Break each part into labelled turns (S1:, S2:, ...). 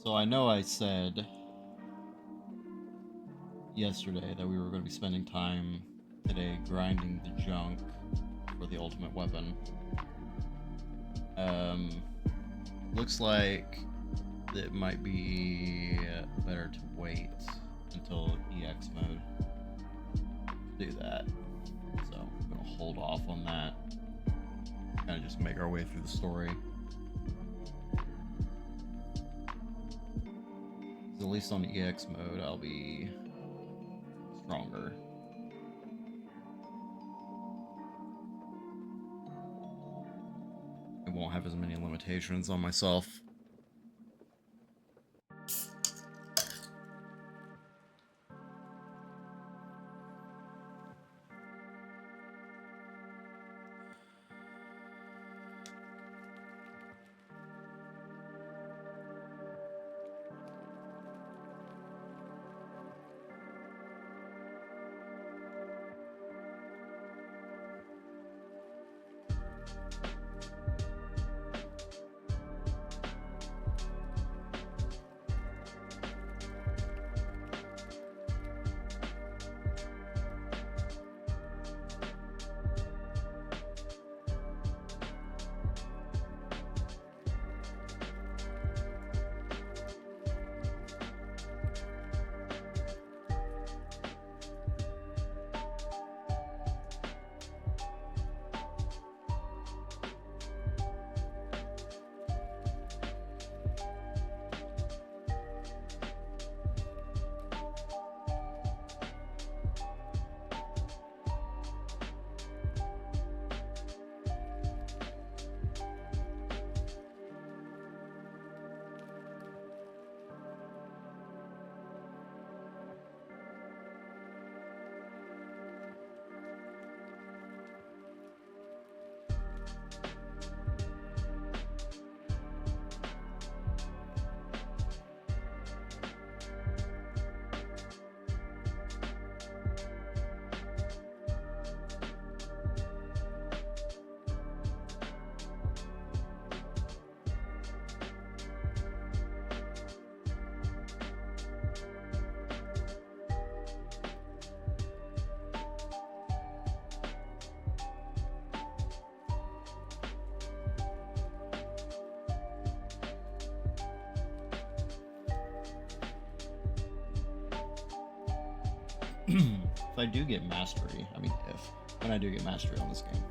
S1: So I know I said yesterday that we were going to be spending time today grinding the junk for the ultimate weapon. Um, Looks like it might be better to wait until EX mode to do that. So I'm going to hold off on that. Kind of just make our way through the story. At least on EX mode, I'll be stronger. I won't have as many limitations on myself. If I do get mastery, when I do get mastery on this game,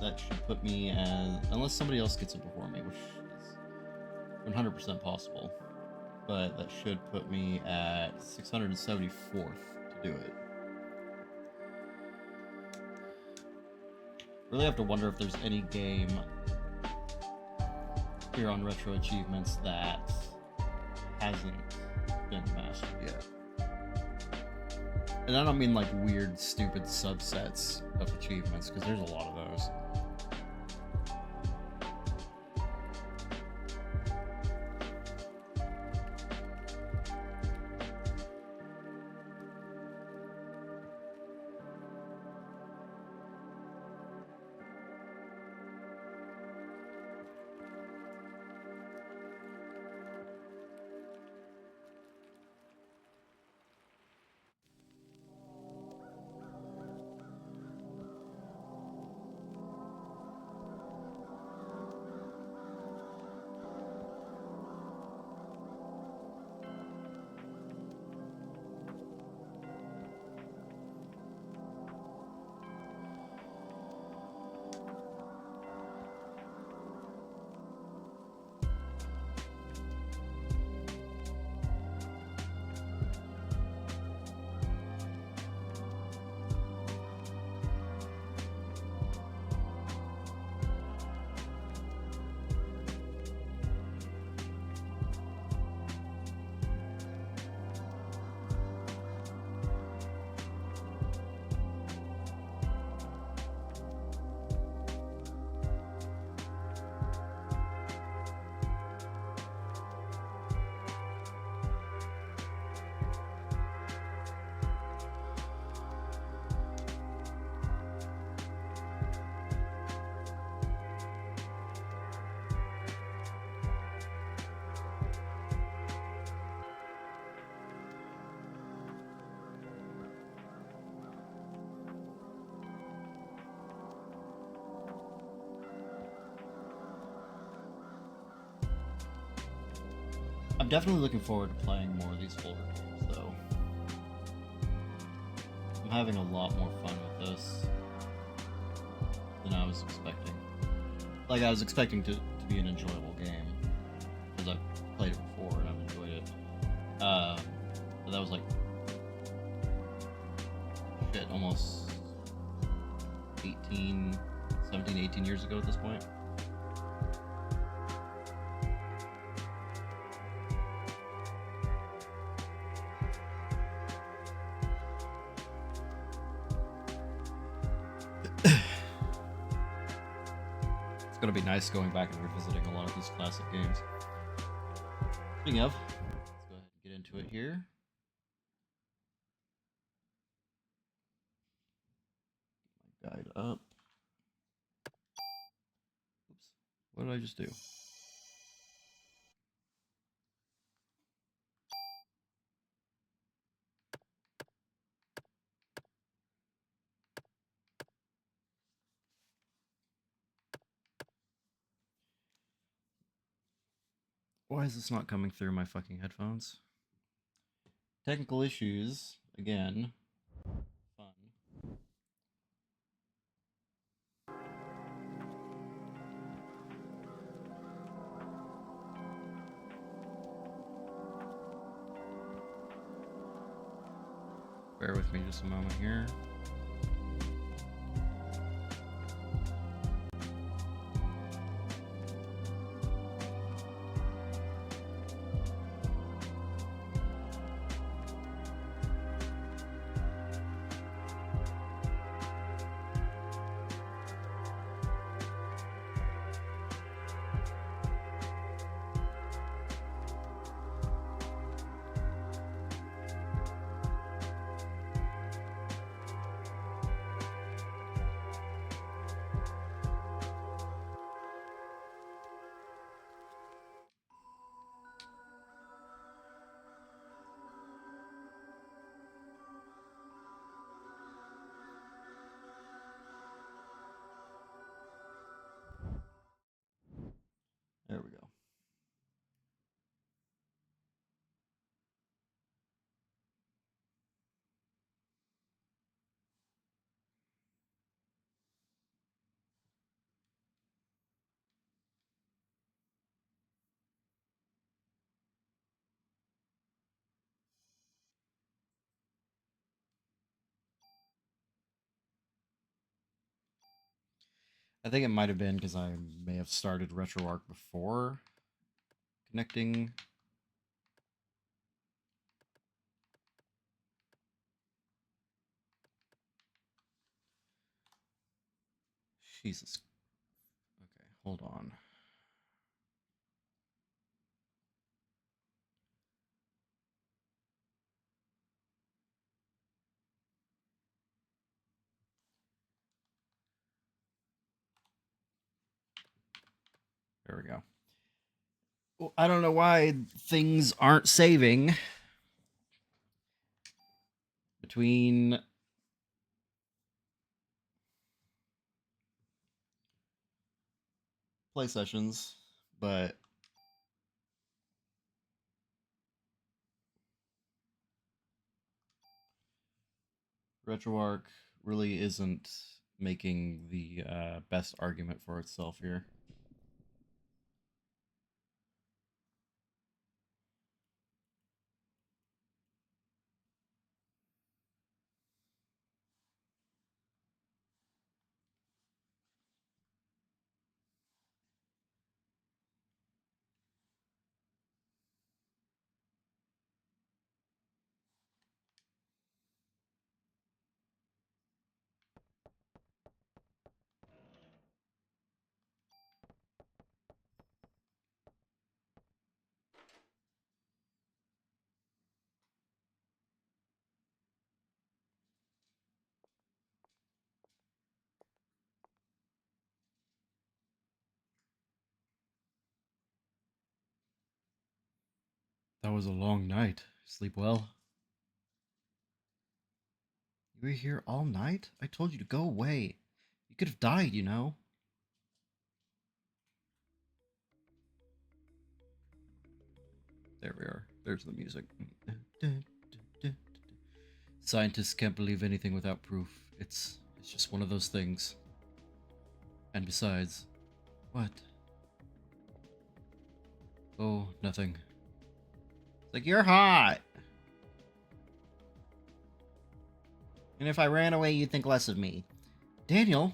S1: that should put me as, unless somebody else gets it before me, which is 100% possible, but that should put me at 674th to do it. Really have to wonder if there's any game here on Retro Achievements that hasn't been mastered yet. And I don't mean like weird, stupid subsets of achievements, because there's a lot of those. I'm definitely looking forward to playing more of these older games, though. I'm having a lot more fun with this than I was expecting. Like, I was expecting to be an enjoyable game, because I've played it before and I've enjoyed it. But that was like, shit, almost 18 years ago at this point. It's gonna be nice going back and revisiting a lot of these classic games. Speaking of, let's go ahead and get into it here. Get my guide up. Oops. What did I just do? Why is this not coming through my fucking headphones? Technical issues, again. Fun. Bear with me just a moment here. There we go. I think it might have been because I may have started RetroArch before connecting. Jesus. Okay, hold on. There we go. Well, I don't know why things aren't saving between play sessions, but RetroArch really isn't making the best argument for itself here. That was a long night. Sleep well. You were here all night? I told you to go away. You could have died, you know. There we are. There's the music. Scientists can't believe anything without proof. It's just one of those things. And besides, what? Oh, nothing. It's like, you're hot. And if I ran away, you'd think less of me. Daniel?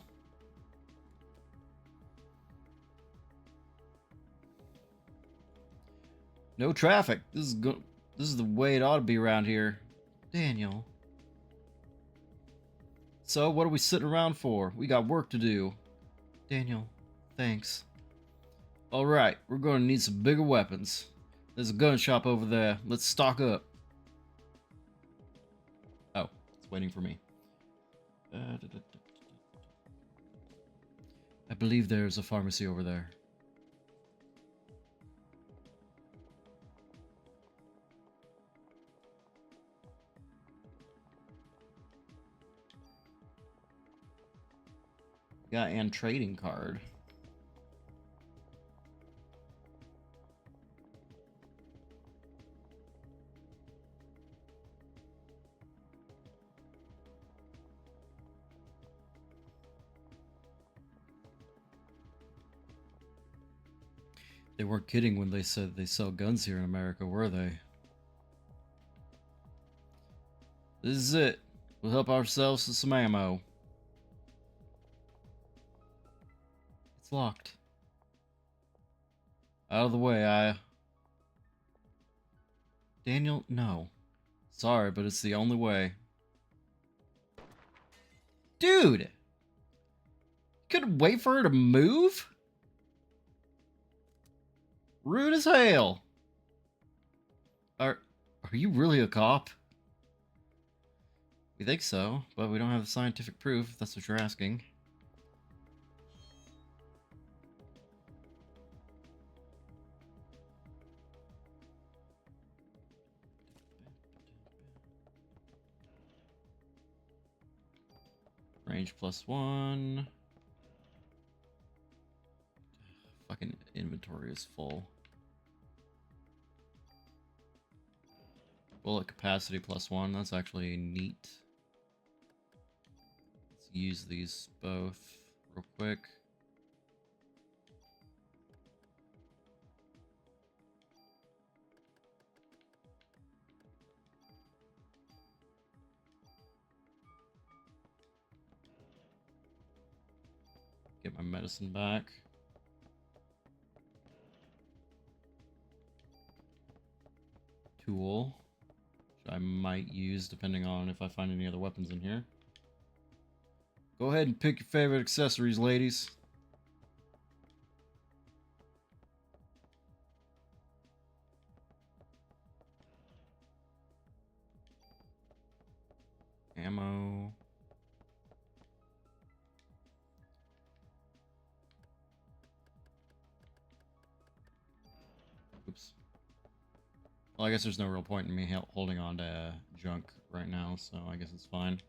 S1: No traffic. This is the way it ought to be around here. Daniel. So, what are we sitting around for? We got work to do. Daniel, thanks. Alright, we're going to need some bigger weapons. There's a gun shop over there. Let's stock up. Oh, it's waiting for me. I believe there's a pharmacy over there. Got and trading card. They weren't kidding when they said they sell guns here in America, were they? This is it. We'll help ourselves to some ammo. It's locked. Out of the way, Daniel, no. Sorry, but it's the only way. Dude! Couldn't wait for her to move? Rude as hell. Are you really a cop? We think so, but we don't have the scientific proof, if that's what you're asking. Range +1. Fucking inventory is full. Bullet capacity +1. That's actually neat. Let's use these both real quick. Get my medicine back. Tool, which I might use depending on if I find any other weapons in here. Go ahead and pick your favorite accessories, ladies. Ammo. Oops. Well, I guess there's no real point in me holding on to junk right now, so I guess it's fine.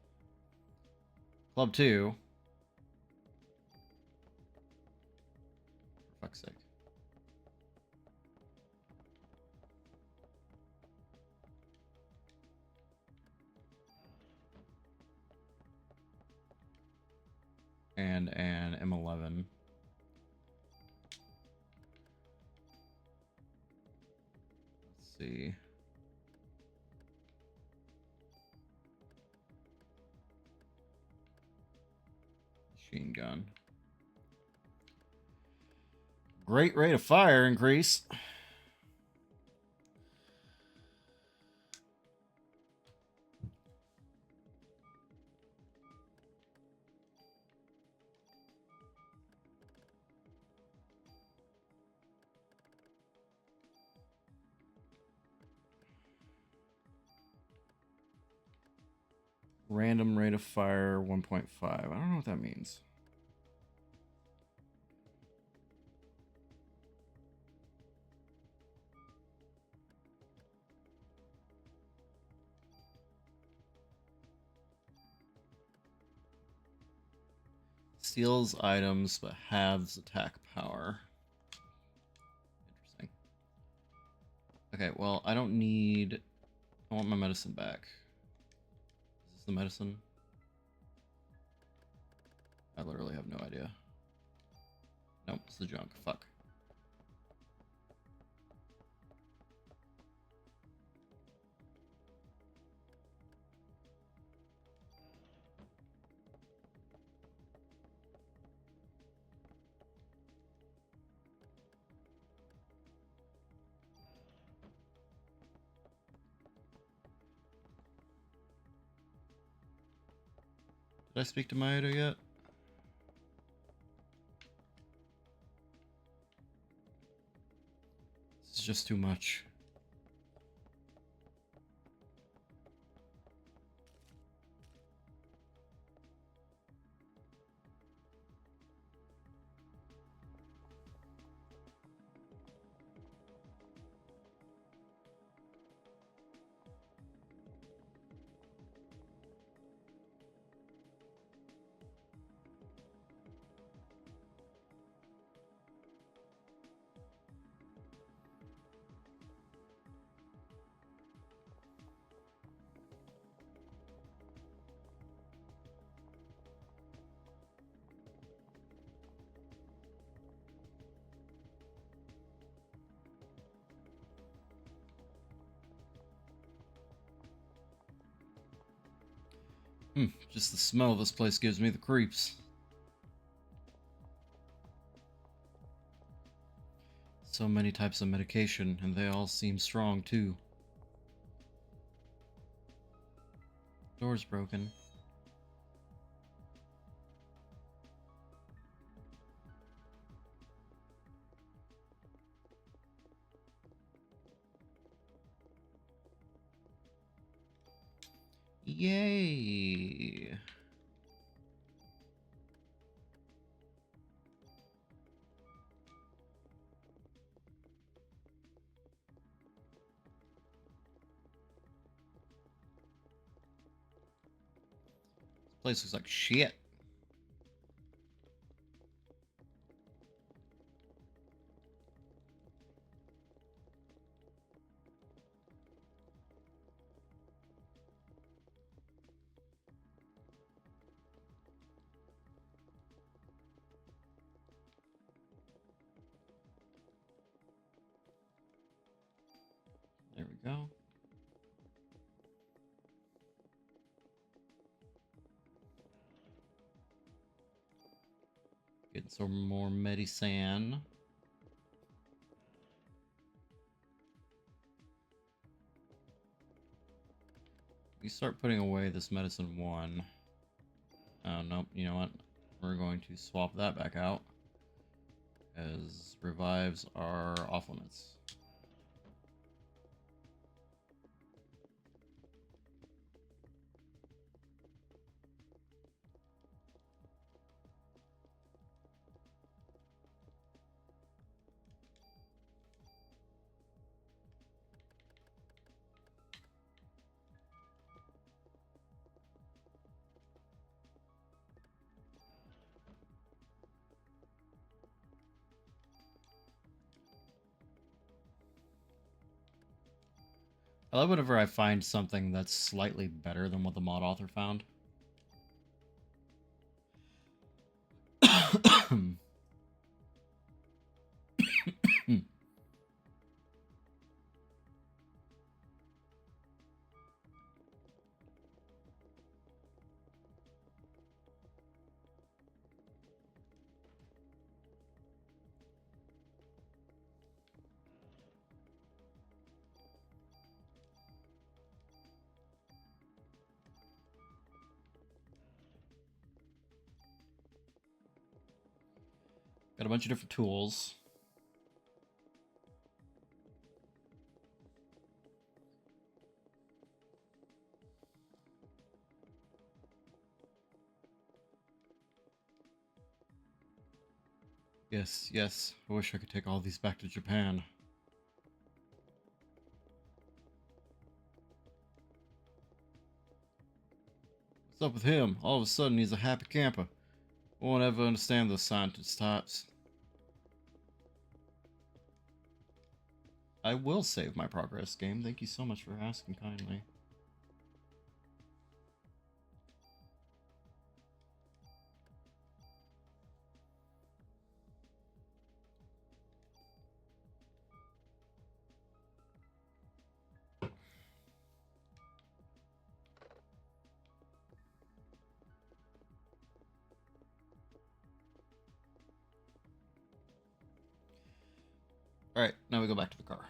S1: Club 2. For fuck's sake. And an M11. Let's see. Machine gun. Great rate of fire increase. Random rate of fire 1.5. I don't know what that means. Steals items but halves attack power. Interesting. Okay, well, I don't need... I want my medicine back. Is this the medicine? I literally have no idea. Nope, it's the junk. Fuck. Did I speak to Maeda yet? This is just too much. Just the smell of this place gives me the creeps. So many types of medication, and they all seem strong too. Door's broken. Yay! This place looks like shit. There we go. Getting some more medicine. We start putting away this medicine one. Oh, nope. You know what? We're going to swap that back out, as revives are off limits. I love whenever I find something that's slightly better than what the mod author found. Got a bunch of different tools. Yes, yes. I wish I could take all these back to Japan. What's up with him? All of a sudden, he's a happy camper. Won't ever understand those scientist types. I will save my progress, game. Thank you so much for asking kindly. Alright, now we go back to the car.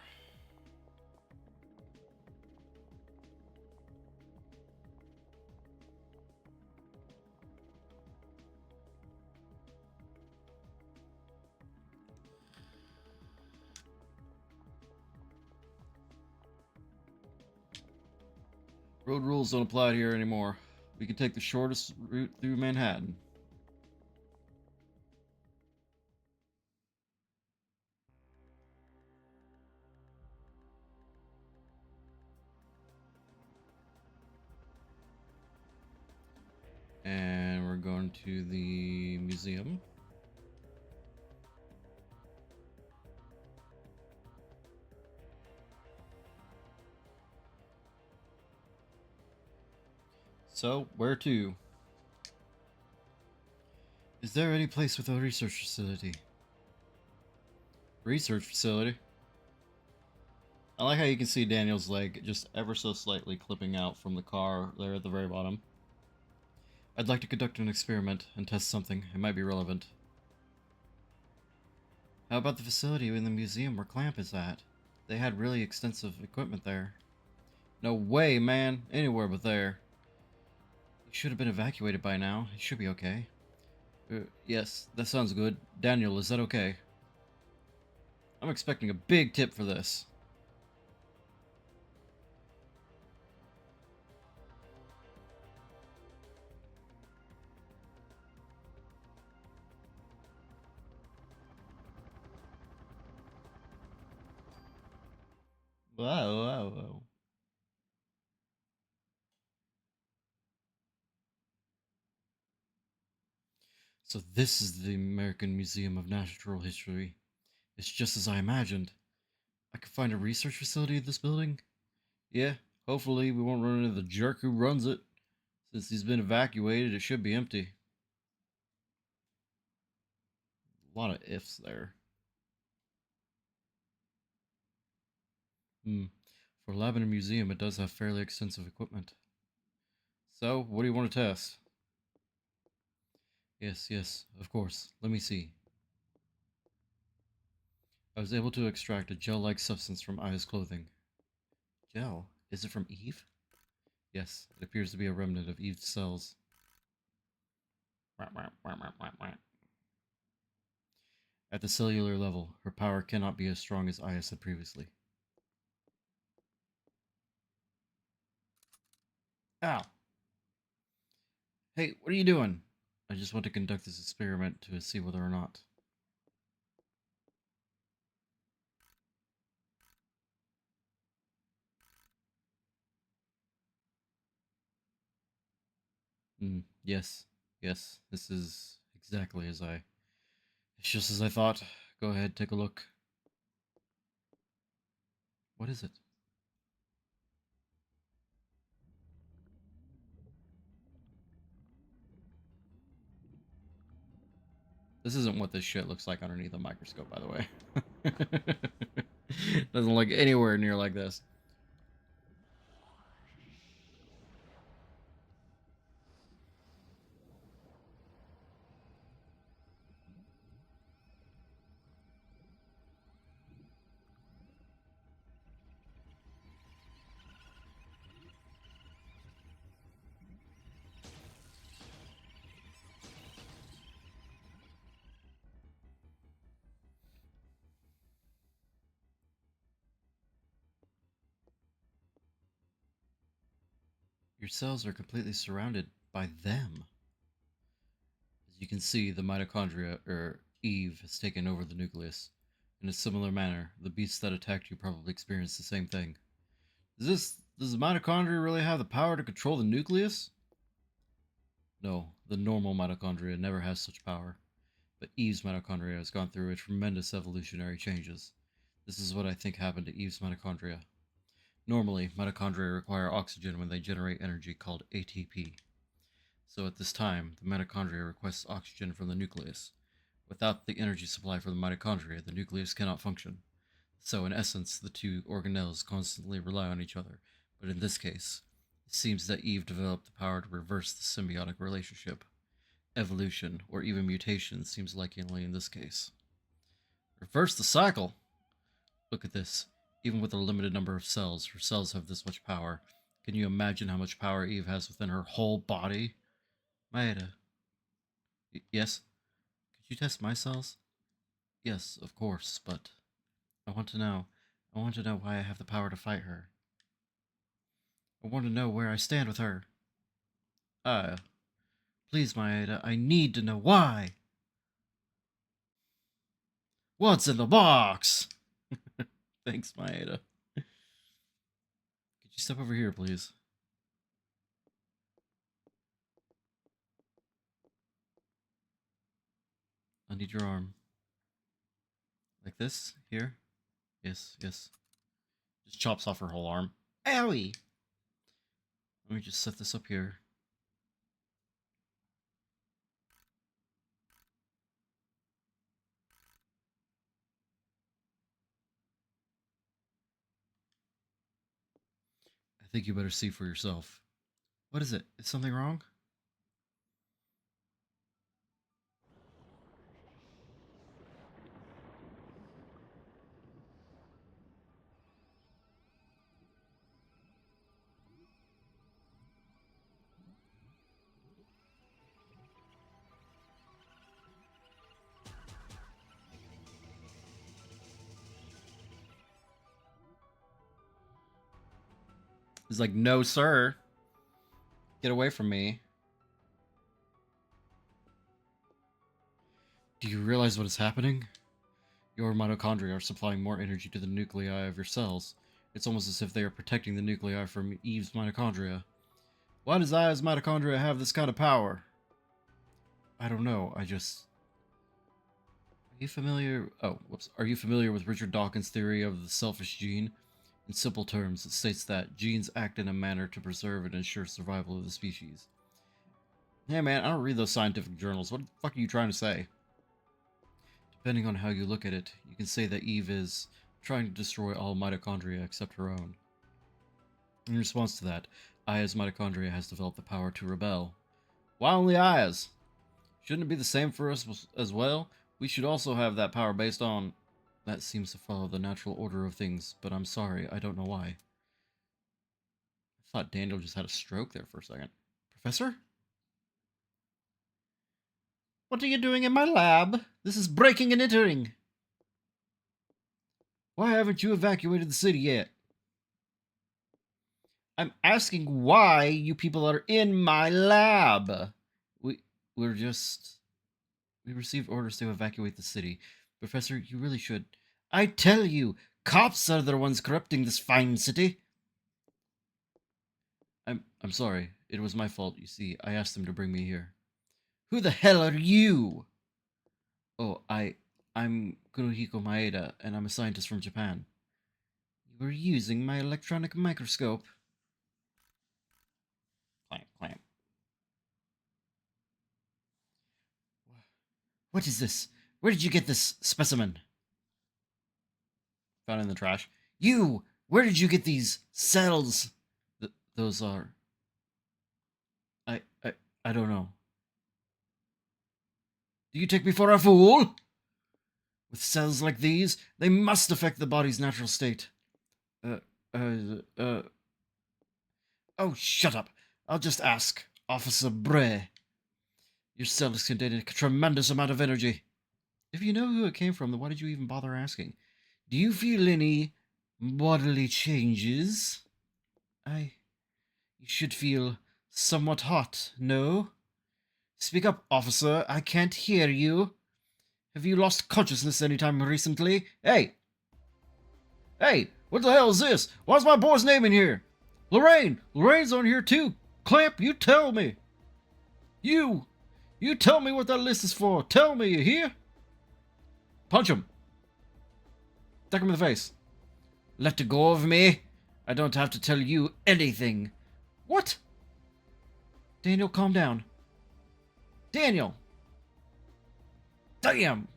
S1: Road rules don't apply here anymore. We can take the shortest route through Manhattan. And we're going to the museum. So, where to? Is there any place with a research facility? Research facility? I like how you can see Daniel's leg just ever so slightly clipping out from the car there at the very bottom. I'd like to conduct an experiment and test something. It might be relevant. How about the facility in the museum where Clamp is at? They had really extensive equipment there. No way, man. Anywhere but there. He should have been evacuated by now. He should be okay. Yes, that sounds good. Daniel, is that okay? I'm expecting a big tip for this. Whoa. So this is the American Museum of Natural History. It's just as I imagined. I could find a research facility in this building? Yeah, hopefully we won't run into the jerk who runs it. Since he's been evacuated, it should be empty. A lot of ifs there. For a lab and a museum, it does have fairly extensive equipment. So, what do you want to test? Yes, of course. Let me see. I was able to extract a gel-like substance from Aya's clothing. Gel? Is it from Eve? Yes, it appears to be a remnant of Eve's cells. At the cellular level, her power cannot be as strong as Aya said previously. Ow! Hey, what are you doing? I just want to conduct this experiment to see whether or not. Yes, this is exactly as I... It's just as I thought. Go ahead, take a look. What is it? This isn't what this shit looks like underneath a microscope, by the way. Doesn't look anywhere near like this. Your cells are completely surrounded by them. As you can see, the mitochondria, or Eve, has taken over the nucleus. In a similar manner, the beasts that attacked you probably experienced the same thing. Does the mitochondria really have the power to control the nucleus? No, the normal mitochondria never has such power. But Eve's mitochondria has gone through a tremendous evolutionary changes. This is what I think happened to Eve's mitochondria. Normally, mitochondria require oxygen when they generate energy called ATP. So at this time, the mitochondria requests oxygen from the nucleus. Without the energy supply from the mitochondria, the nucleus cannot function. So in essence, the two organelles constantly rely on each other. But in this case, it seems that Eve developed the power to reverse the symbiotic relationship. Evolution, or even mutation, seems likely in this case. Reverse the cycle? Look at this. Even with a limited number of cells, her cells have this much power. Can you imagine how much power Eve has within her whole body? Maeda. Yes? Could you test my cells? Yes, of course, but I want to know. I want to know why I have the power to fight her. I want to know where I stand with her. Please, Maeda, I need to know why. What's in the box? Thanks, Maeda. Could you step over here, please? I need your arm. Like this? Here? Yes, yes. Just chops off her whole arm. Owie! Let me just set this up here. I think you better see for yourself. What is it? Is something wrong? He's like, no, sir. Get away from me. Do you realize what is happening? Your mitochondria are supplying more energy to the nuclei of your cells. It's almost as if they are protecting the nuclei from Eve's mitochondria. Why does Aya's mitochondria have this kind of power? I don't know, Are you familiar... Oh, whoops. Are you familiar with Richard Dawkins' theory of the selfish gene? In simple terms, it states that genes act in a manner to preserve and ensure survival of the species. Yeah, man, I don't read those scientific journals. What the fuck are you trying to say? Depending on how you look at it, you can say that Eve is trying to destroy all mitochondria except her own. In response to that, Aya's mitochondria has developed the power to rebel. Why only Aya's? Shouldn't it be the same for us as well? We should also have that power based on... That seems to follow the natural order of things, but I'm sorry, I don't know why. I thought Daniel just had a stroke there for a second. Professor? What are you doing in my lab? This is breaking and entering. Why haven't you evacuated the city yet? I'm asking why you people are in my lab. We received orders to evacuate the city. Professor, you really should. I tell you, cops are the ones corrupting this fine city. I'm sorry. It was my fault, you see. I asked them to bring me here. Who the hell are you? Oh, I'm Kurohiko Maeda, and I'm a scientist from Japan. You were using my electronic microscope. Clamp, clamp. What is this? Where did you get this specimen? Found in the trash. You! Where did you get these cells? Those are... I don't know. Do you take me for a fool? With cells like these, they must affect the body's natural state. Oh, shut up. I'll just ask. Officer Bray. Your cells contain a tremendous amount of energy. If you know who it came from, then why did you even bother asking? Do you feel any bodily changes? You should feel somewhat hot, no? Speak up, officer. I can't hear you. Have you lost consciousness any time recently? Hey! Hey! What the hell is this? Why's my boy's name in here? Lorraine! Lorraine's on here too! Clamp, you tell me! You tell me what that list is for! Tell me, you hear? Punch him! Deck him in the face. Let go of me. I don't have to tell you anything. What? Daniel, calm down. Daniel! Damn!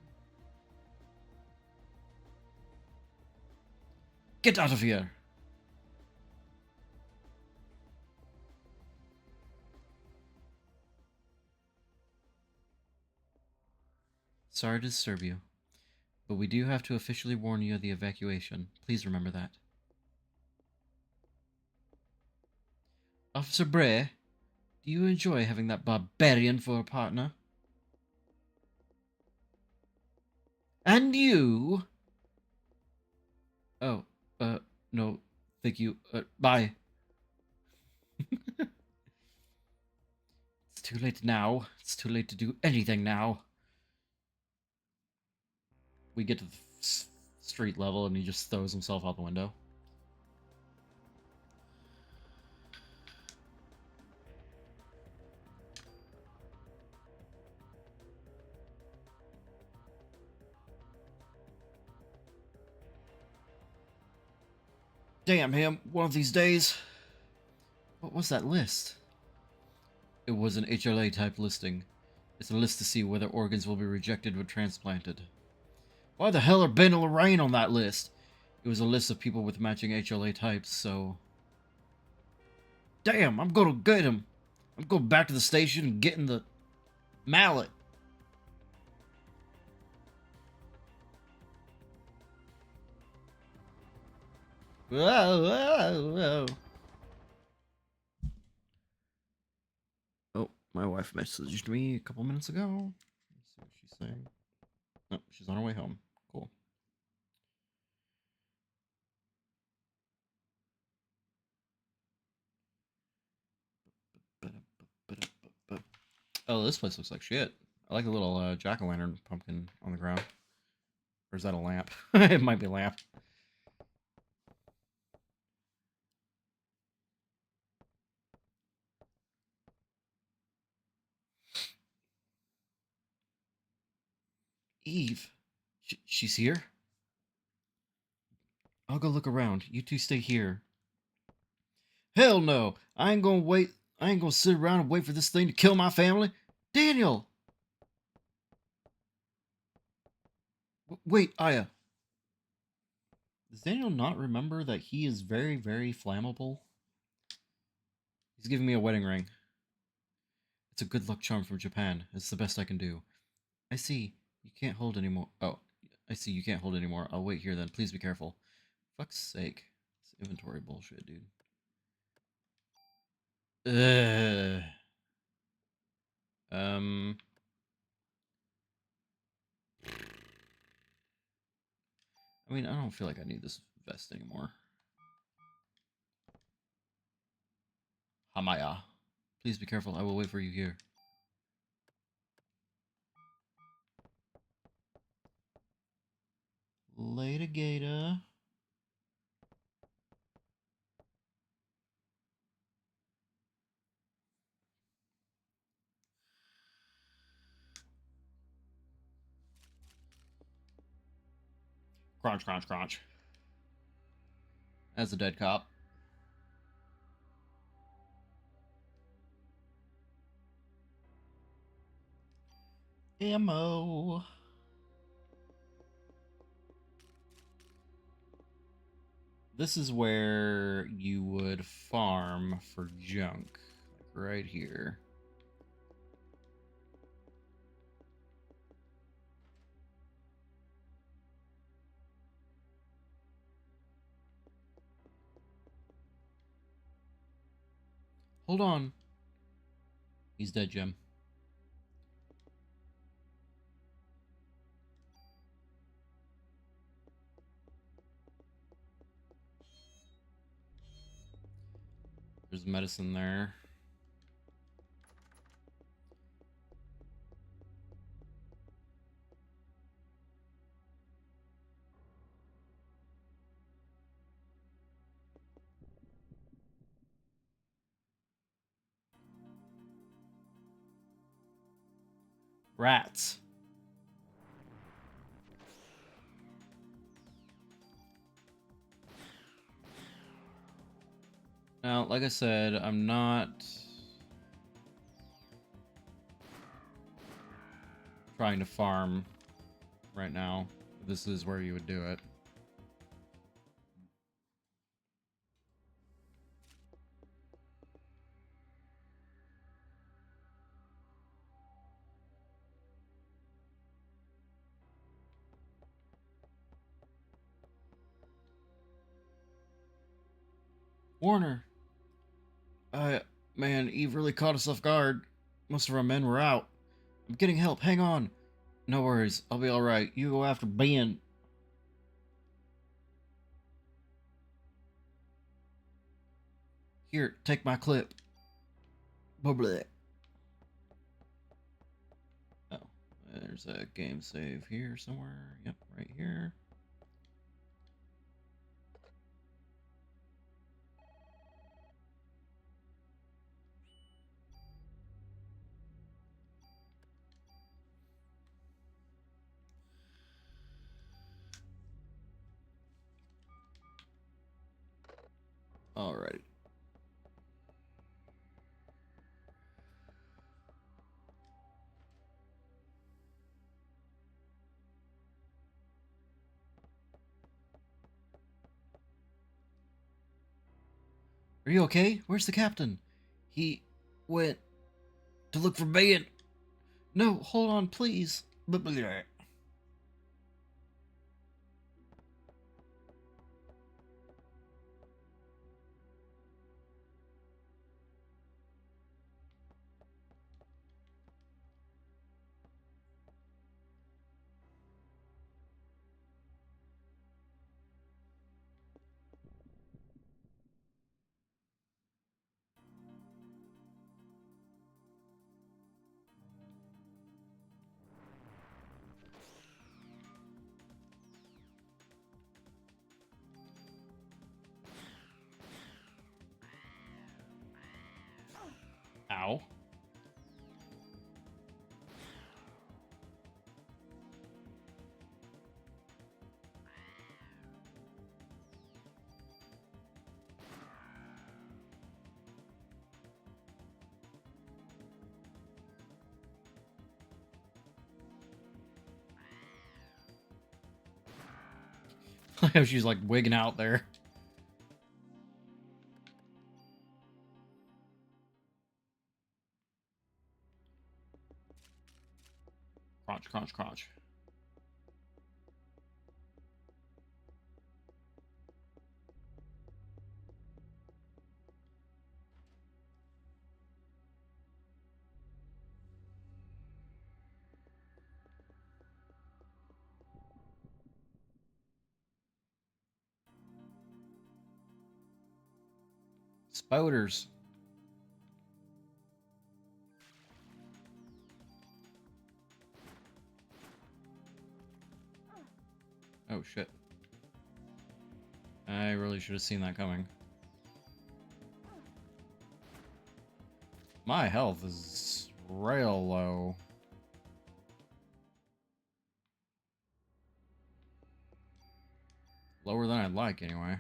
S1: Get out of here! Sorry to disturb you, but we do have to officially warn you of the evacuation. Please remember that. Officer Bray, do you enjoy having that barbarian for a partner? And you? Oh, no, thank you. Bye. It's too late now. It's too late to do anything now. We get to the street level and he just throws himself out the window. Damn him, one of these days. What was that list? It was an HLA type listing. It's a list to see whether organs will be rejected or transplanted. Why the hell are Ben and Lorraine on that list? It was a list of people with matching HLA types, so... Damn, I'm gonna get him. I'm going back to the station and getting the mallet. Whoa, whoa, whoa. Oh, my wife messaged me a couple minutes ago. Let's see what she's saying. No, she's on her way home. Cool. Oh, this place looks like shit. I like the little jack-o'-lantern pumpkin on the ground. Or is that a lamp? It might be a lamp. Eve. She's here? I'll go look around. You two stay here. Hell no! I ain't gonna wait. I ain't gonna sit around and wait for this thing to kill my family. Daniel! Wait, Aya. Does Daniel not remember that he is very, very flammable? He's giving me a wedding ring. It's a good luck charm from Japan. It's the best I can do. I see. You can't hold anymore. Oh, I see. You can't hold anymore. I'll wait here then. Please be careful. Fuck's sake. It's inventory bullshit, dude. Ugh. I mean, I don't feel like I need this vest anymore. Hamaya. Please be careful. I will wait for you here. Later, Gator. Crunch, crunch, crunch. As a dead cop. Ammo. This is where you would farm for junk. Like right here. Hold on. He's dead, Jim. There's medicine there. Rats. Now, like I said, I'm not trying to farm right now. This is where you would do it. Warner! Man, Eve really caught us off guard. Most of our men were out. I'm getting help, hang on! No worries, I'll be alright. You go after Ben. Here, take my clip. Blah blah. Oh, there's a game save here somewhere. Yep, right here. Alright. Are you okay? Where's the captain? He went to look for Ben. No, hold on, please. Blah, blah, blah. Ow. She's like wigging out there. Crunch, crunch, crunch. Spouters. Oh shit. I really should have seen that coming. My health is real low. Lower than I'd like, anyway.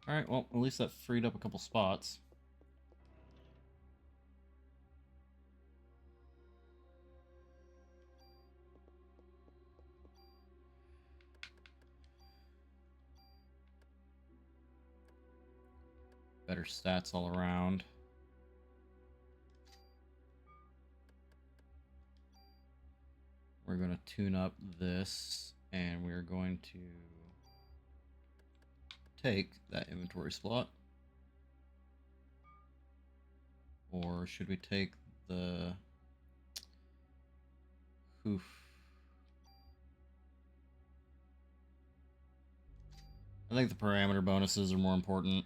S1: Alright, well, at least that freed up a couple spots. Better stats all around. We're going to tune up this, and we're going to take that inventory slot. Or should we take the hoof? I think the parameter bonuses are more important.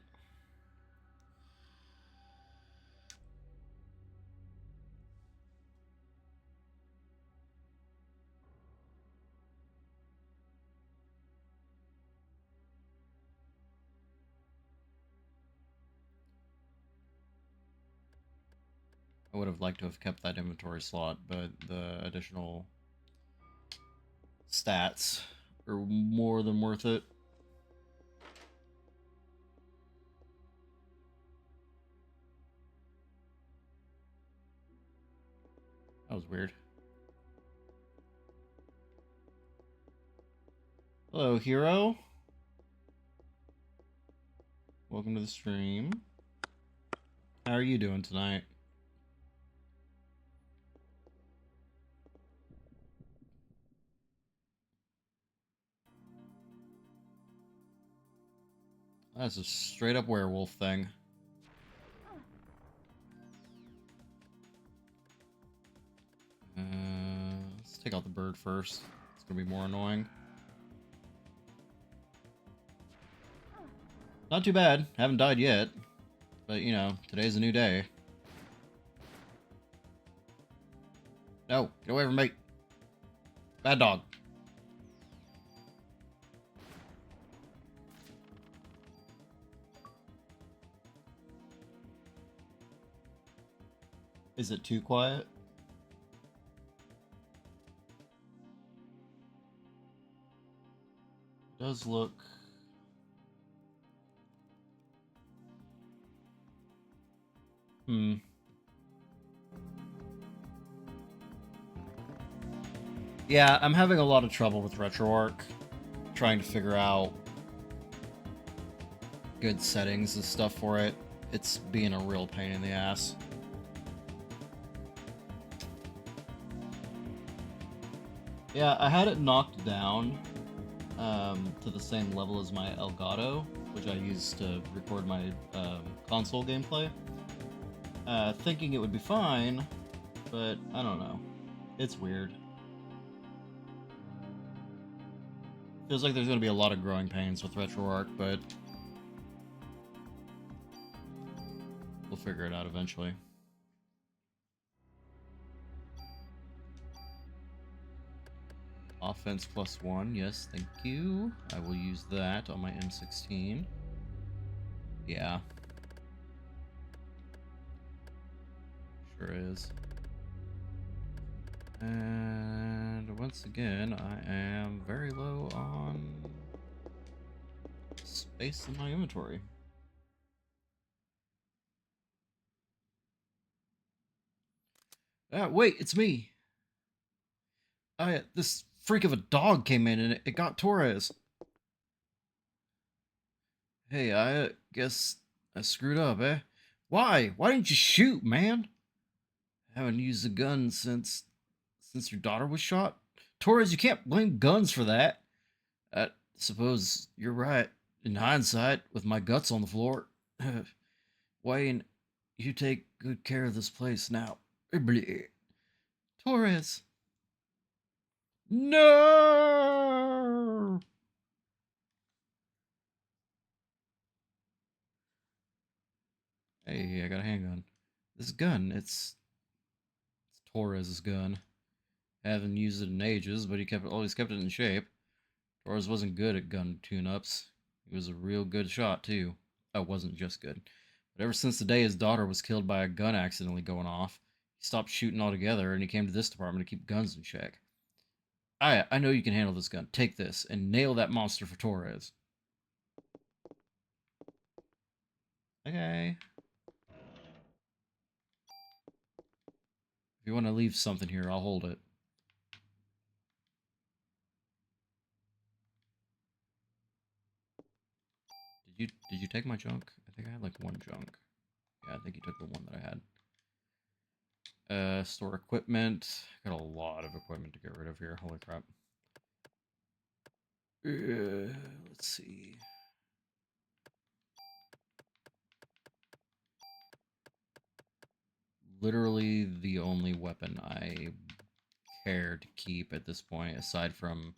S1: I would have liked to have kept that inventory slot, but the additional stats are more than worth it. That was weird. Hello, hero. Welcome to the stream. How are you doing tonight? That's a straight up werewolf thing. Let's take out the bird first. It's gonna be more annoying. Not too bad. Haven't died yet. But, you know, today's a new day. No, get away from me. Bad dog. Is it too quiet? It does look... Yeah, I'm having a lot of trouble with RetroArch. Trying to figure out good settings and stuff for it. It's being a real pain in the ass. Yeah, I had it knocked down to the same level as my Elgato, which I use to record my console gameplay. Thinking it would be fine, but I don't know. It's weird. Feels like there's going to be a lot of growing pains with RetroArch, but we'll figure it out eventually. Offense +1, yes, thank you. I will use that on my M16. Yeah. Sure is. And once again, I am very low on space in my inventory. Wait, it's me. This freak of a dog came in and it got Torres. Hey, I guess I screwed up, eh? Why? Why didn't you shoot, man? I haven't used a gun since your daughter was shot. Torres, you can't blame guns for that. I suppose you're right. In hindsight, with my guts on the floor. Wayne, you take good care of this place now. Torres. No! Hey, I got a handgun. This gun, it's Torres' gun. I haven't used it in ages, but he always kept it in shape. Torres wasn't good at gun tune-ups. He was a real good shot, too. Oh, wasn't just good. But ever since the day his daughter was killed by a gun accidentally going off, he stopped shooting altogether, and he came to this department to keep guns in check. I know you can handle this gun. Take this, and nail that monster for Torres. Okay. If you want to leave something here, I'll hold it. Did you take my junk? I think I had like one junk. Yeah, I think you took the one that I had. Store equipment. Got a lot of equipment to get rid of here. Holy crap. Let's see. Literally the only weapon I care to keep at this point, aside from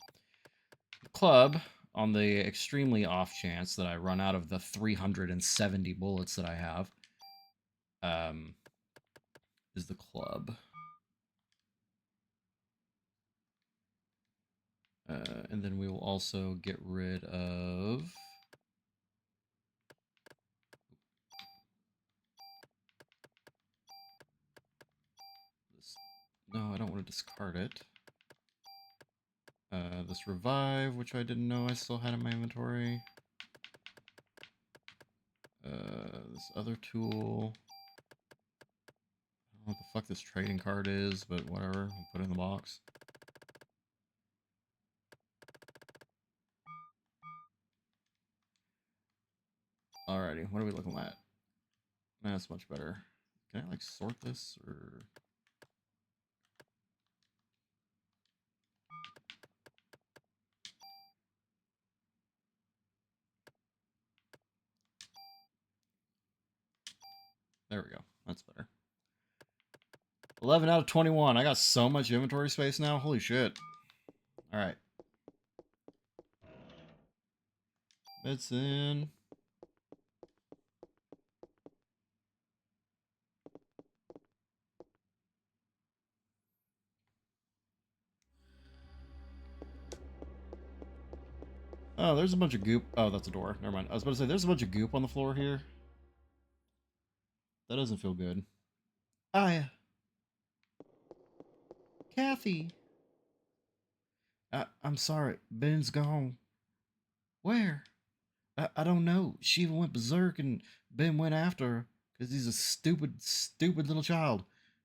S1: the club, on the extremely off chance that I run out of the 370 bullets that I have, is the club. And then we will also get rid of... this. No, I don't want to discard it. This revive, which I didn't know I still had in my inventory. This other tool. I don't know what the fuck this trading card is, but whatever. I'll put it in the box. Alrighty, what are we looking at? That's much better. Can I like sort this or? There we go. That's better. 11 out of 21. I got so much inventory space now. Holy shit. Alright. Medicine. Oh, there's a bunch of goop. Oh, that's a door. Never mind. I was about to say, there's a bunch of goop on the floor here. That doesn't feel good. Ah, yeah. Kathy. I'm sorry. Ben's gone. Where? I don't know. Shiva went berserk and Ben went after her because he's a stupid, stupid little child.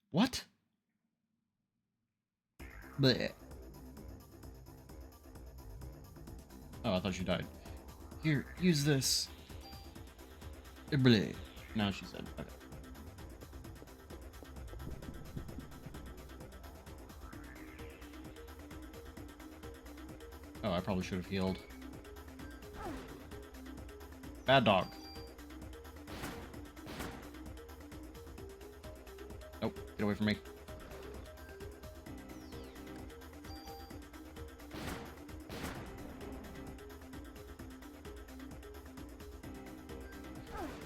S1: What? Bleh. Oh, I thought she died. Here, use this. Bleh. Now she said. Okay. Oh, I probably should have healed. Bad dog. Nope, get away from me.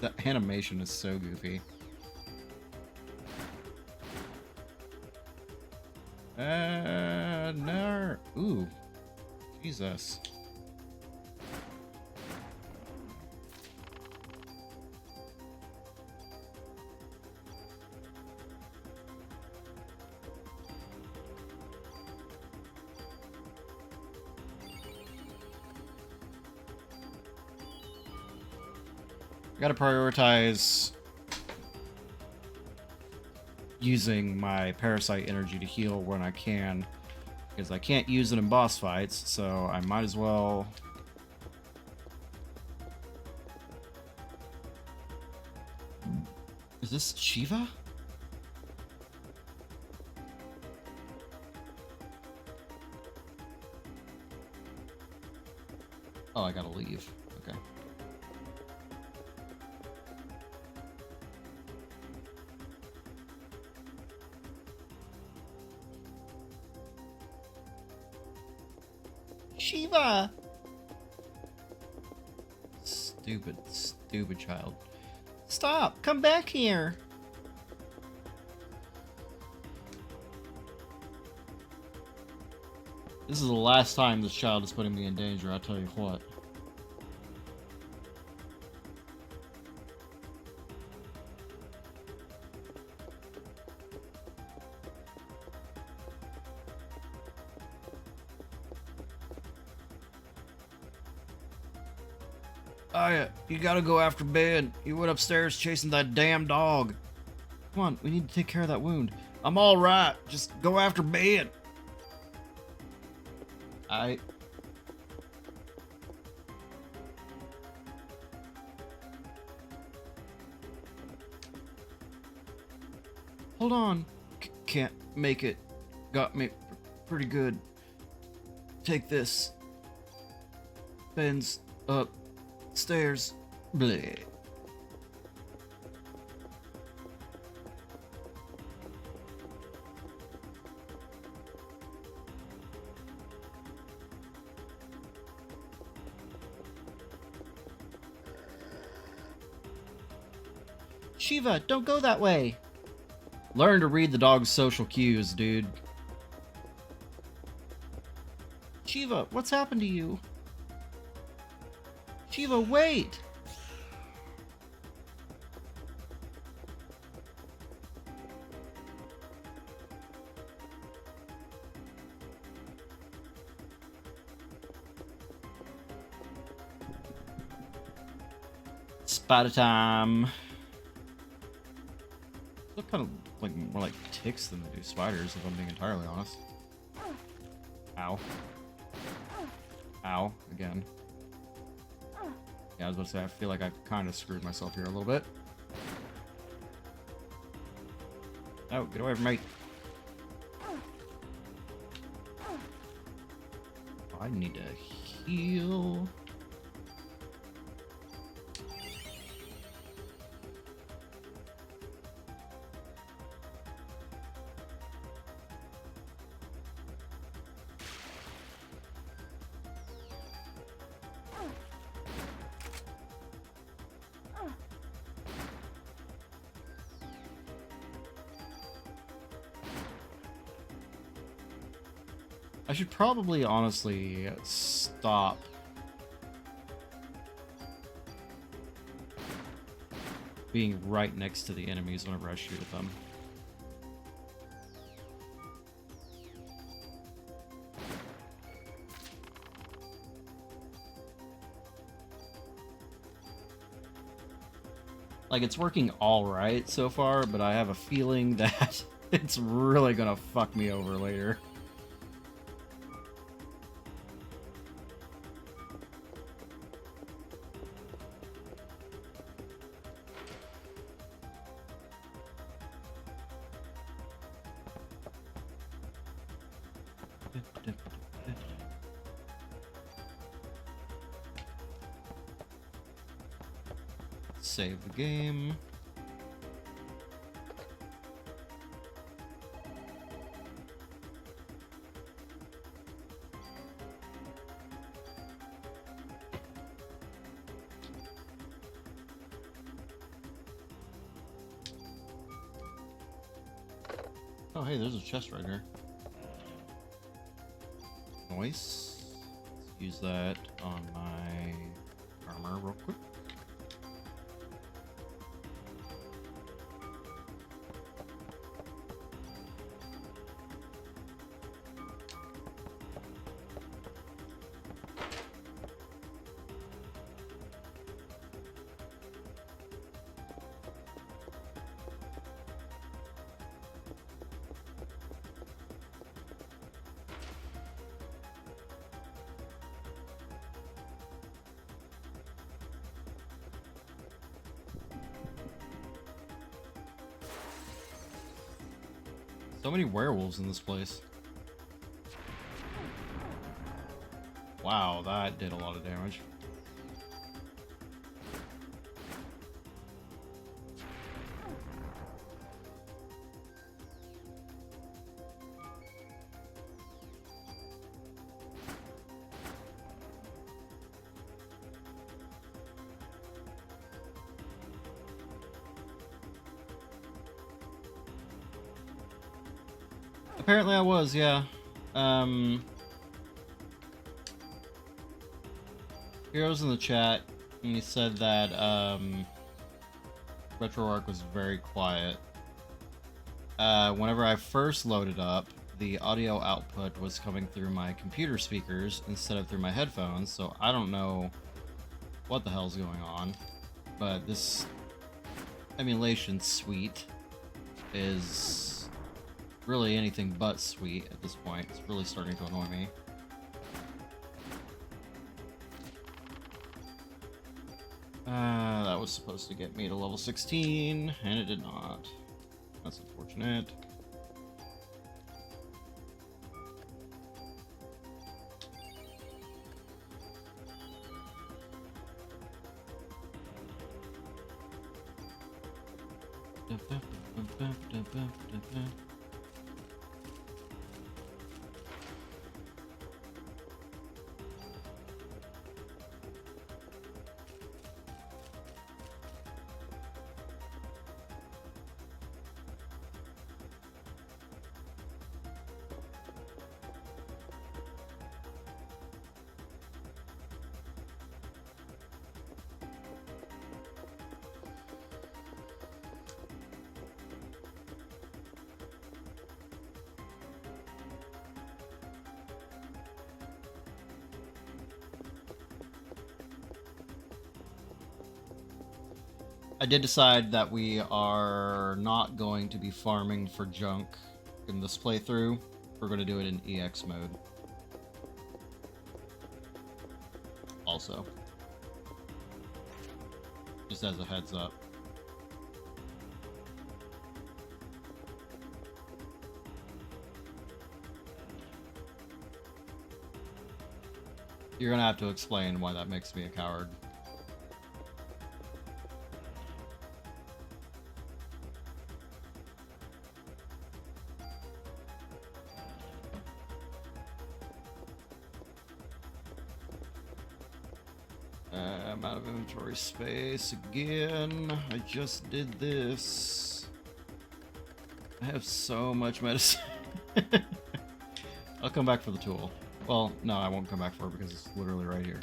S1: The animation is so goofy. No. Ooh. Jesus. I gotta prioritize using my parasite energy to heal when I can, because I can't use it in boss fights, so I might as well. Is this Shiva? Oh, I gotta leave. Okay. Shiva! Stupid, stupid child. Stop! Come back here! This is the last time this child is putting me in danger, I'll tell you what. Aya, you gotta go after Ben. He went upstairs chasing that damn dog. Come on, we need to take care of that wound. I'm alright. Just go after Ben. Hold on. Can't make it. Got me pretty good. Take this. Ben's upstairs. Bleh. Shiva, don't go that way. Learn to read the dog's social cues, dude. Shiva, what's happened to you? Shiva, wait! Spider time. Look kind of like more like ticks than they do spiders, if I'm being entirely honest. Ow. Ow. Again. Yeah, I was about to say, I feel like I kind of screwed myself here a little bit. Oh, get away from me. Oh, I need to heal. I should probably honestly stop being right next to the enemies whenever I shoot at them. Like, it's working alright so far, but I have a feeling that it's really gonna fuck me over later. Save the game. Oh, hey, there's a chest right here. Nice. Let's use that on my armor real quick. So many werewolves in this place. Wow, that did a lot of damage. Apparently I was, yeah. Heroes in the chat, and he said that RetroArch was very quiet. Whenever I first loaded up, the audio output was coming through my computer speakers instead of through my headphones, so I don't know what the hell's going on. But this emulation suite is really anything but sweet at this point. It's really starting to annoy me. That was supposed to get me to level 16, and it did not. That's unfortunate. I did decide that we are not going to be farming for junk in this playthrough. We're going to do it in EX mode. Also. Just as a heads up. You're going to have to explain why that makes me a coward. I'm out of inventory space again. I just did this. I have so much medicine. I'll come back for the tool. Well, no, I won't come back for it because it's literally right here.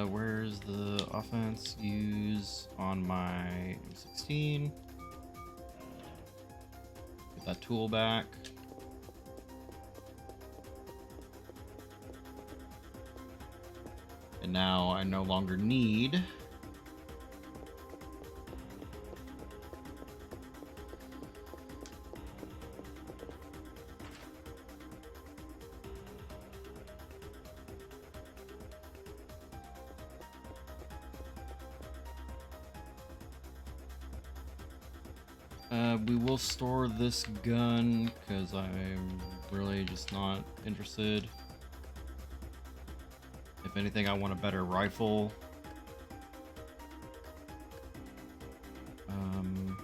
S1: Where's the offense? Use on my M16. Get that tool back. And now I no longer need we will store this gun because I'm really just not interested. If anything, I want a better rifle. And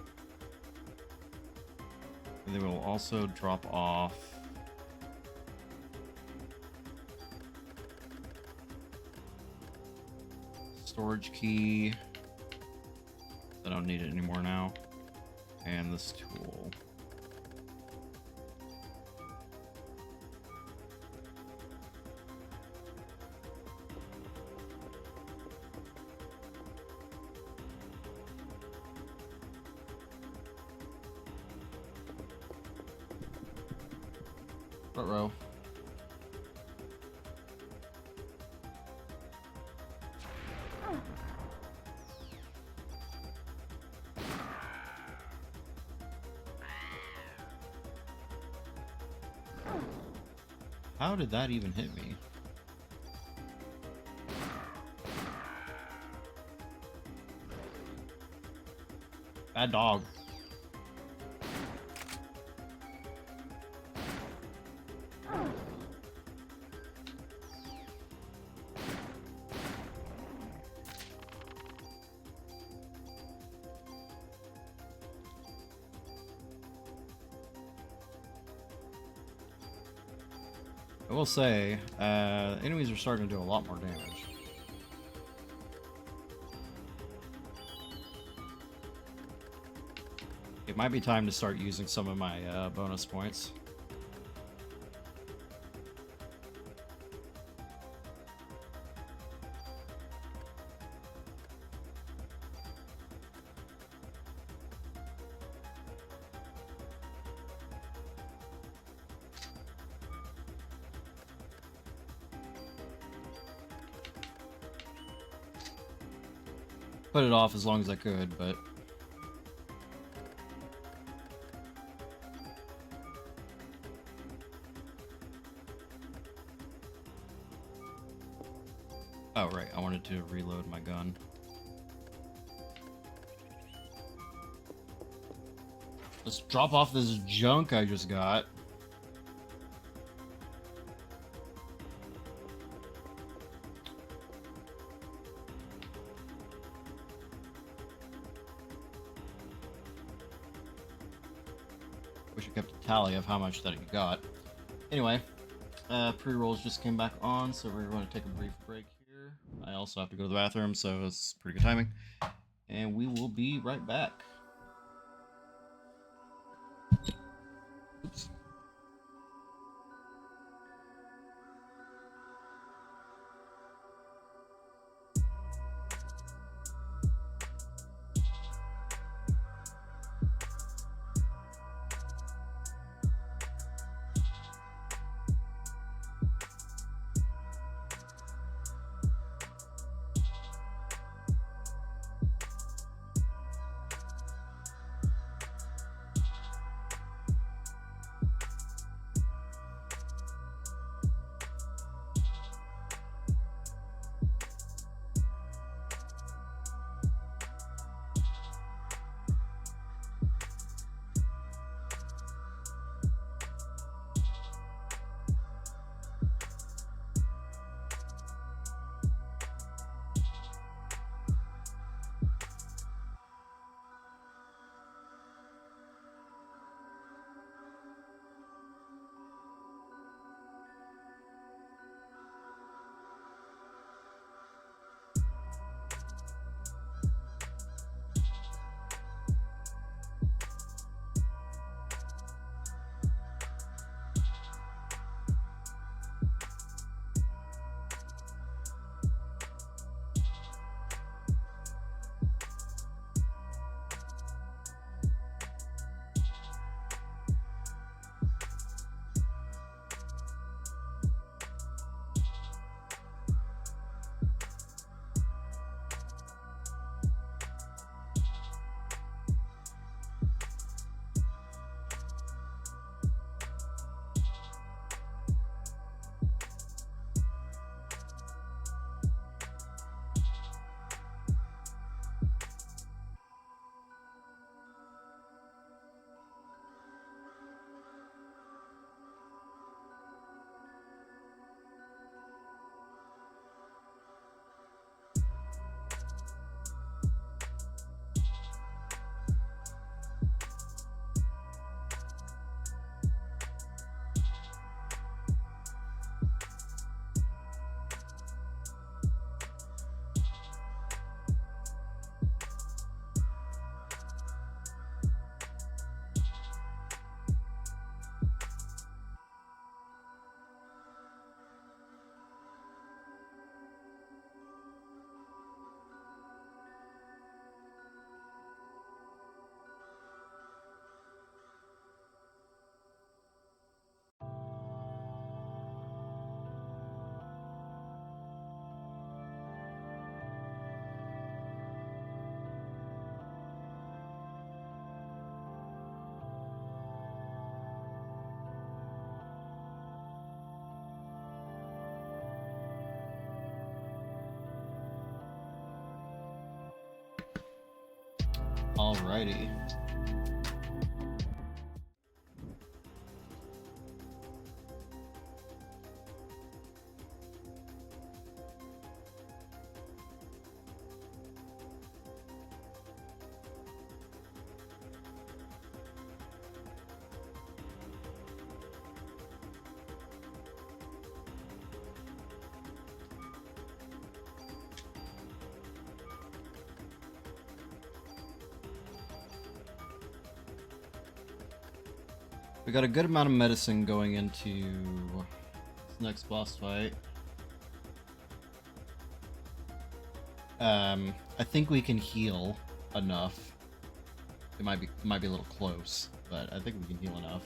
S1: they will also drop off storage key. I don't need it anymore now. And this tool. Front row. How did that even hit me? Bad dog. I will say, enemies are starting to do a lot more damage. It might be time to start using some of my bonus points. Put it off as long as I could, but oh right, I wanted to reload my gun. Let's drop off this junk I just got. Wish I kept a tally of how much that you got. Anyway, pre-rolls just came back on, so we're going to take a brief break here. I also have to go to the bathroom, so it's pretty good timing. And we will be right back. Oops. Alrighty. We got a good amount of medicine going into this next boss fight. I think we can heal enough. It might be a little close, but I think we can heal enough.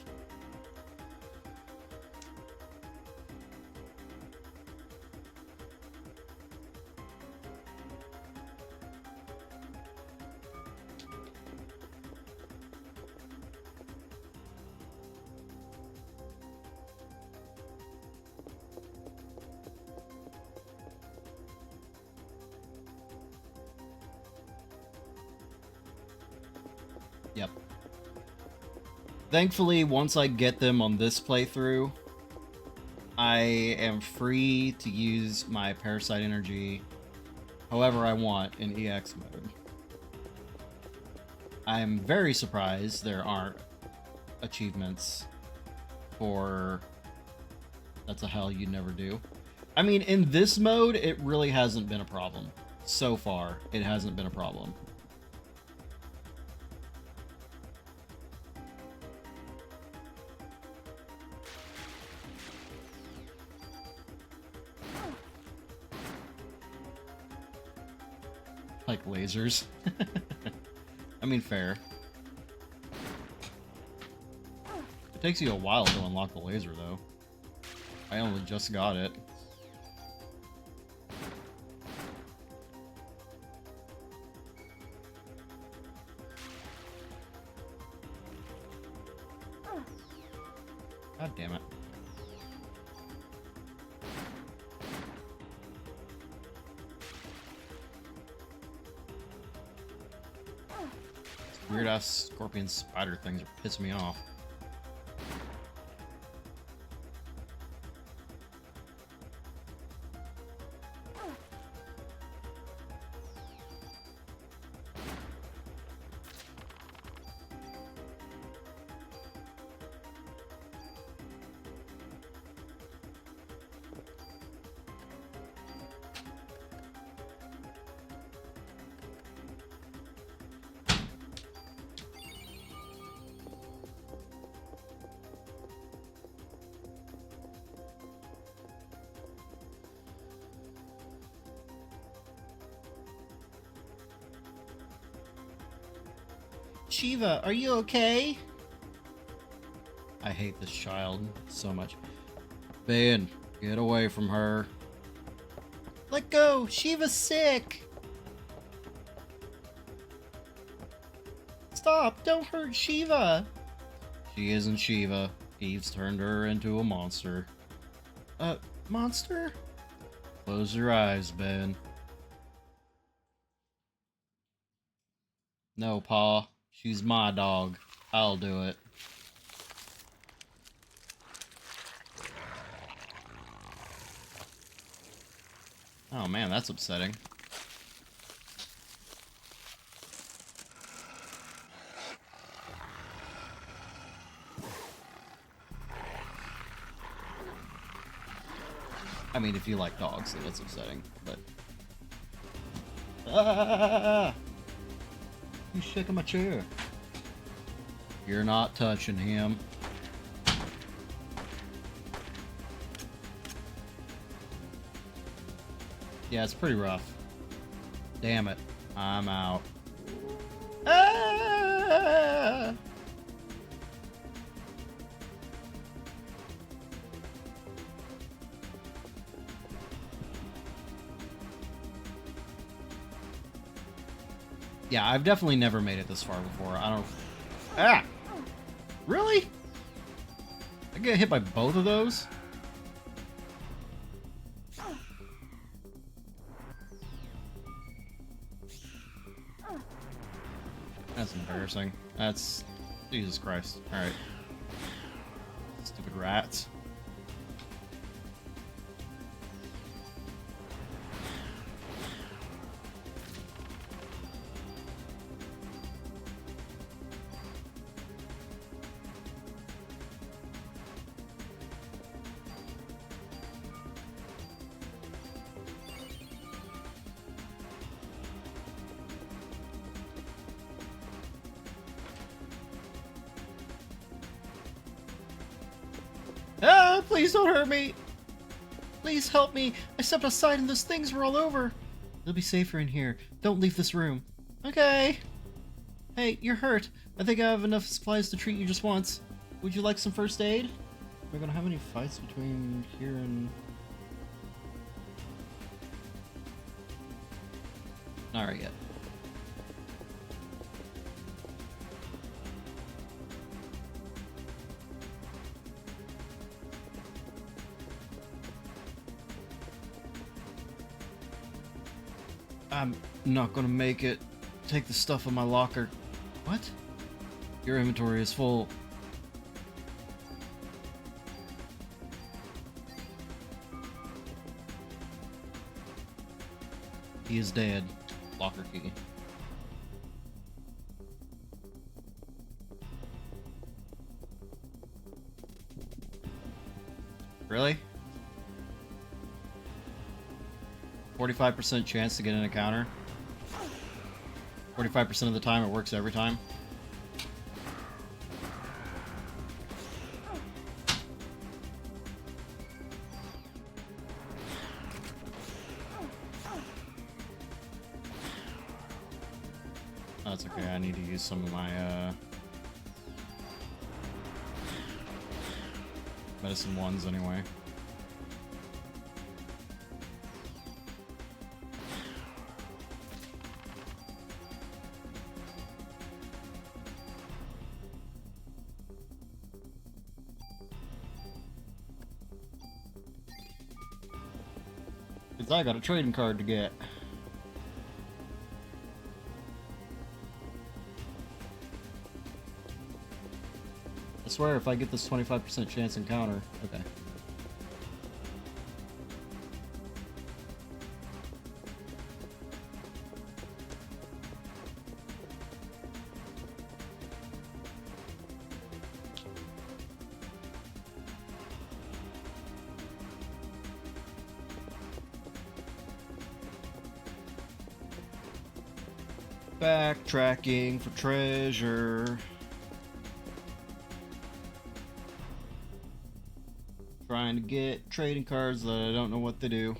S1: Yep. Thankfully, once I get them on this playthrough, I am free to use my Parasite energy however I want in EX mode. I'm very surprised there aren't achievements for That's a Hell You Never Do. I mean, in this mode, it really hasn't been a problem. So far, it hasn't been a problem. Like lasers. I mean, fair. It takes you a while to unlock the laser, though. I only just got it. God damn it. Weird ass scorpion spider things are pissing me off. Shiva, are you okay? I hate this child so much. Ben, get away from her. Let go! Shiva's sick! Stop! Don't hurt Shiva! She isn't Shiva. Eve's turned her into a monster. Monster? Close your eyes, Ben. No, Pa. She's my dog. I'll do it. Oh man, that's upsetting. I mean, if you like dogs, then it's upsetting, but... Ah! You shaking my chair. You're not touching him. Yeah, it's pretty rough. Damn it. I'm out. Ah! Yeah, I've definitely never made it this far before. I don't... Ah! Really? I get hit by both of those? That's embarrassing. That's... Jesus Christ. Alright. Stupid rats. Ah, please don't hurt me! Please help me! I stepped outside and those things were all over! It'll be safer in here. Don't leave this room. Okay. Hey, you're hurt. I think I have enough supplies to treat you just once. Would you like some first aid? We're gonna have any fights between here and... Not right yet. I'm not gonna make it. Take the stuff in my locker. What? Your inventory is full. He is dead. Locker key. Really? 45% chance to get an encounter. 45% of the time it works every time. That's okay, I need to use some of my medicine ones anyway. Because I got a trading card to get. I swear if I get this 25% chance encounter... Okay. Backtracking for treasure. Trying to get trading cards that I don't know what they do.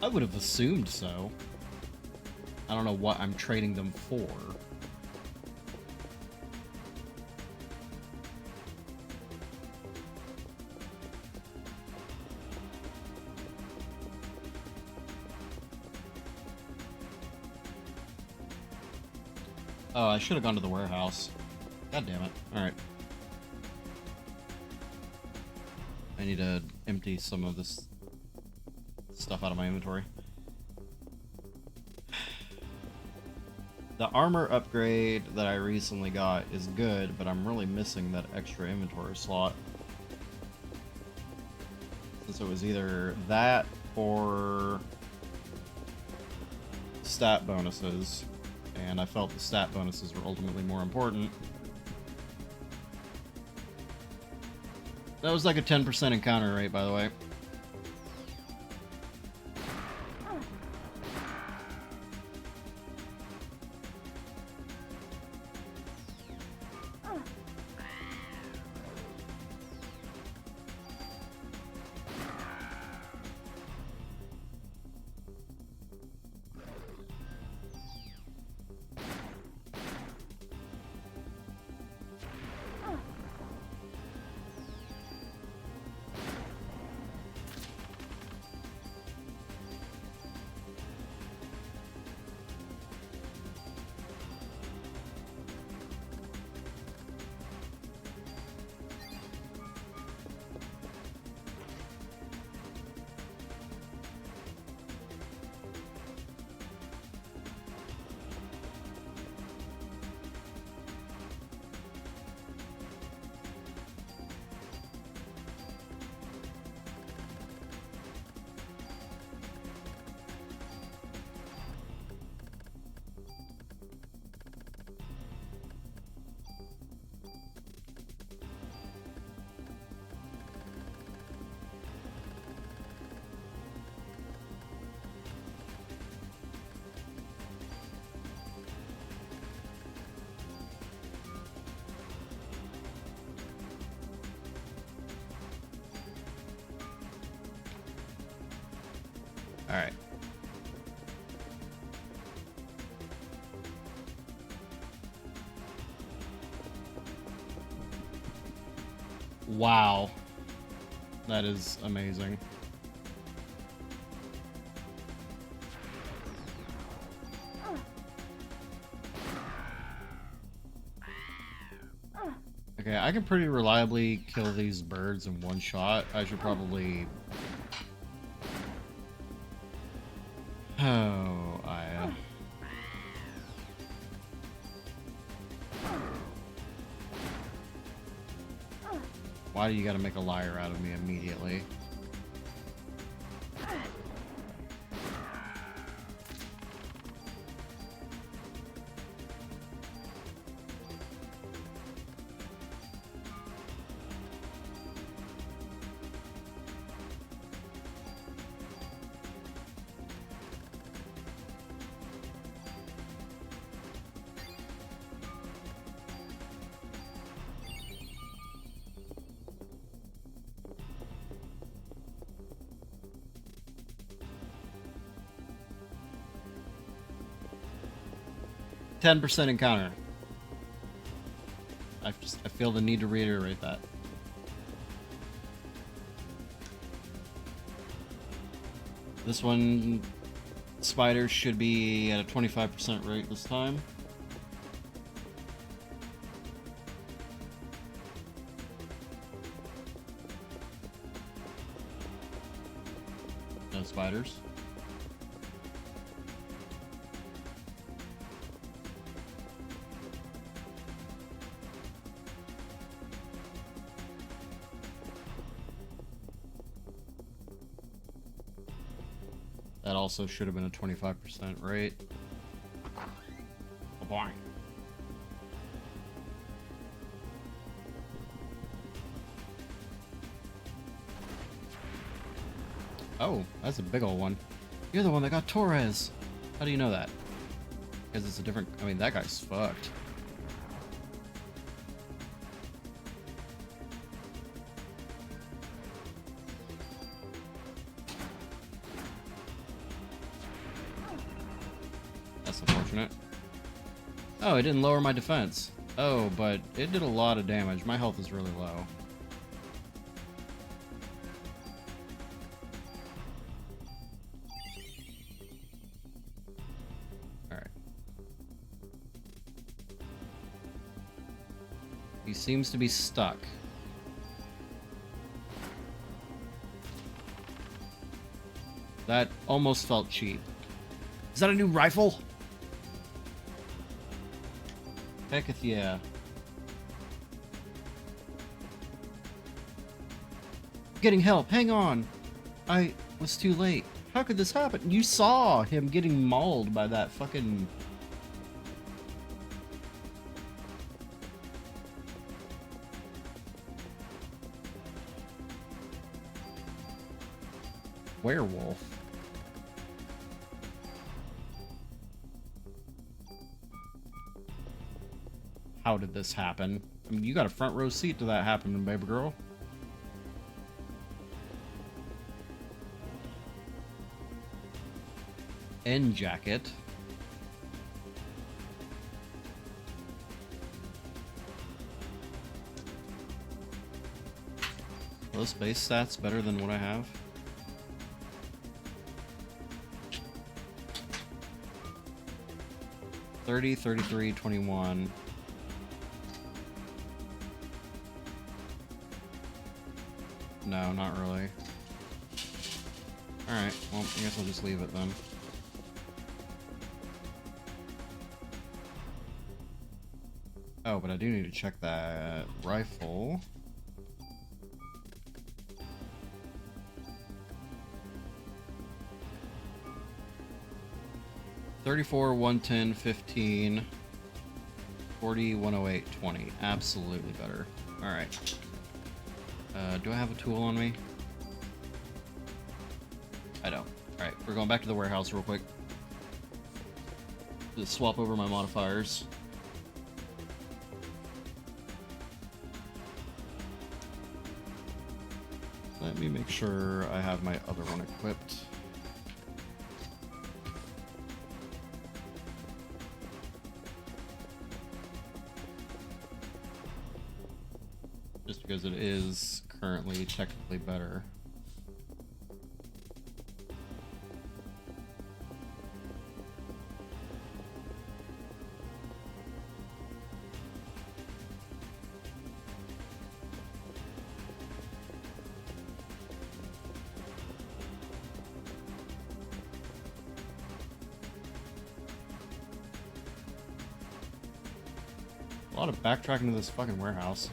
S1: I would have assumed so. I don't know what I'm trading them for. Oh, I should have gone to the warehouse. God damn it. Alright. I need to empty some of this stuff out of my inventory. The armor upgrade that I recently got is good, but I'm really missing that extra inventory slot. Since it was either that or stat bonuses, and I felt the stat bonuses were ultimately more important. That was like a 10% encounter rate, by the way. Alright. Wow. That is amazing. Okay, I can pretty reliably kill these birds in one shot. I should probably... Oh, Why do you gotta make a liar out of me immediately? 10% encounter. I feel the need to reiterate that. This one, spiders should be at a 25% rate this time. No spiders. That also should have been a 25% rate. Oh boy. Oh, that's a big old one. You're the one that got Torres. How do you know that? Because it's a different... I mean, that guy's fucked. That's unfortunate. Oh, it didn't lower my defense. Oh, but it did a lot of damage. My health is really low. Alright. He seems to be stuck. That almost felt cheap. Is that a new rifle? Hecketh yeah. Getting help, hang on! I was too late. How could this happen? You saw him getting mauled by that fucking... werewolf. How did this happen? I mean, you got a front row seat to that happening, baby girl. End jacket. Those base stats better than what I have. $30, $33, $21. No, not really. Alright, well, I guess I'll just leave it then. Oh, but I do need to check that rifle. $34, $110, $15, $40, $108, $20. Absolutely better. Alright. Do I have a tool on me? I don't. Alright, we're going back to the warehouse real quick. Just swap over my modifiers. Let me make sure I have my other one equipped. Just because it is currently technically better. A lot of backtracking to this fucking warehouse.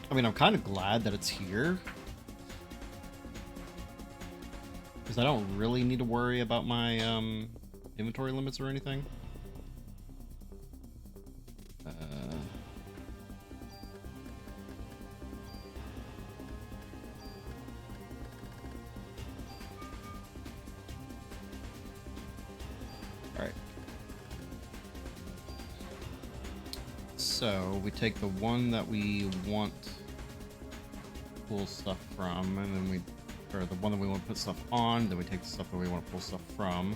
S1: I mean, I'm kind of glad that it's here. Because I don't really need to worry about my inventory limits or anything. Alright. So, we take the one that we want to pull stuff from, and then or the one that we want to put stuff on, then we take the stuff that we want to pull stuff from.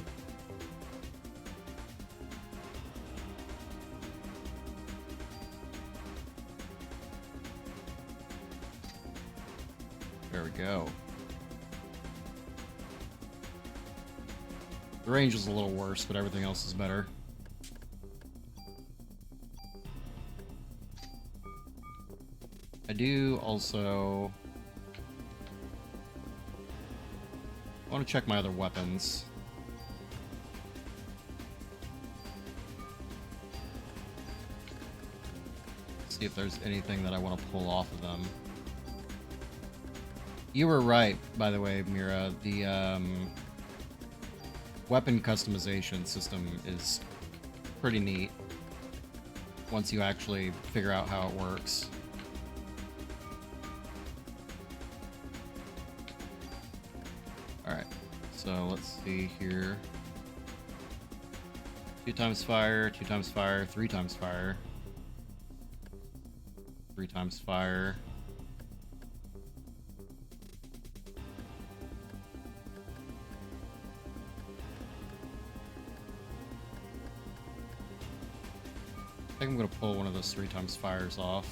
S1: There we go. The range is a little worse, but everything else is better. I do also want to check my other weapons. See if there's anything that I want to pull off of them. You were right, by the way, Mira. The weapon customization system is pretty neat once you actually figure out how it works. Alright, so let's see here. 2 times fire, 2 times fire, 3 times fire. 3 times fire. I think I'm gonna pull one of those 3 times fires off.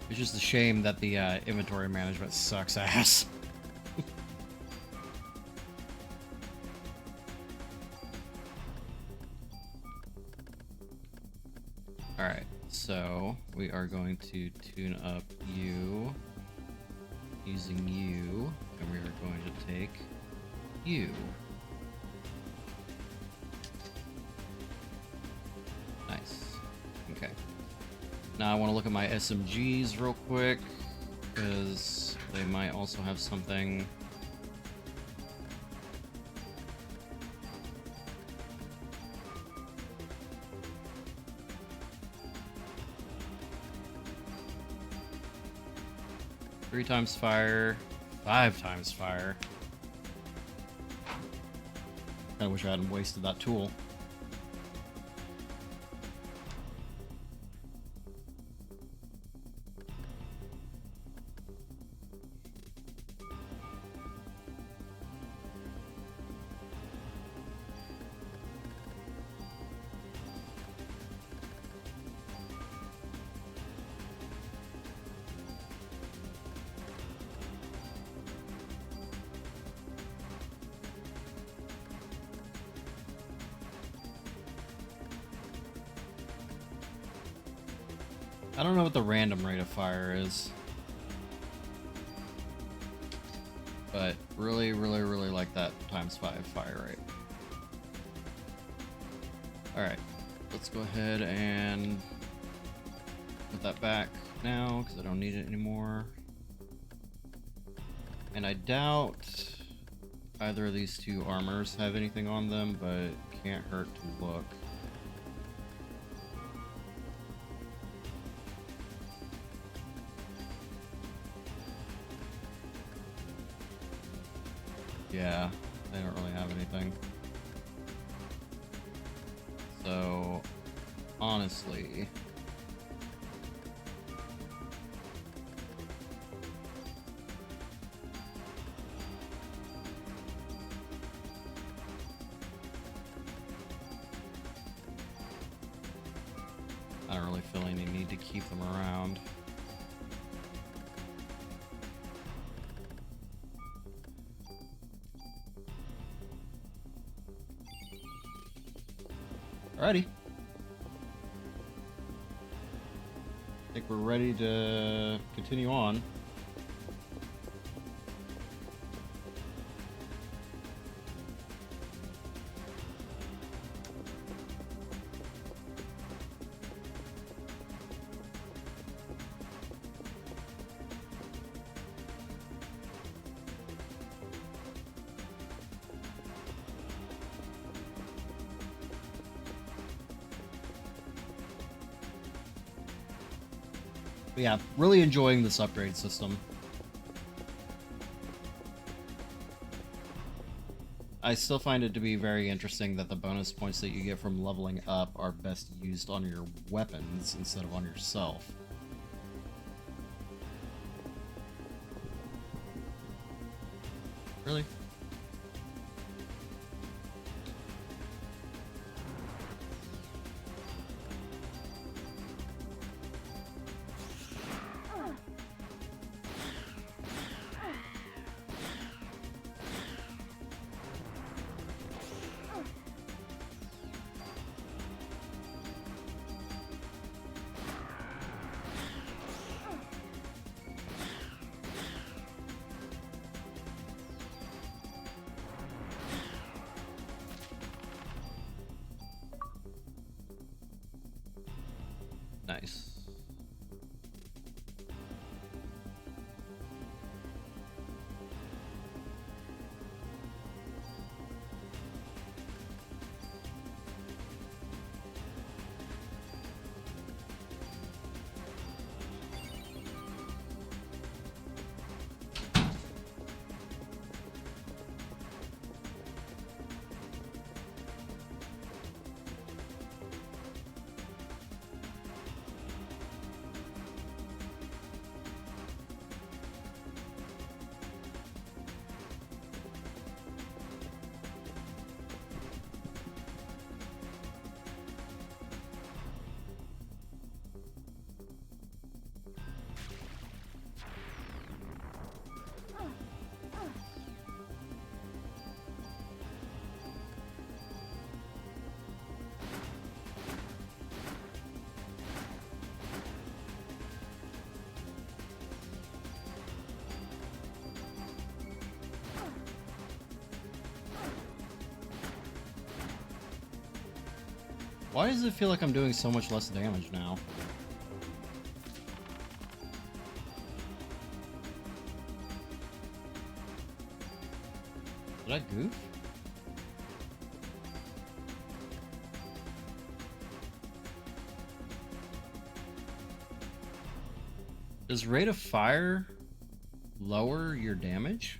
S1: It's just a shame that the inventory management sucks ass. Alright, so we are going to tune up you using you, and we are going to take you. Nice. Okay. Now I want to look at my SMGs real quick, because they might also have something. Three times fire, 5 times fire. I wish I hadn't wasted that tool. I don't know what the random rate of fire is, but really like that times 5 fire rate. Alright, let's go ahead and put that back now, because I don't need it anymore. And I doubt either of these 2 armors have anything on them, but can't hurt to look. Yeah, they don't really have anything. So, honestly, I don't really feel any need to keep them around. Alrighty. I think we're ready to continue on. But yeah, really enjoying this upgrade system. I still find it to be very interesting that the bonus points that you get from leveling up are best used on your weapons instead of on yourself. Really? Nice. Why does it feel like I'm doing so much less damage now? Did I goof? Does rate of fire lower your damage?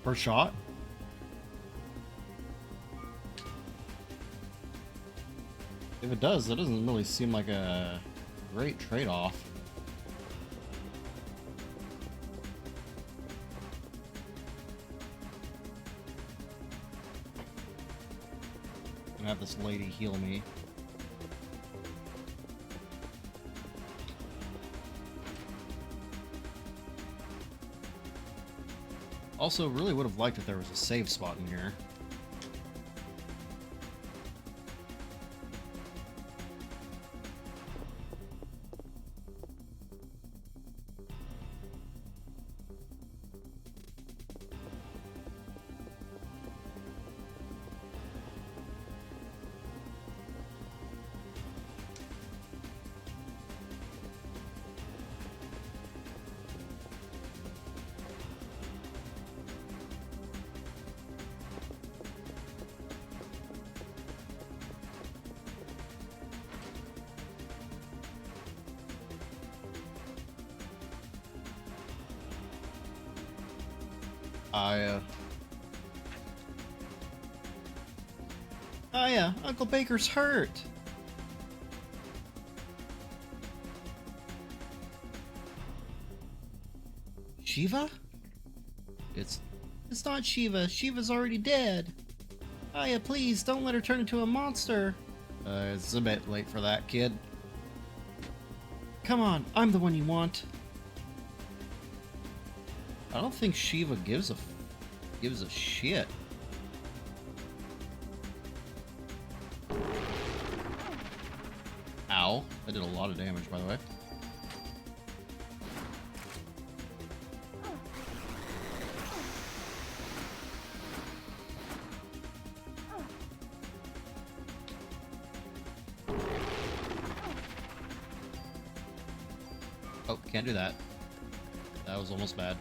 S1: Per shot? If it does, that doesn't really seem like a great trade-off. I'm gonna have this lady heal me. Also, really would have liked if there was a save spot in here. Oh yeah, Uncle Baker's hurt. Shiva? It's not Shiva. Shiva's already dead. Aya, please don't let her turn into a monster. It's a bit late for that, kid. Come on, I'm the one you want. I don't think Shiva gives a shit. Ow. That did a lot of damage, by the way. Oh, can't do that. That was almost bad.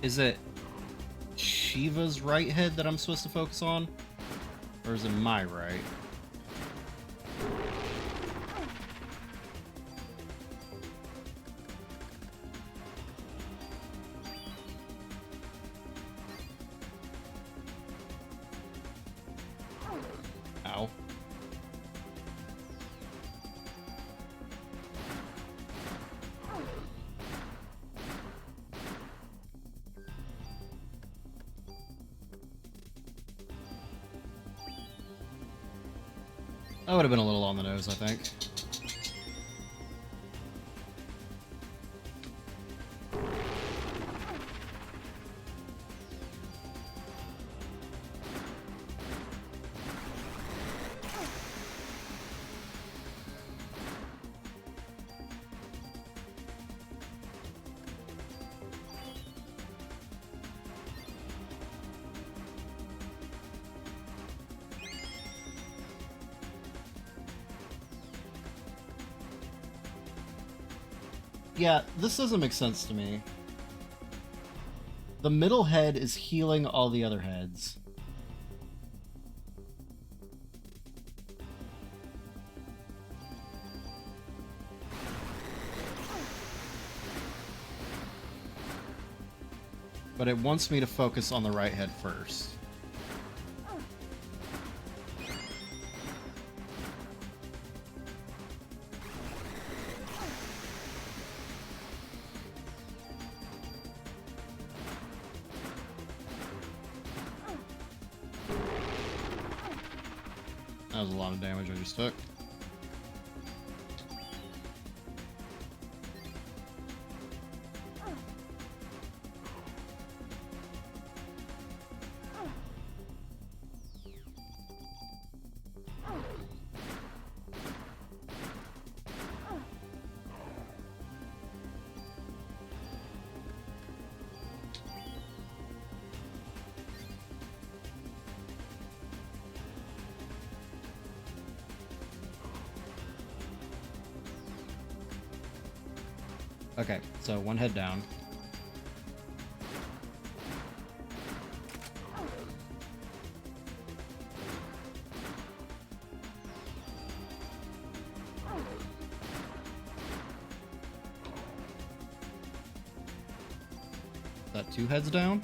S1: Is it Shiva's right head that I'm supposed to focus on? Or is it my right? Ow. That would have been a little on the nose, I think. Yeah, this doesn't make sense to me. The middle head is healing all the other heads. But it wants me to focus on the right head first. That was a lot of damage I just took. Okay, so one head down. Is that two heads down?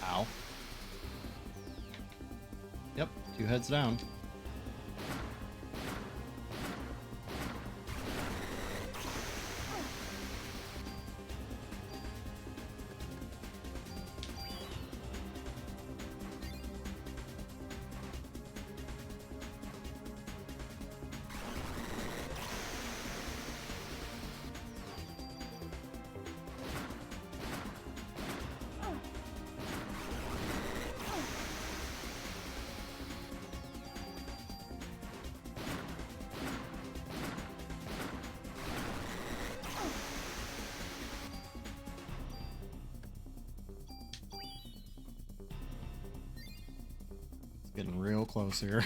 S1: Ow. Yep, two heads down. Getting real close here.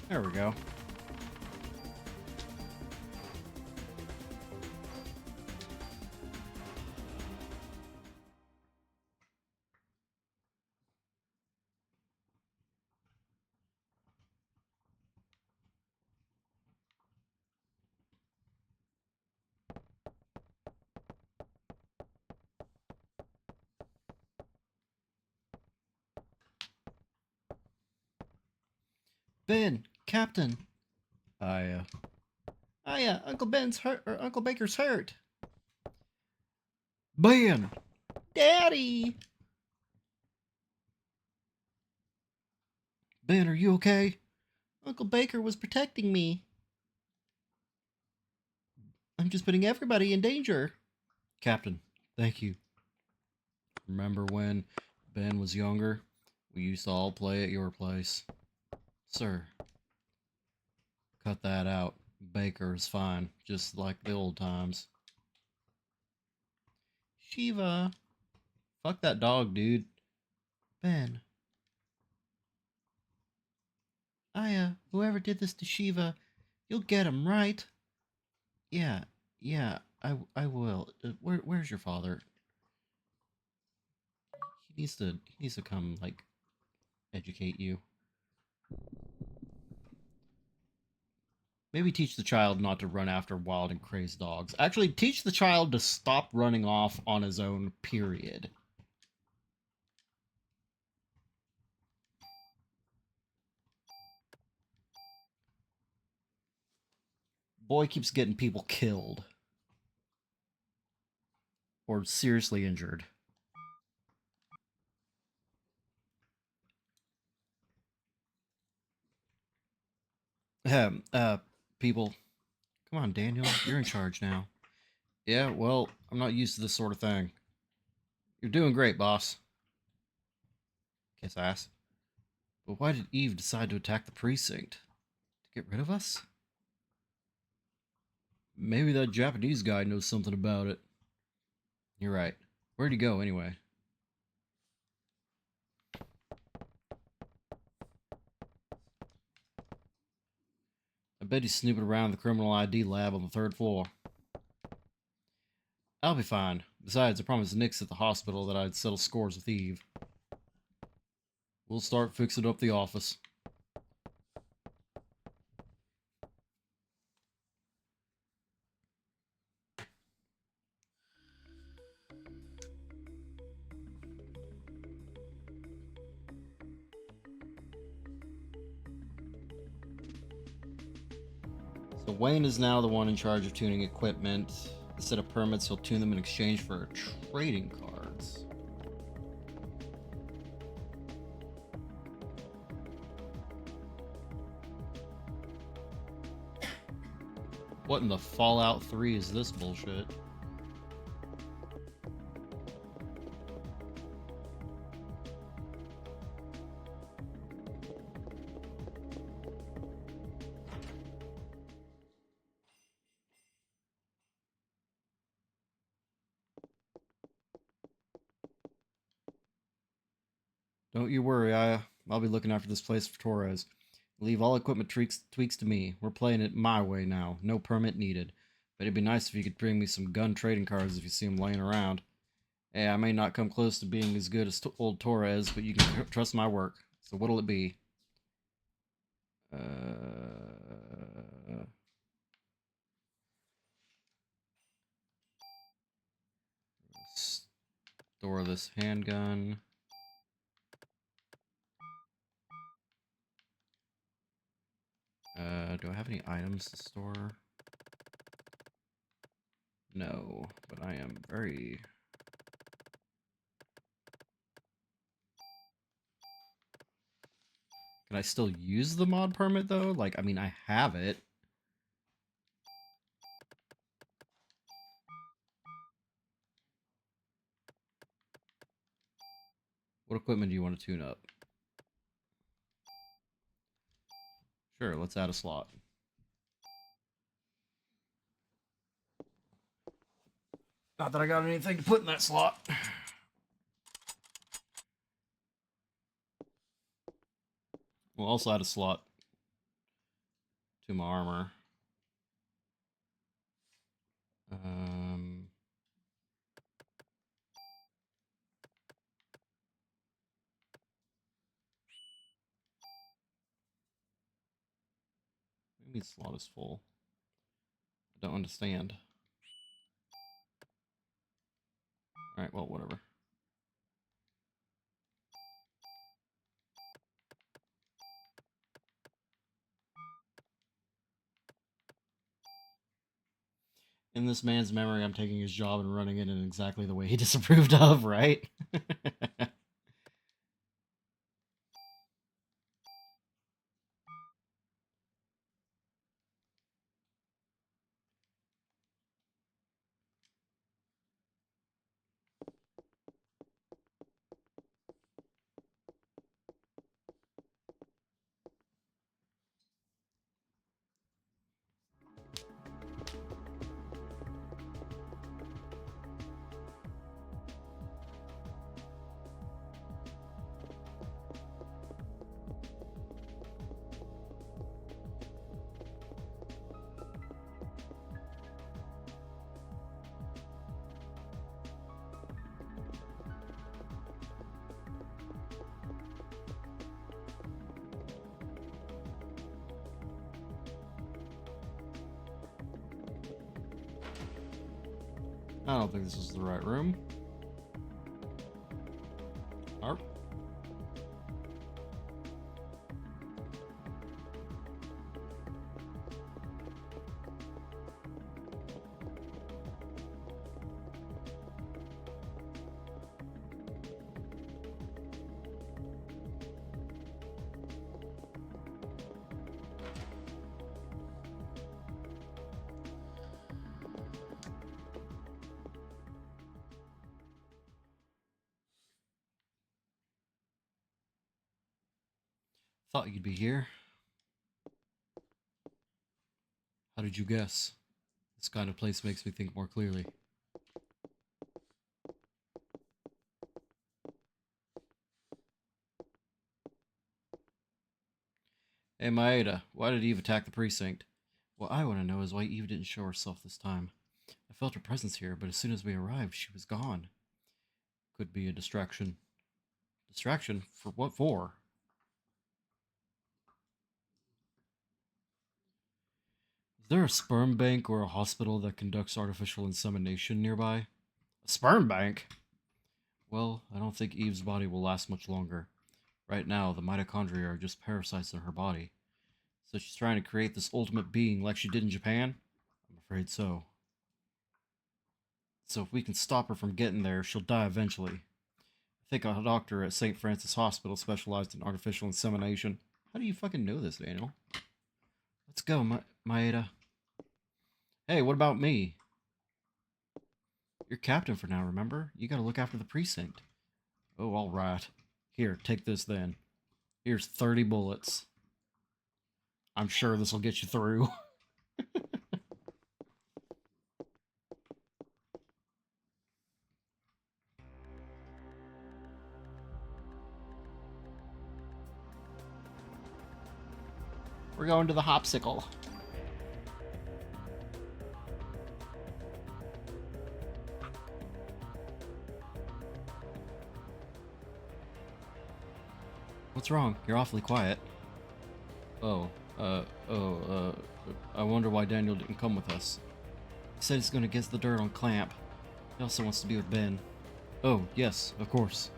S1: There we go. Ben, Captain. Uncle Ben's hurt, or Uncle Baker's hurt. Ben! Daddy! Ben, are you okay? Uncle Baker was protecting me. I'm just putting everybody in danger. Captain, thank you. Remember when Ben was younger? We used to all play at your place. Sir, cut that out. Baker is fine, just like the old times. Shiva. Fuck that dog, dude. Ben. Whoever did this to Shiva, you'll get him, right? Yeah, I will. Where's your father? He needs to come, like, educate you. Maybe teach the child not to run after wild and crazed dogs. Actually, teach the child to stop running off on his own, period. Boy keeps getting people killed. Or seriously injured. Uh, people. Come on, Daniel. You're in charge now. Yeah, well, I'm not used to this sort of thing. You're doing great, boss. Kiss ass. But why did Eve decide to attack the precinct? To get rid of us? Maybe that Japanese guy knows something about it. You're right. Where'd he go, anyway? I bet he's snooping around the criminal ID lab on the 3rd floor. I'll be fine. Besides, I promised Nix at the hospital that I'd settle scores with Eve. We'll start fixing up the office. So Wayne is now the one in charge of tuning equipment. Instead of permits, he'll tune them in exchange for trading cards. What in the Fallout 3 is this bullshit? Don't you worry, I'll be looking after this place for Torres. Leave all equipment tweaks to me. We're playing it my way now. No permit needed. But it'd be nice if you could bring me some gun trading cards if you see them laying around. Hey, I may not come close to being as good as old Torres, but you can trust my work. So what'll it be? Store this handgun. Do I have any items to store? No, but I am very... Can I still use the mod permit, though? Like, I mean, I have it. What equipment do you want to tune up? Sure, let's add a slot. Not that I got anything to put in that slot. We'll also add a slot to my armor. Maybe slot is full. I don't understand. Alright, well, whatever. In this man's memory, I'm taking his job and running it in exactly the way he disapproved of, right? I don't think this is the right room. Arp. Thought you'd be here. How did you guess? This kind of place makes me think more clearly. Hey, Maeda, why did Eve attack the precinct? What I want to know is why Eve didn't show herself this time. I felt her presence here, but as soon as we arrived, she was gone. Could be a distraction. Distraction? For what for? Is there a sperm bank or a hospital that conducts artificial insemination nearby? A sperm bank? Well, I don't think Eve's body will last much longer. Right now, the mitochondria are just parasites in her body. So she's trying to create this ultimate being like she did in Japan? I'm afraid so. So if we can stop her from getting there, she'll die eventually. I think a doctor at St. Francis Hospital specialized in artificial insemination. How do you fucking know this, Daniel? Let's go, Maeda. Hey, what about me? You're captain for now, remember? You gotta look after the precinct. Oh, alright. Here, take this then. Here's 30 bullets. I'm sure this will get you through. We're going to the hopsicle. What's wrong? You're awfully quiet. I wonder why Daniel didn't come with us. He said he's gonna get the dirt on Clamp. He also wants to be with Ben. Oh, yes, of course.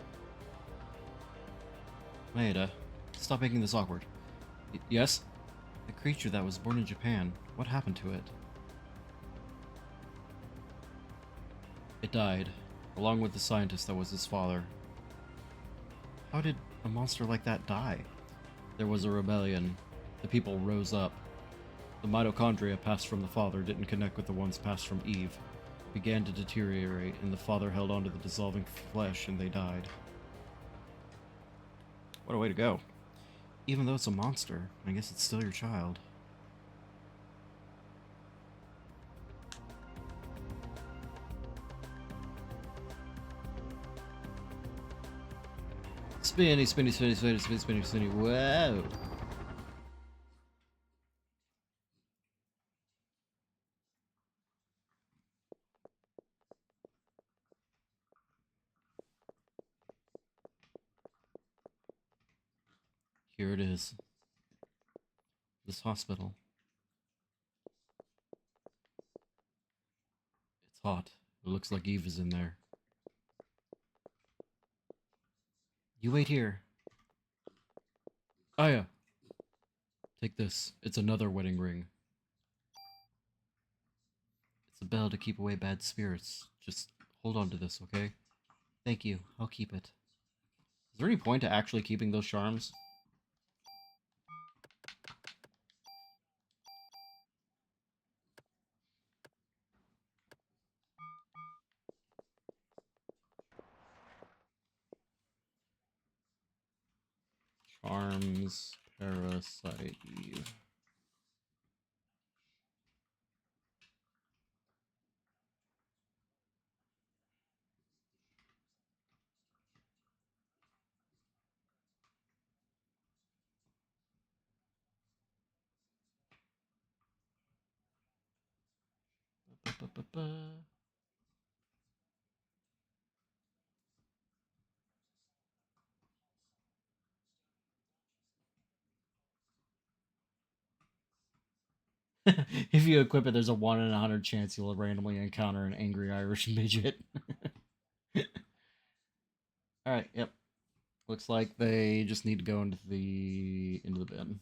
S1: Maeda, stop making this awkward. Yes? The creature that was born in Japan, what happened to it? It died, along with the scientist that was his father. How did a monster like that die? There was a rebellion. The people rose up. The mitochondria passed from the father didn't connect with the ones passed from Eve. It began to deteriorate, and the father held onto the dissolving flesh, and they died. What a way to go. Even though it's a monster, I guess it's still your child. Spinny, spinny, spinny, spinny, spinny, spinny, spinny. Whoa. Here it is. This hospital. It's hot. It looks like Eve is in there. You wait here. Aya, take this. It's another wedding ring. It's a bell to keep away bad spirits. Just hold on to this, okay? Thank you. I'll keep it. Is there any point to actually keeping those charms? Charms, Parasite Eve. Ba-ba-ba-ba. If you equip it, there's a 1 in 100 chance you'll randomly encounter an angry Irish midget. Alright, yep. Looks like they just need to go into the bin.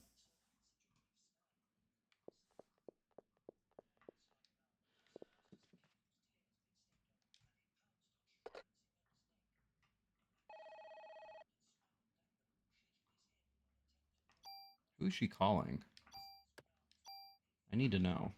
S1: Who is she calling? I need to know.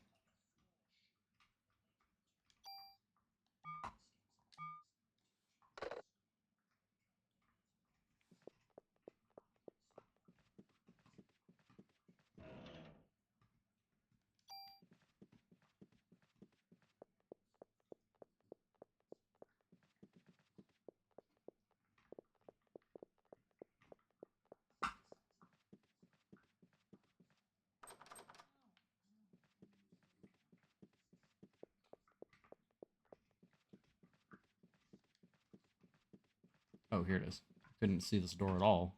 S1: Oh, here it is. Couldn't see this door at all.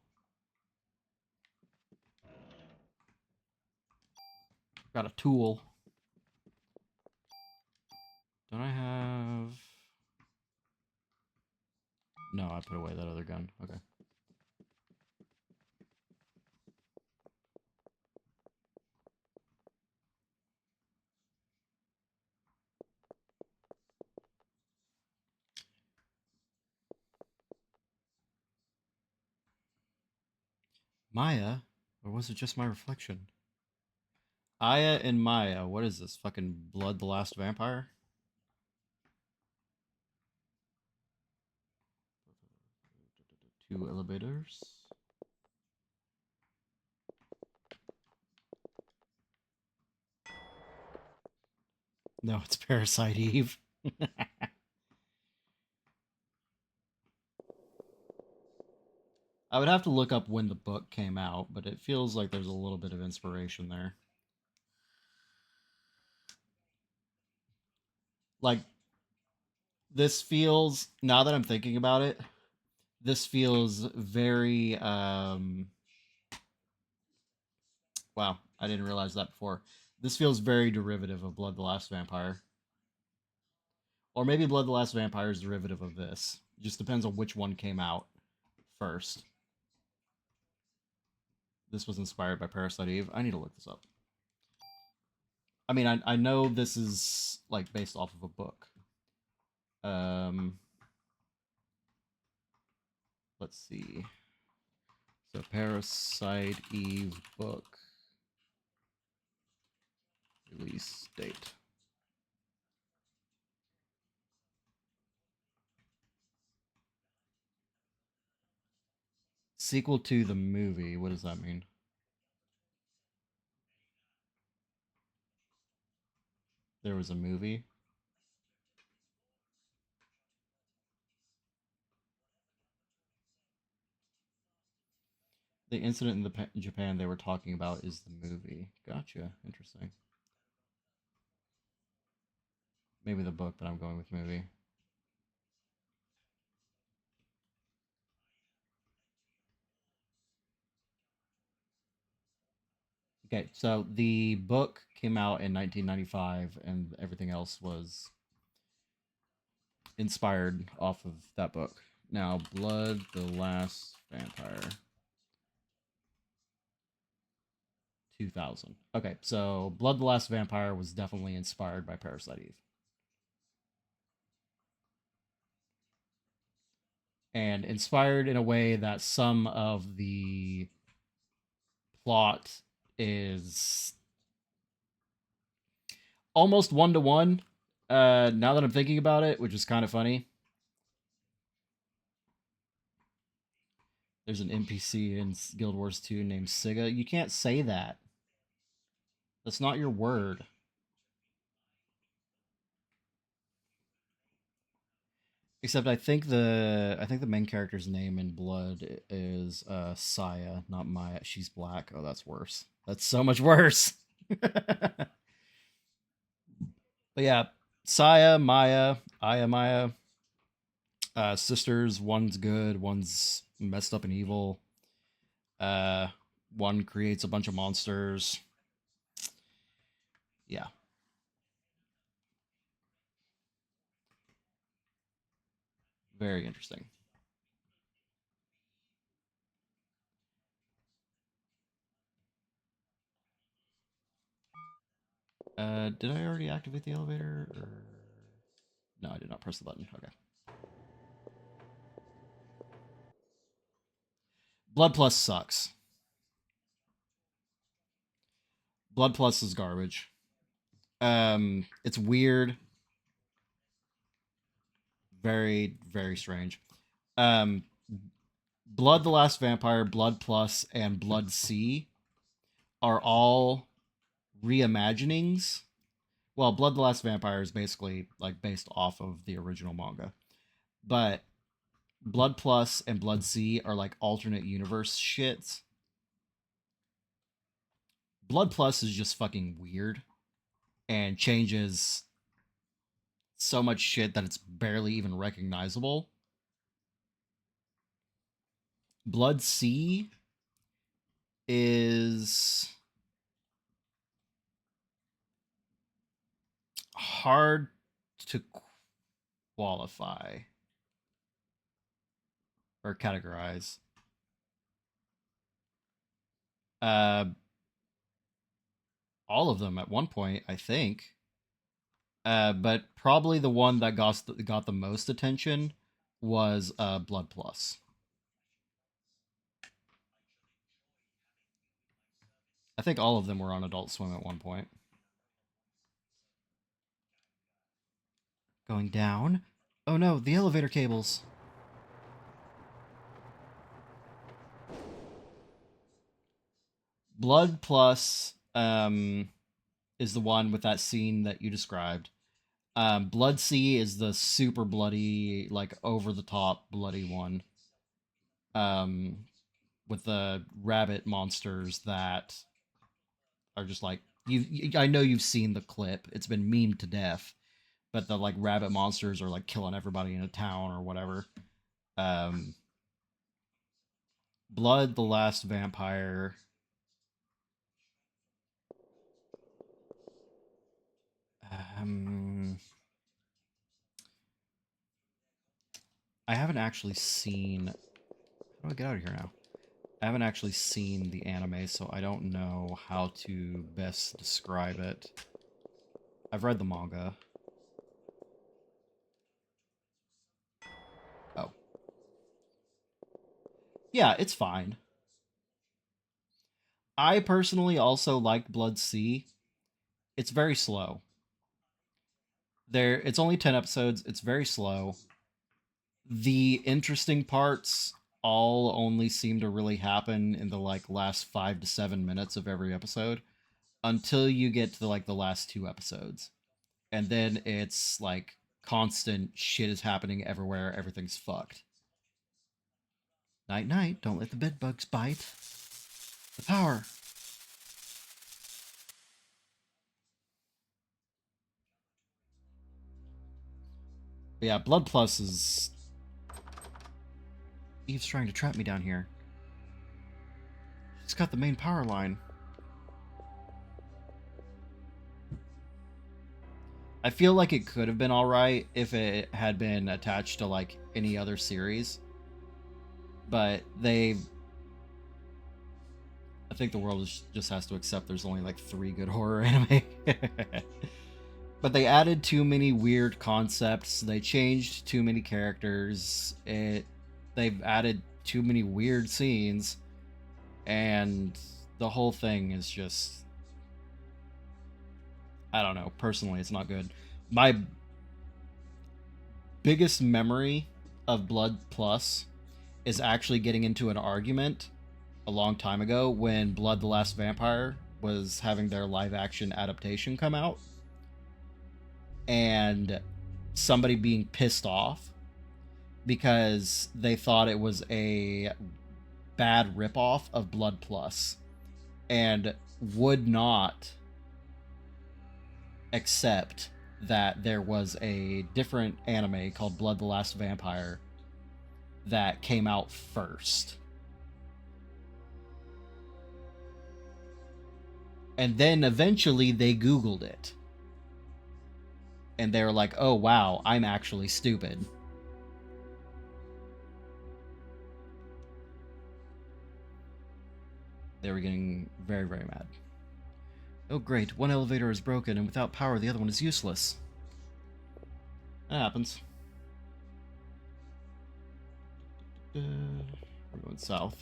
S1: Got a tool. Don't I have... No, I put away that other gun. Okay. Maya? Or was it just my reflection? Aya and Maya. What is this? Fucking Blood the Last Vampire? Two elevators. No, it's Parasite Eve. I would have to look up when the book came out, but it feels like there's a little bit of inspiration there. Like, this feels, now that I'm thinking about it, this feels very, wow, I didn't realize that before. This feels very derivative of Blood the Last Vampire. Or maybe Blood the Last Vampire is derivative of this. It just depends on which one came out first. This was inspired by Parasite Eve. I need to look this up. I mean, I know this is like based off of a book. Let's see. So Parasite Eve book release date. Sequel to the movie. What does that mean? There was a movie. The incident in Japan they were talking about is the movie. Gotcha. Interesting. Maybe the book, but I'm going with movie. Okay, so the book came out in 1995, and everything else was inspired off of that book. Now, Blood, the Last Vampire, 2000. Okay, so Blood, the Last Vampire was definitely inspired by Parasite Eve. And inspired in a way that some of the plot is almost one to one. Now that I'm thinking about it, which is kind of funny. There's an NPC in Guild Wars 2 named Siga. You can't say that. That's not your word. Except I think the main character's name in Blood is Saya, not Maya. She's black. Oh, that's worse. That's so much worse. But yeah, Saya, Maya, Aya, Maya, sisters. One's good, one's messed up and evil. Uh, One creates a bunch of monsters. Yeah. Very interesting. Did I already activate the elevator? Or... No, I did not press the button. Okay. Blood Plus sucks. Blood Plus is garbage. It's weird. Very, very strange. Um, Blood the Last Vampire, Blood Plus, and Blood C are all reimaginings. Well, Blood the Last Vampire is basically like based off of the original manga. But Blood Plus and Blood C are like alternate universe shits. Blood Plus is just fucking weird and changes so much shit that it's barely even recognizable. Blood C is hard to qualify or categorize. Uh, all of them at one point, I think. But probably the one that got the most attention was Blood Plus. I think all of them were on Adult Swim at one point. Going down. Oh no, the elevator cables. Blood Plus is the one with that scene that you described. Blood C is the super bloody, like over the top bloody one. Um, with the rabbit monsters that are just like I know you've seen the clip. It's been memed to death. But the like rabbit monsters are like killing everybody in a town or whatever. Um, Blood, the Last Vampire. Um, I haven't actually seen. How do I get out of here now? I haven't actually seen the anime, so I don't know how to best describe it. I've read the manga. Oh. Yeah, it's fine. I personally also like Blood C. It's very slow. It's only 10 episodes. It's very slow. The interesting parts all only seem to really happen in the like last 5 to 7 minutes of every episode until you get to like the last 2 episodes. And then it's like constant shit is happening everywhere, everything's fucked. Night night, don't let the bed bugs bite. The power. But yeah, Blood Plus is... Eve's trying to trap me down here. She's got the main power line. I feel like it could have been alright if it had been attached to like any other series. But I think the world just has to accept there's only like 3 good horror anime. But they added too many weird concepts. They changed too many characters. They've added too many weird scenes. And the whole thing is just... I don't know. Personally, it's not good. My biggest memory of Blood Plus is actually getting into an argument a long time ago when Blood the Last Vampire was having their live action adaptation come out, and somebody being pissed off because they thought it was a bad ripoff of Blood Plus and would not accept that there was a different anime called Blood the Last Vampire that came out first. And then eventually they Googled it. And they were like, oh wow, I'm actually stupid. They were getting very, very mad. Oh great, one elevator is broken, and without power the other one is useless. That happens. We're going south.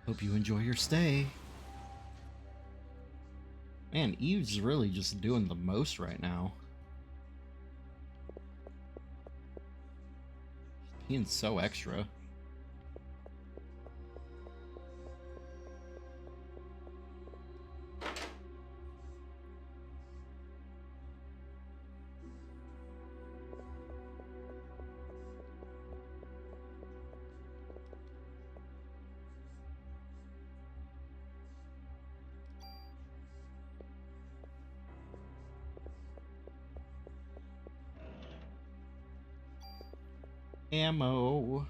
S1: Hope you enjoy your stay. Man, Eve's really just doing the most right now. She's being so extra. Ammo.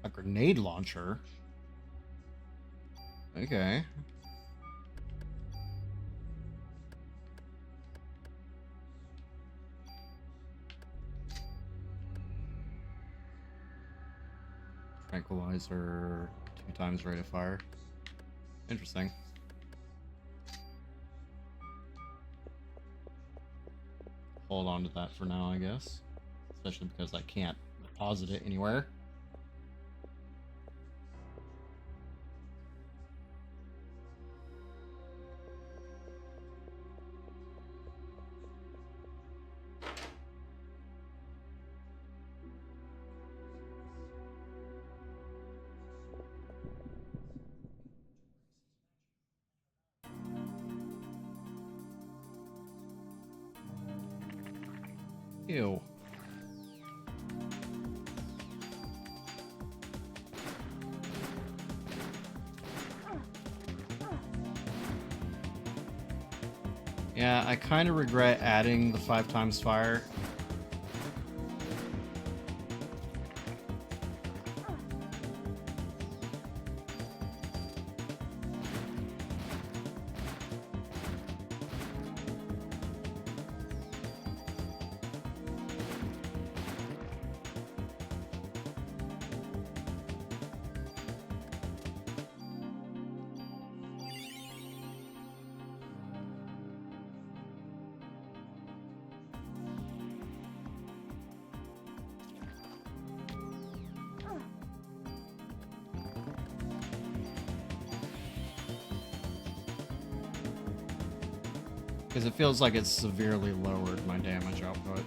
S1: A grenade launcher? Okay. Tranquilizer, 2 times rate of fire. Interesting. Hold on to that for now, I guess. Especially because I can't deposit it anywhere. Ew. Yeah, I kind of regret adding the 5 times fire. Because it feels like it's severely lowered my damage output.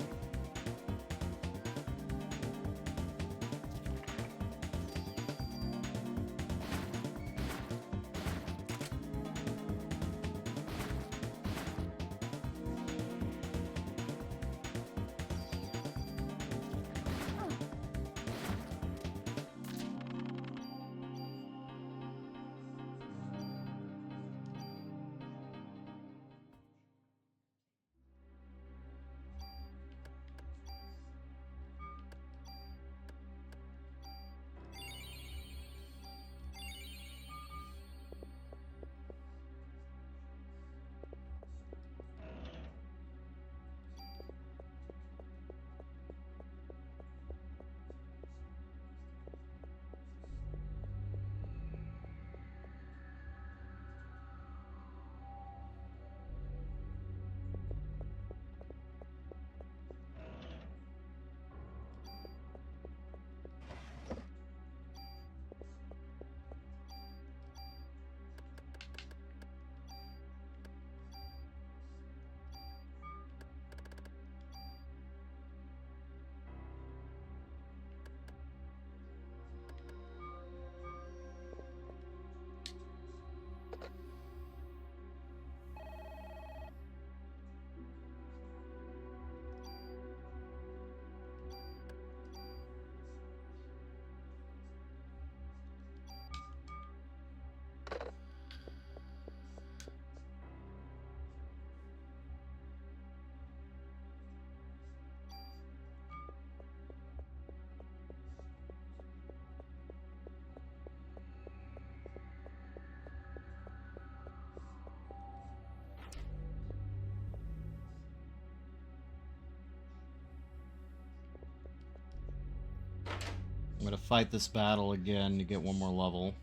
S1: I'm gonna fight this battle again to get one more level.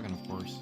S1: Of course.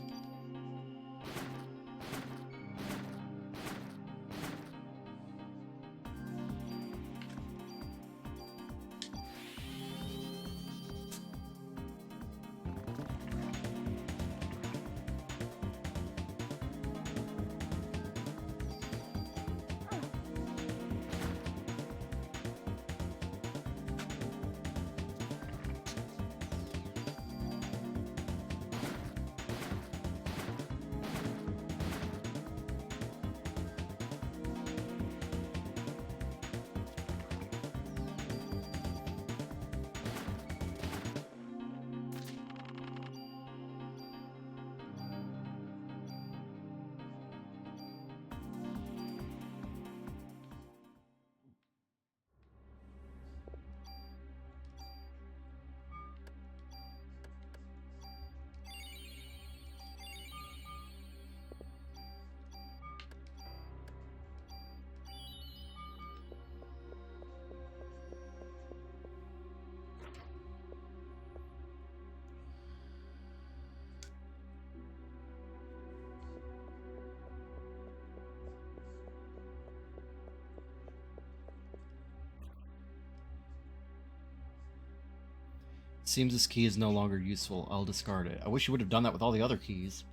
S1: Seems this key is no longer useful. I'll discard it. I wish you would have done that with all the other keys.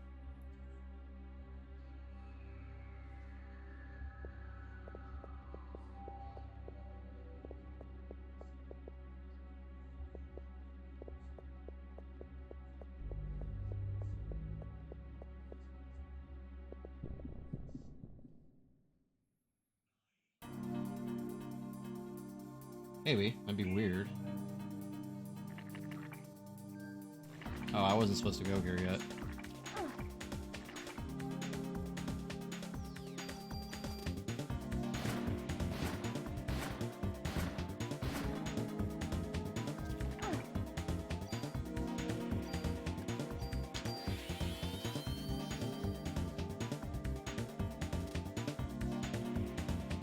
S1: Maybe. That'd be weird. Oh, I wasn't supposed to go here yet.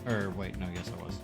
S1: Or wait, no, yes I was.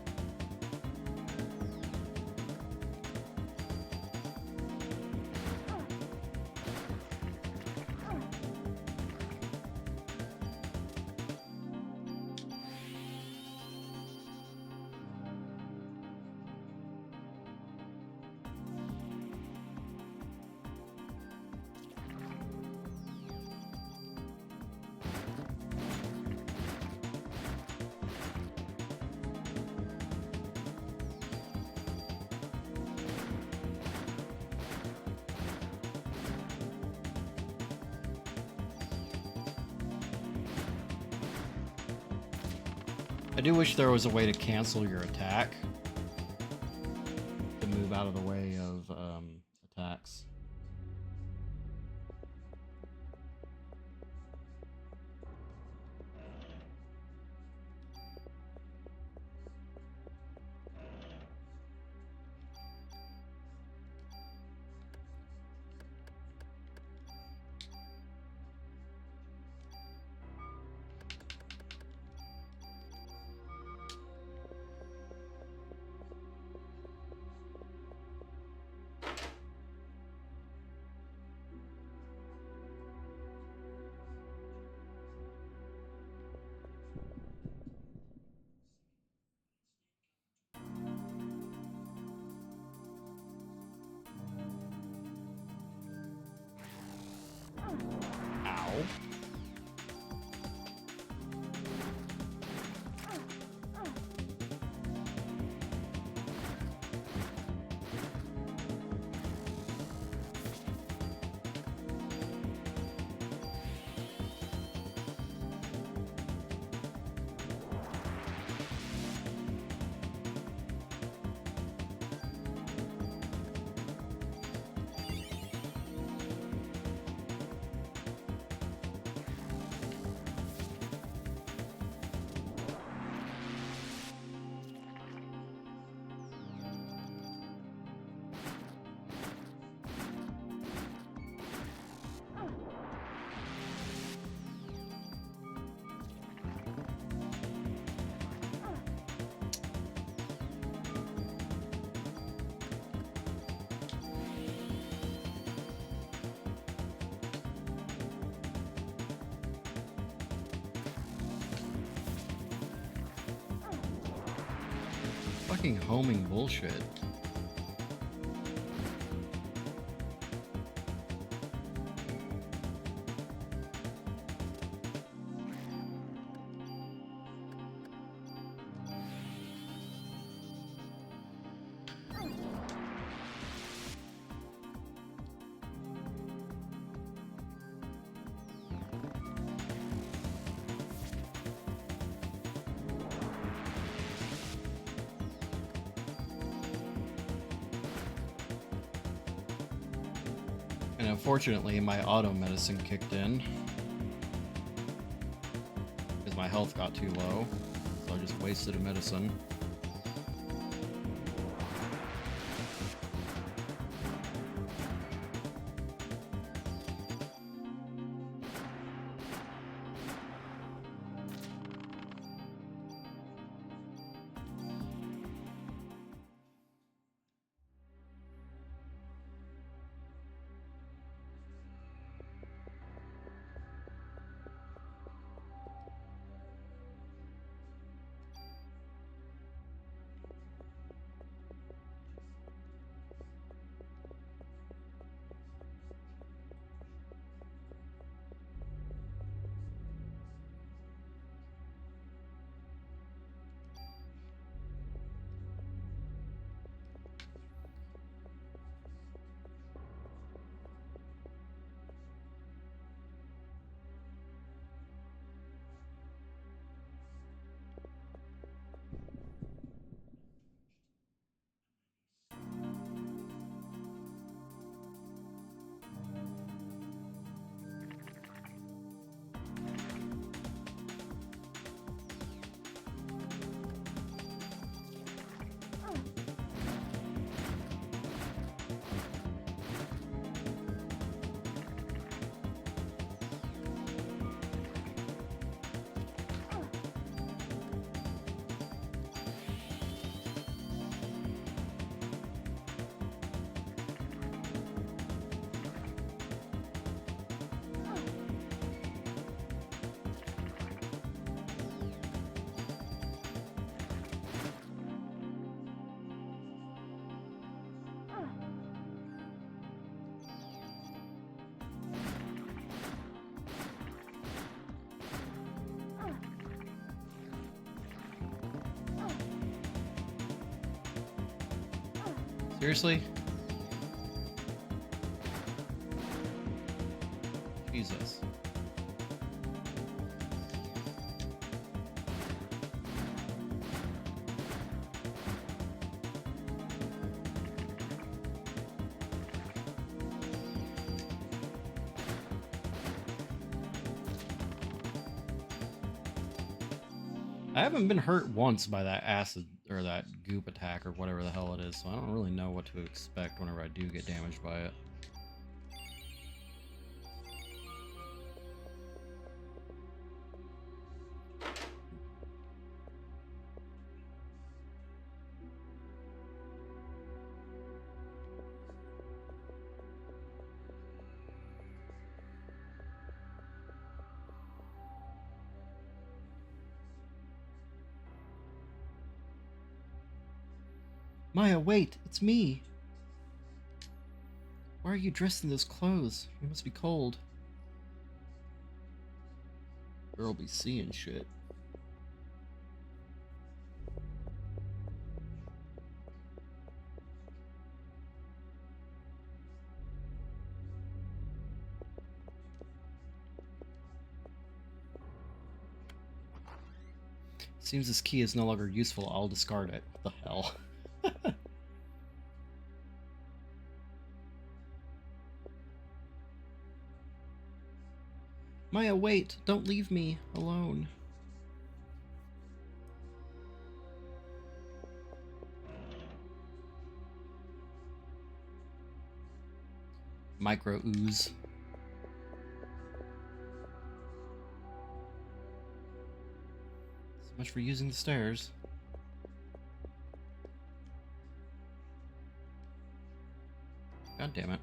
S1: I do wish there was a way to cancel your attack. To move out of the way of attacks. Ow. Fucking homing bullshit. And unfortunately, my auto medicine kicked in because my health got too low, so I just wasted a medicine. Seriously? Jesus. I haven't been hurt once by that acid or that goop attack or whatever the hell it is, so I don't really know what to expect whenever I do get damaged by it. Maya, wait! It's me! Why are you dressed in those clothes? You must be cold. Girl be seeing shit. Seems this key is no longer useful. I'll discard it. What the hell? Maya, wait! Don't leave me alone. Micro ooze. So much for using the stairs. God damn it.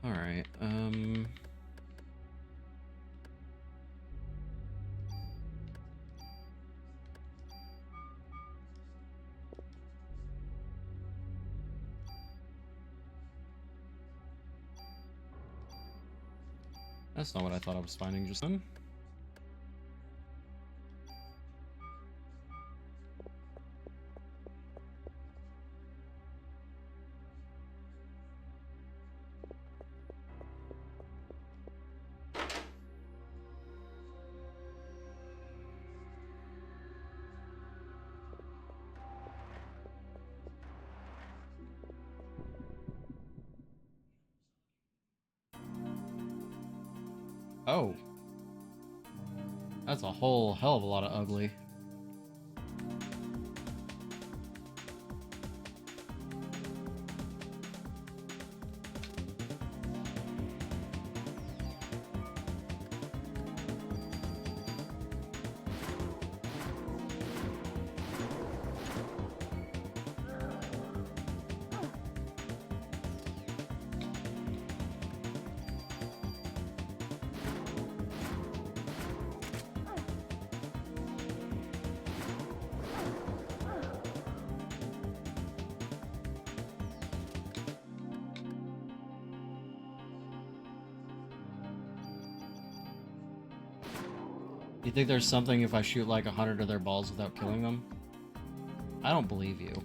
S1: Alright, that's not what I thought I was finding just then. Oh. That's a whole hell of a lot of ugly. You think there's something if I shoot like 100 of their balls without killing them? I don't believe you.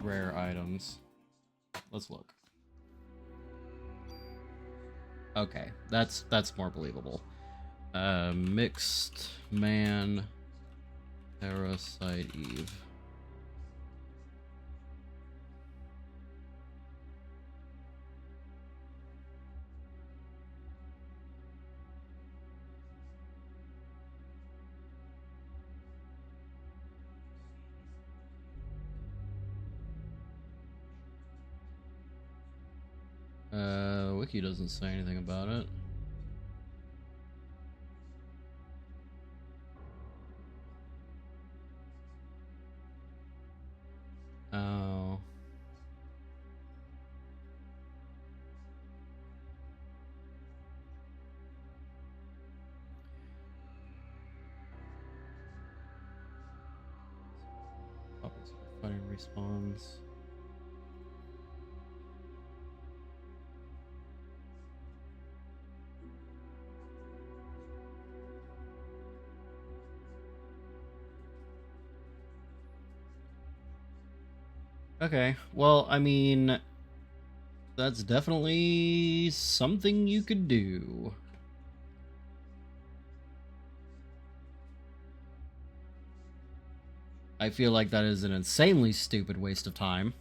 S1: Rare items. Let's look. Okay, that's more believable. Mixed man, Parasite Eve. wiki doesn't say anything about it. Oh. Fighting respawns. Okay, well, I mean, that's definitely something you could do. I feel like that is an insanely stupid waste of time.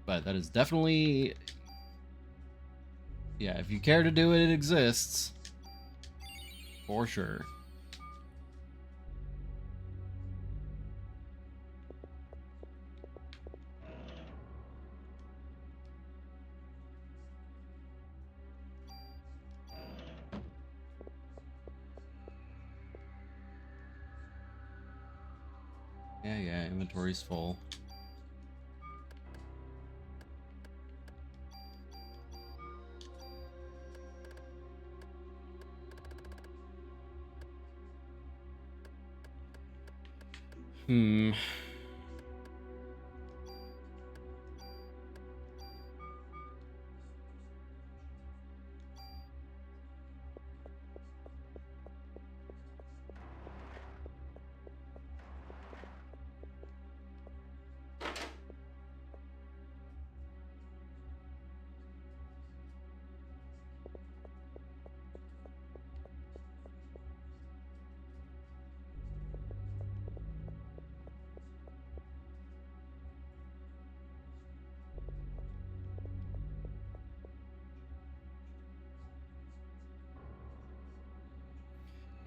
S1: But that is definitely... Yeah, if you care to do it, it exists. For sure. Yeah, inventory's full.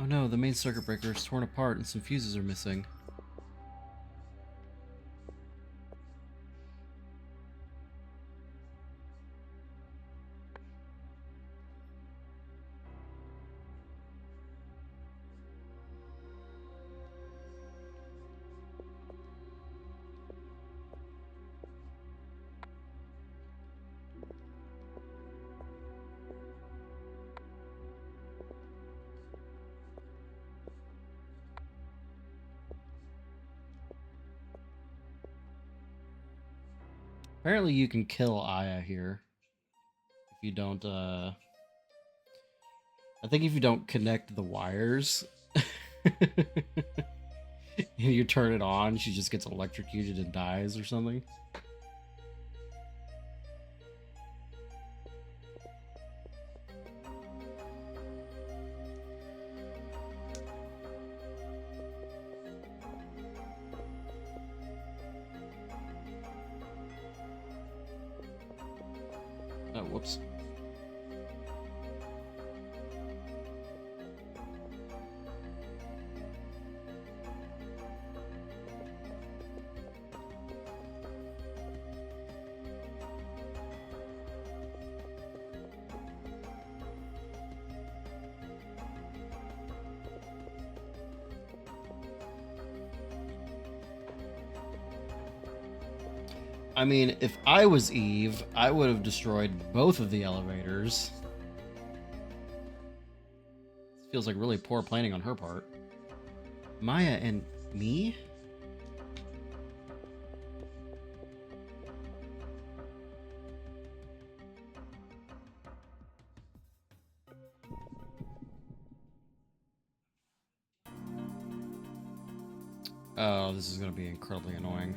S1: Oh no, the main circuit breaker is torn apart and some fuses are missing. Apparently you can kill Aya here. If you don't, I think if you don't connect the wires... and you turn it on, she just gets electrocuted and dies or something. Oh, whoops. I mean, if I was Eve, I would have destroyed both of the elevators. This feels like really poor planning on her part. Maya and me? Oh, this is going to be incredibly annoying.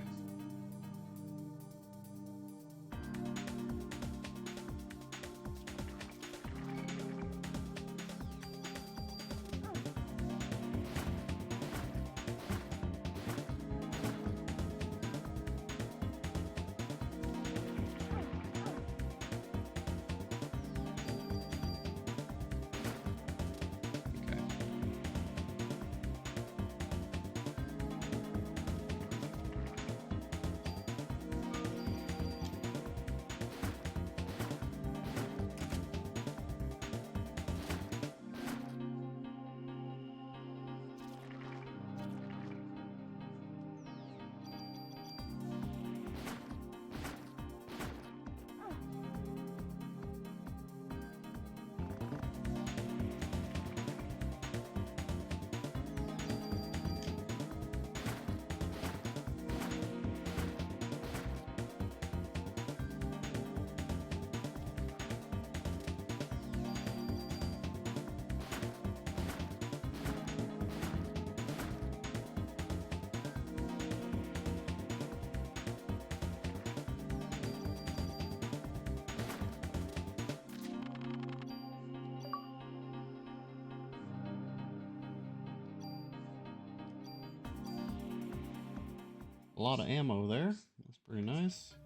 S1: a lot of ammo there. That's pretty nice.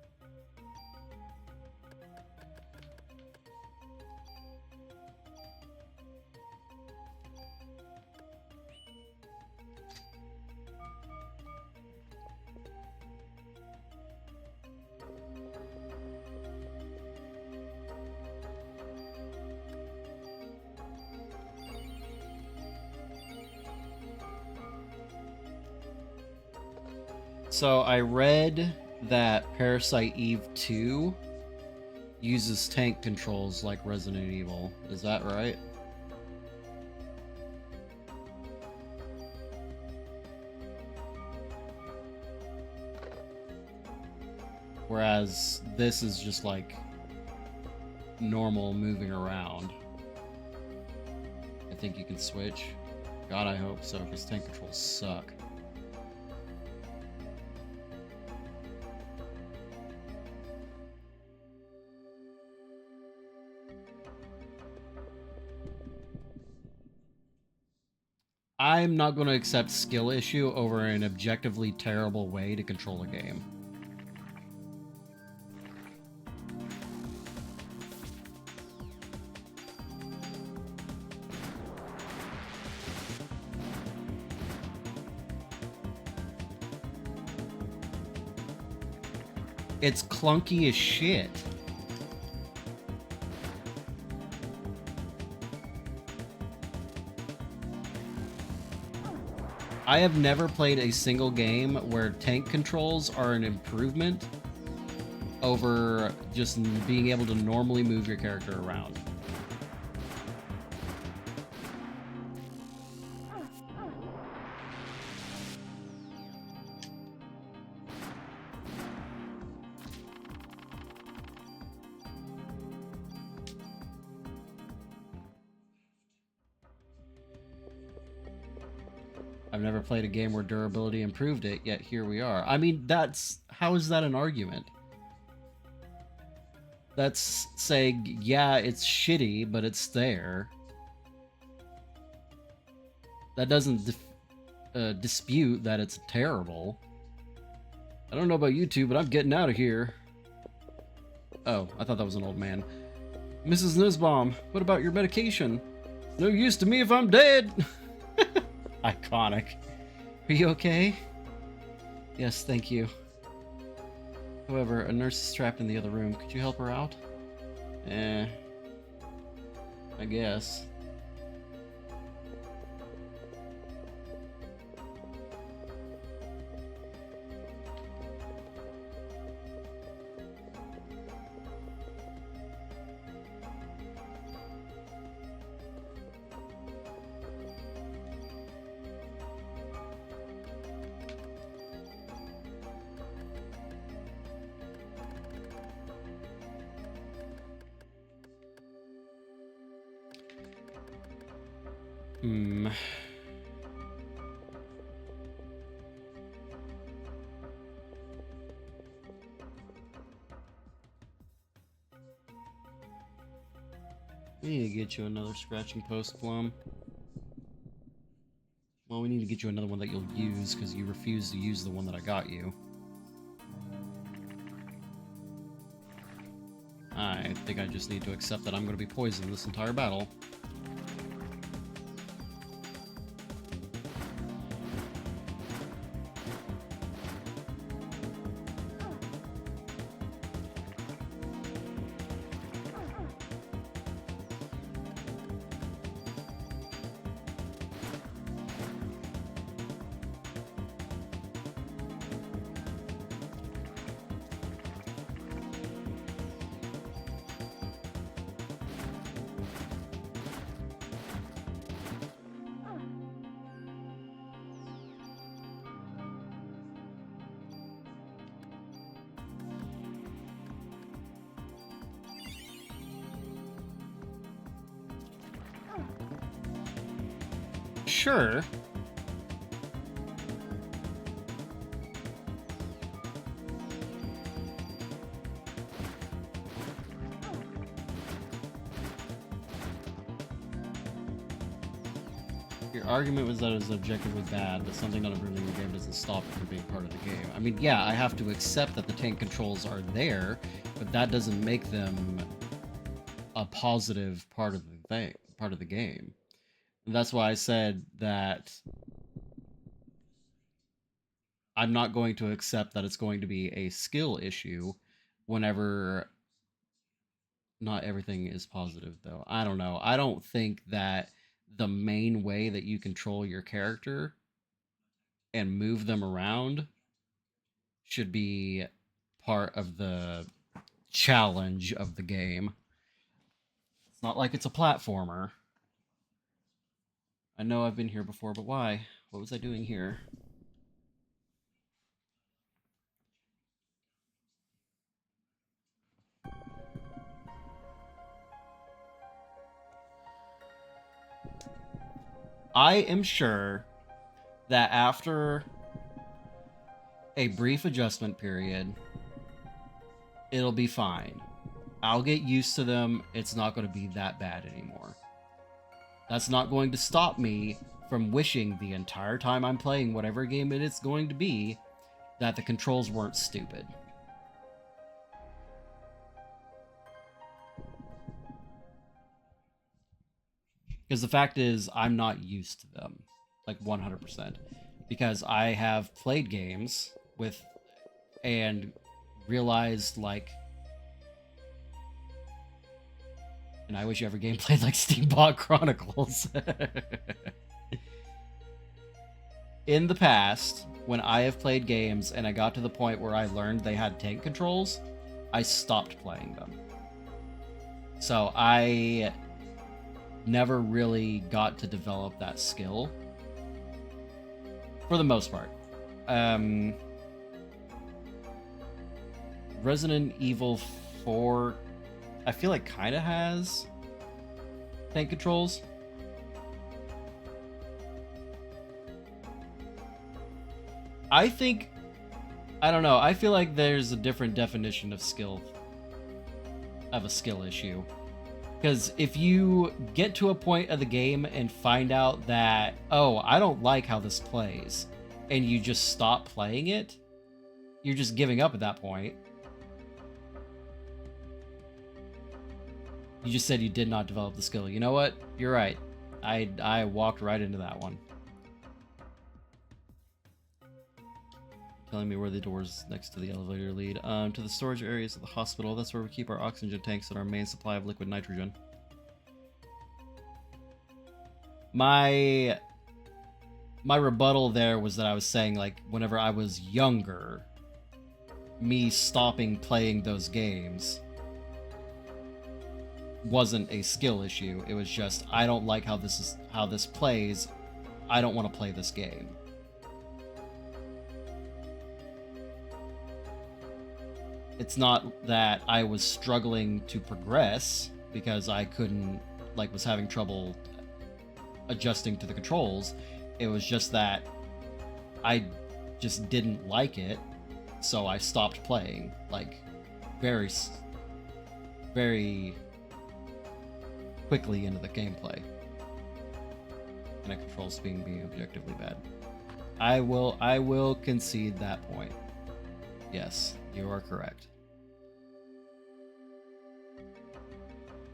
S1: So I read that Parasite Eve 2 uses tank controls like Resident Evil. Is that right? Whereas this is just like normal moving around. I think you can switch. God, I hope so, because tank controls suck. I'm not going to accept skill issue over an objectively terrible way to control a game. It's clunky as shit. I have never played a single game where tank controls are an improvement over just being able to normally move your character around. I've never played a game where durability improved it, yet here we are. I mean, how is that an argument? That's saying, yeah, it's shitty, but it's there. That doesn't dispute that it's terrible. I don't know about you two, but I'm getting out of here. Oh, I thought that was an old man. Mrs. Nussbaum, what about your medication? No use to me if I'm dead! Iconic. Are you okay? Yes, thank you. However, a nurse is trapped in the other room. Could you help her out? I guess. We need to get you another scratching post, Plum. Well, we need to get you another one that you'll use, because you refuse to use the one that I got you. I think I just need to accept that I'm going to be poisoned this entire battle. Sure. Your argument was that it was objectively bad, but something not improving the game doesn't stop it from being part of the game. I mean, yeah, I have to accept that the tank controls are there, but that doesn't make them a positive part of the game. And that's why I said that I'm not going to accept that it's going to be a skill issue whenever not everything is positive, though. I don't know. I don't think that the main way that you control your character and move them around should be part of the challenge of the game. It's not like it's a platformer. I know I've been here before, but why? What was I doing here? I am sure that after a brief adjustment period, it'll be fine. I'll get used to them. It's not going to be that bad anymore. That's not going to stop me from wishing the entire time I'm playing whatever game it is going to be that the controls weren't stupid. Because the fact is, I'm not used to them, like 100%. Because I have played games with and realized, like, and I wish every game played like Steambot Chronicles. In the past, when I have played games and I got to the point where I learned they had tank controls, I stopped playing them. So I never really got to develop that skill, for the most part. Resident Evil 4, I feel like kind of has tank controls. I don't know, I feel like there's a different definition of a skill issue. Because if you get to a point of the game and find out that, oh, I don't like how this plays, and you just stop playing it, you're just giving up at that point. You just said you did not develop the skill. You know what? You're right. I walked right into that one. Telling me where the doors next to the elevator lead. To the storage areas of the hospital. That's where we keep our oxygen tanks and our main supply of liquid nitrogen. My rebuttal there was that I was saying, like, whenever I was younger, me stopping playing those games wasn't a skill issue. It was just, I don't like how this plays. I don't want to play this game. It's not that I was struggling to progress because I couldn't, like, was having trouble adjusting to the controls. It was just that I just didn't like it, so I stopped playing, like, very, very quickly into the gameplay. And the controls being objectively bad. I will concede that point. Yes, you are correct.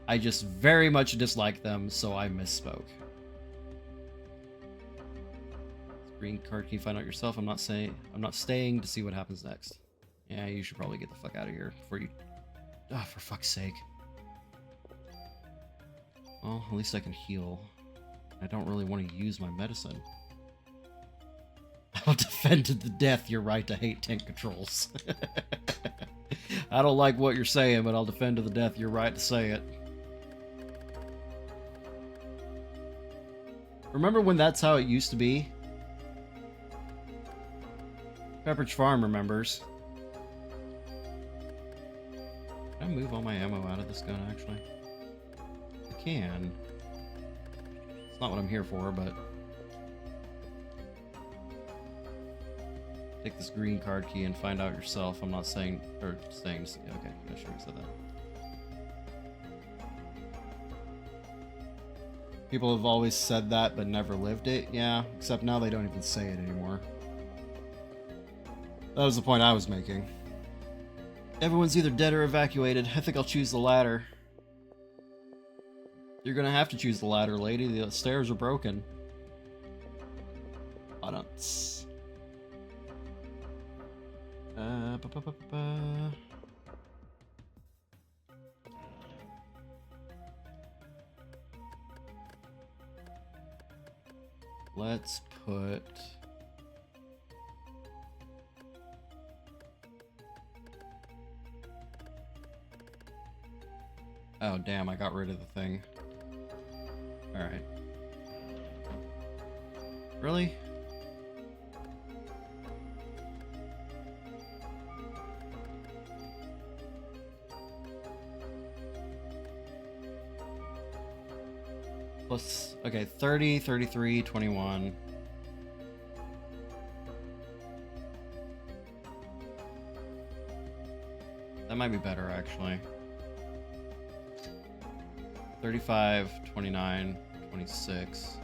S1: I just very much dislike them, so I misspoke. Green card, can you find out yourself? I'm not staying to see what happens next. Yeah, you should probably get the fuck out of here before you... Oh, for fuck's sake. Well, at least I can heal. I don't really want to use my medicine. I'll defend to the death your right to hate tank controls. I don't like what you're saying, but I'll defend to the death your right to say it. Remember when that's how it used to be? Pepperidge Farm remembers. Can I move all my ammo out of this gun, actually? I can. It's not what I'm here for, but... Take this green card key and find out yourself. I'm not saying... Or saying... Okay, yeah, sure, we said that. People have always said that but never lived it. Yeah, except now they don't even say it anymore. That was the point I was making. Everyone's either dead or evacuated. I think I'll choose the latter. You're gonna have to choose the latter, lady. The stairs are broken. Ba-dunts. Let's put... Oh, damn, I got rid of the thing. Alright. Really? Plus, okay, 30, 33, 21. That might be better, actually. 35, 29, 26.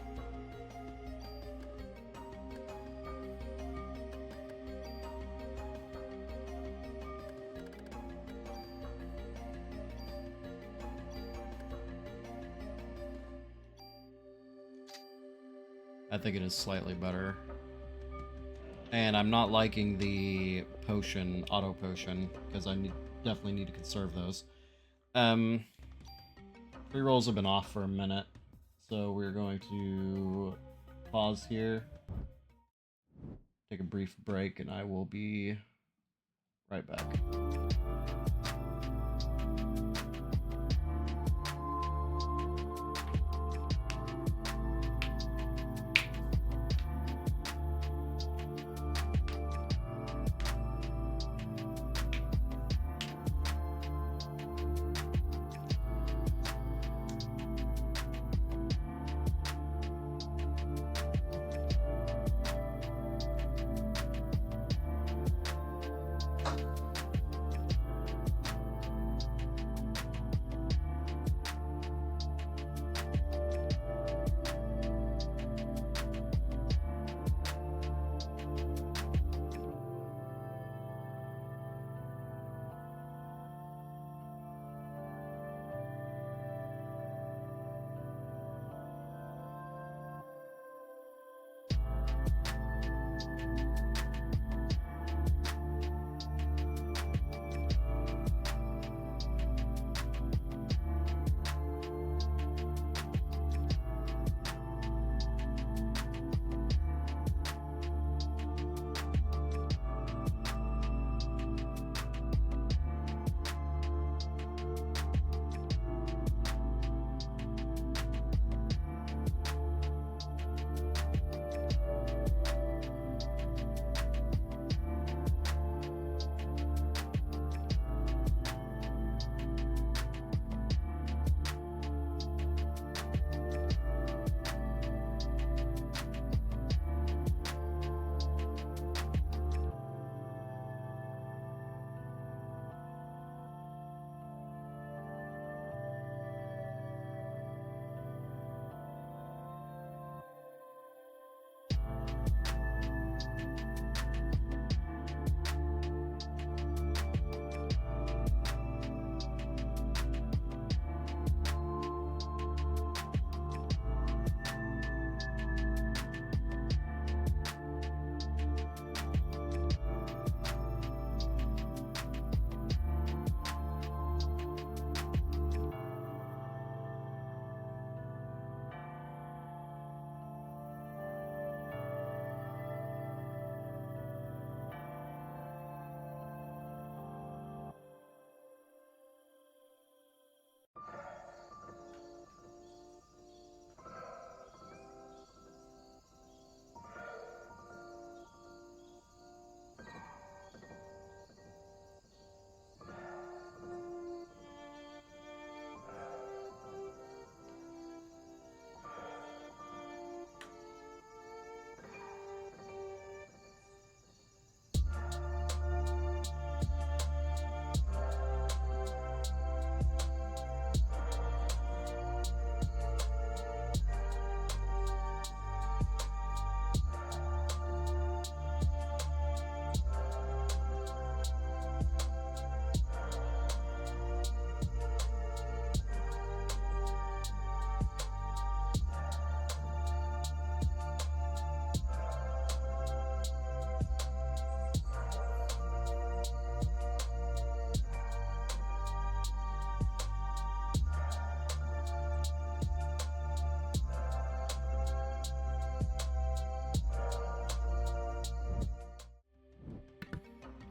S1: I think it is slightly better. And I'm not liking the potion, auto potion, because I definitely need to conserve those. Pre-rolls have been off for a minute, so we're going to pause here, take a brief break, and I will be right back.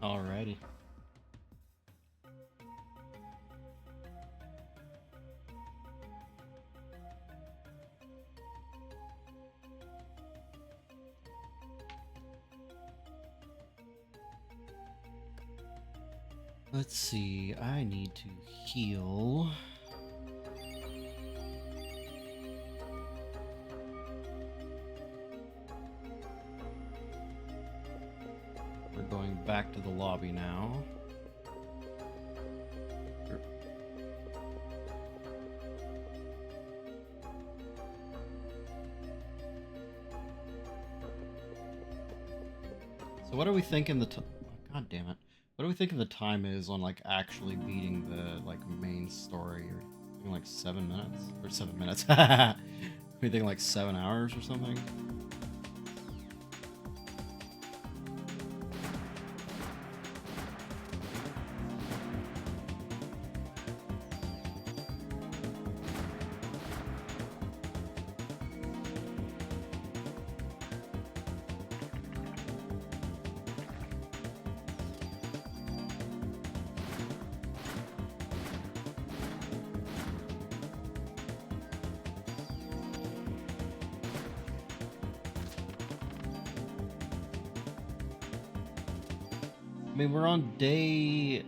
S1: Alrighty. Let's see, I need to heal. We're going back to the lobby now. So what are we thinking God damn it. What do we think the time is on like actually beating the like main story? Or thinking like 7 minutes? Or 7 minutes. We think like 7 hours or something? I mean, we're on day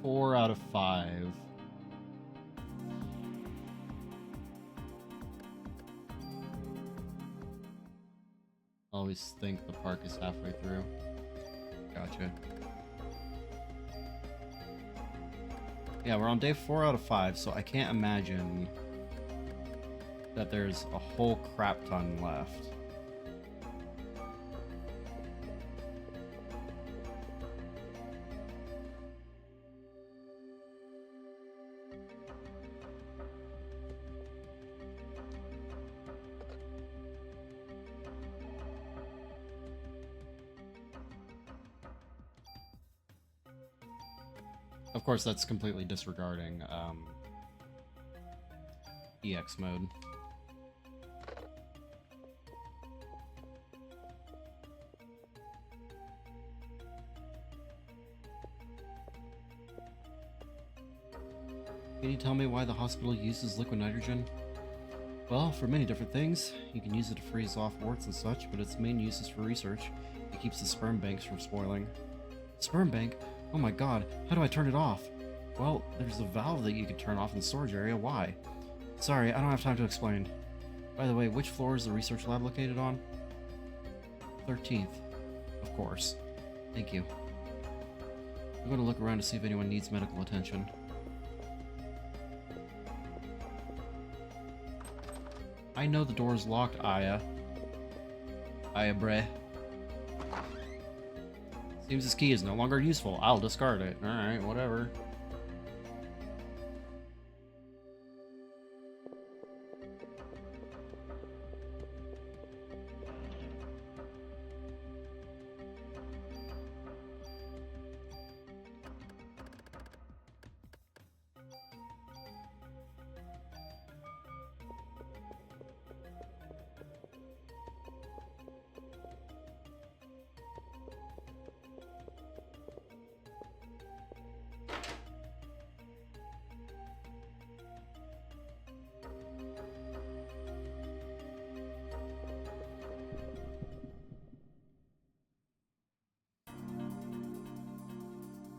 S1: 4 out of 5. Always think the park is halfway through. Gotcha. Yeah, we're on day 4 out of 5, so I can't imagine that there's a whole crap ton left. Of course, that's completely disregarding EX mode. Can you tell me why the hospital uses liquid nitrogen? Well, for many different things. You can use it to freeze off warts and such, but its main use is for research. It keeps the sperm banks from spoiling. Sperm bank? Oh my god, how do I turn it off? Well, there's a valve that you can turn off in the storage area. Why? Sorry, I don't have time to explain. By the way, which floor is the research lab located on? 13th. Of course. Thank you. I'm going to look around to see if anyone needs medical attention. I know the door's locked, Aya. Aya Bre. Seems this key is no longer useful. I'll discard it. Alright, whatever.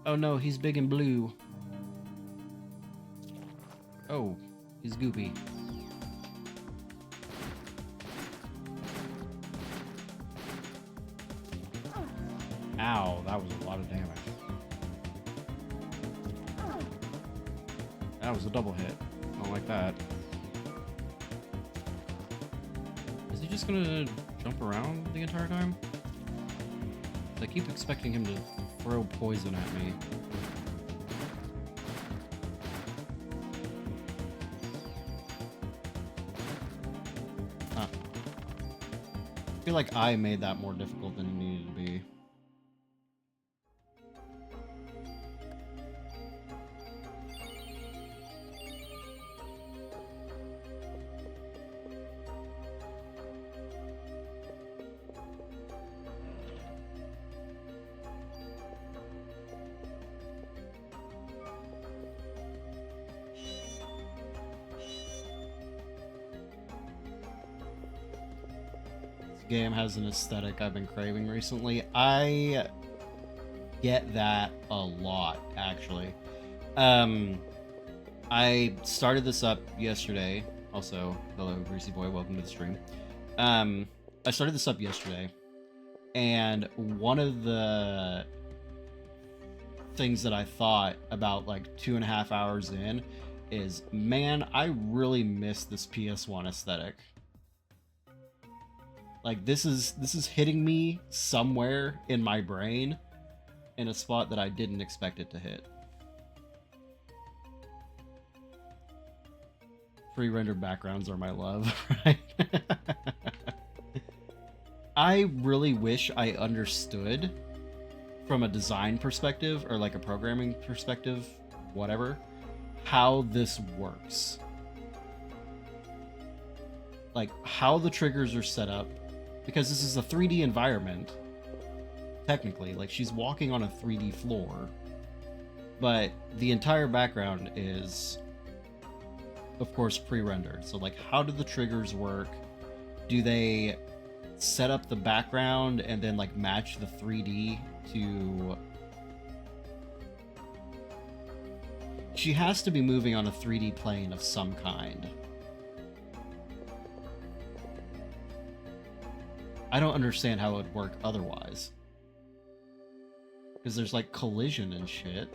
S1: Oh no, he's big and blue. Oh, he's goopy. Ow, that was a lot of damage. That was a double hit. I don't like that. Is he just gonna jump around the entire time? I keep expecting him to throw poison at me. Huh. I feel like I made that more difficult than it needed to be. game has an aesthetic I've been craving recently. I get that a lot, actually. I started this up yesterday. Also, hello, Greasy Boy, welcome to the stream. I started this up yesterday, and one of the things that I thought about like 2.5 hours in is, man, I really miss this PS1 aesthetic. Like, this is hitting me somewhere in my brain in a spot that I didn't expect it to hit. Pre-rendered backgrounds are my love, right? I really wish I understood from a design perspective or like a programming perspective, whatever, how this works. Like how the triggers are set up, because this is a 3D environment, technically. Like she's walking on a 3D floor, but the entire background is, of course, pre-rendered. So like, how do the triggers work? Do they set up the background and then like match the 3D to... She has to be moving on a 3D plane of some kind. I don't understand how it would work otherwise. Because there's like collision and shit.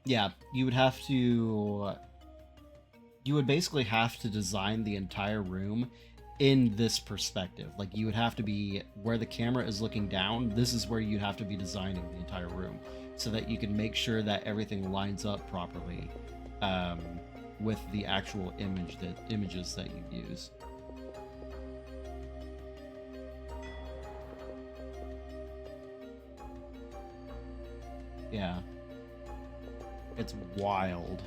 S1: Yeah, you would basically have to design the entire room in this perspective. Like you would have to be where the camera is looking down. This is where you'd have to be designing the entire room so that you can make sure that everything lines up properly with the actual images that you use. Yeah. It's wild.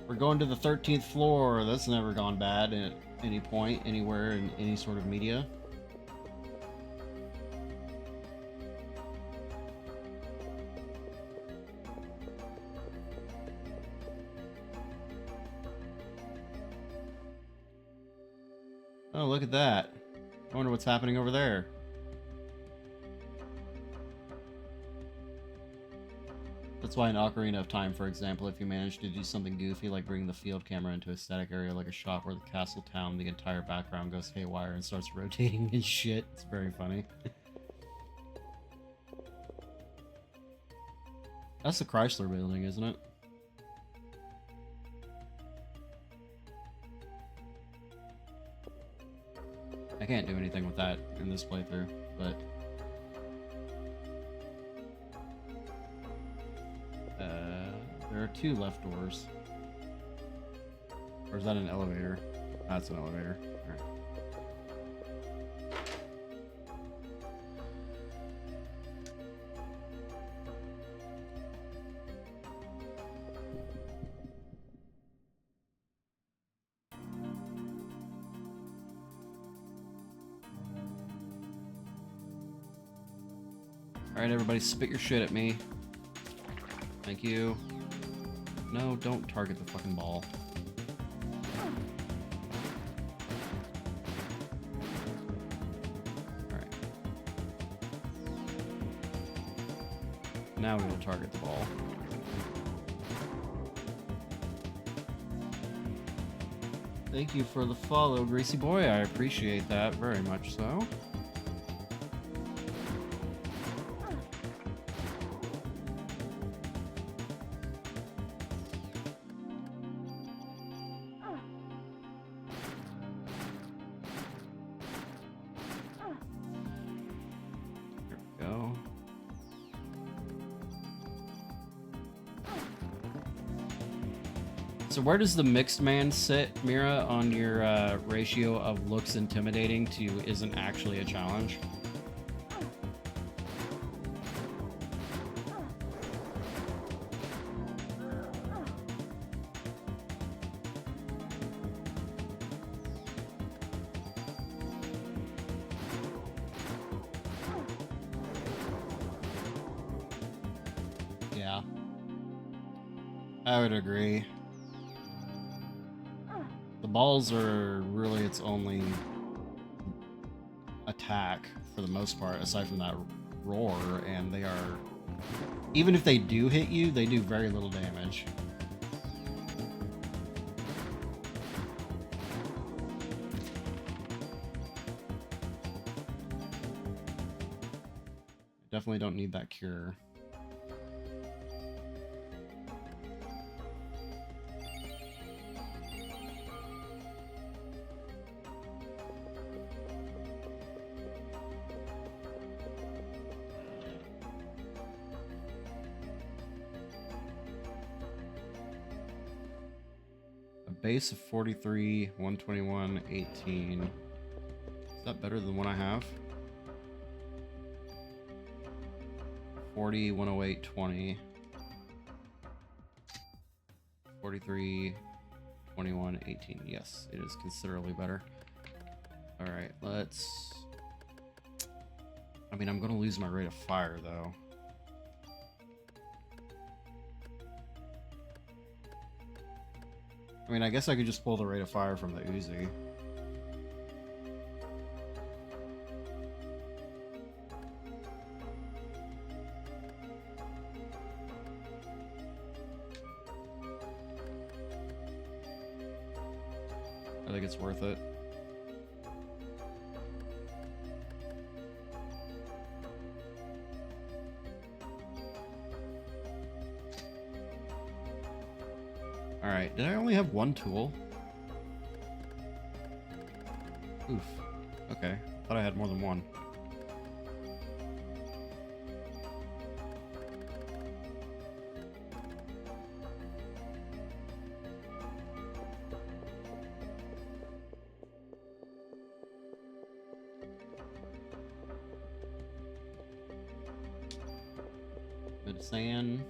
S1: We're going to the 13th floor. That's never gone bad at any point, anywhere, in any sort of media. Oh, look at that. I wonder what's happening over there. That's why in Ocarina of Time, for example, if you manage to do something goofy like bring the field camera into a static area like a shot where the castle town, the entire background goes haywire and starts rotating and shit. It's very funny. That's the Chrysler building, isn't it? I can't do anything with that in this playthrough, but... there are 2 left doors. Or is that an elevator? That's an elevator. Alright. Alright, everybody, spit your shit at me. Thank you. No, don't target the fucking ball. Alright. Now we will target the ball. Thank you for the follow, Greasy Boy. I appreciate that very much so. So where does the mixed man sit, Mira, on your ratio of looks intimidating to isn't actually a challenge? I would agree. The balls are really its only attack for the most part, aside from that roar, and they are... Even if they do hit you, they do very little damage. Definitely don't need that cure. A base of 43, 121, 18. Is that better than what I have? 40, 108, 20. 43, 21, 18. Yes, it is considerably better. Alright, let's... I mean, I'm going to lose my rate of fire, though. I mean, I guess I could just pull the rate of fire from the Uzi. I think it's worth it. Alright, did I only have one tool? Oof. Okay, thought I had more than one. Bit of sand.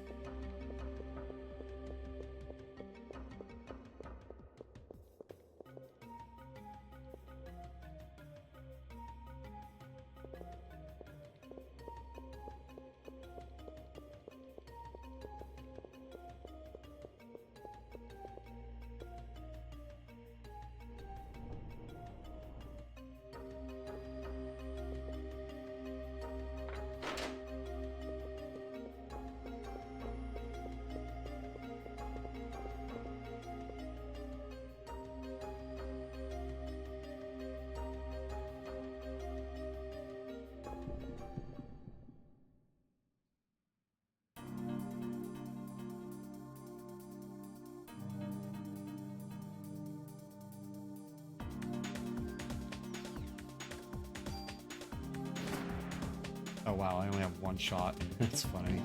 S1: Oh wow, I only have one shot. That's funny.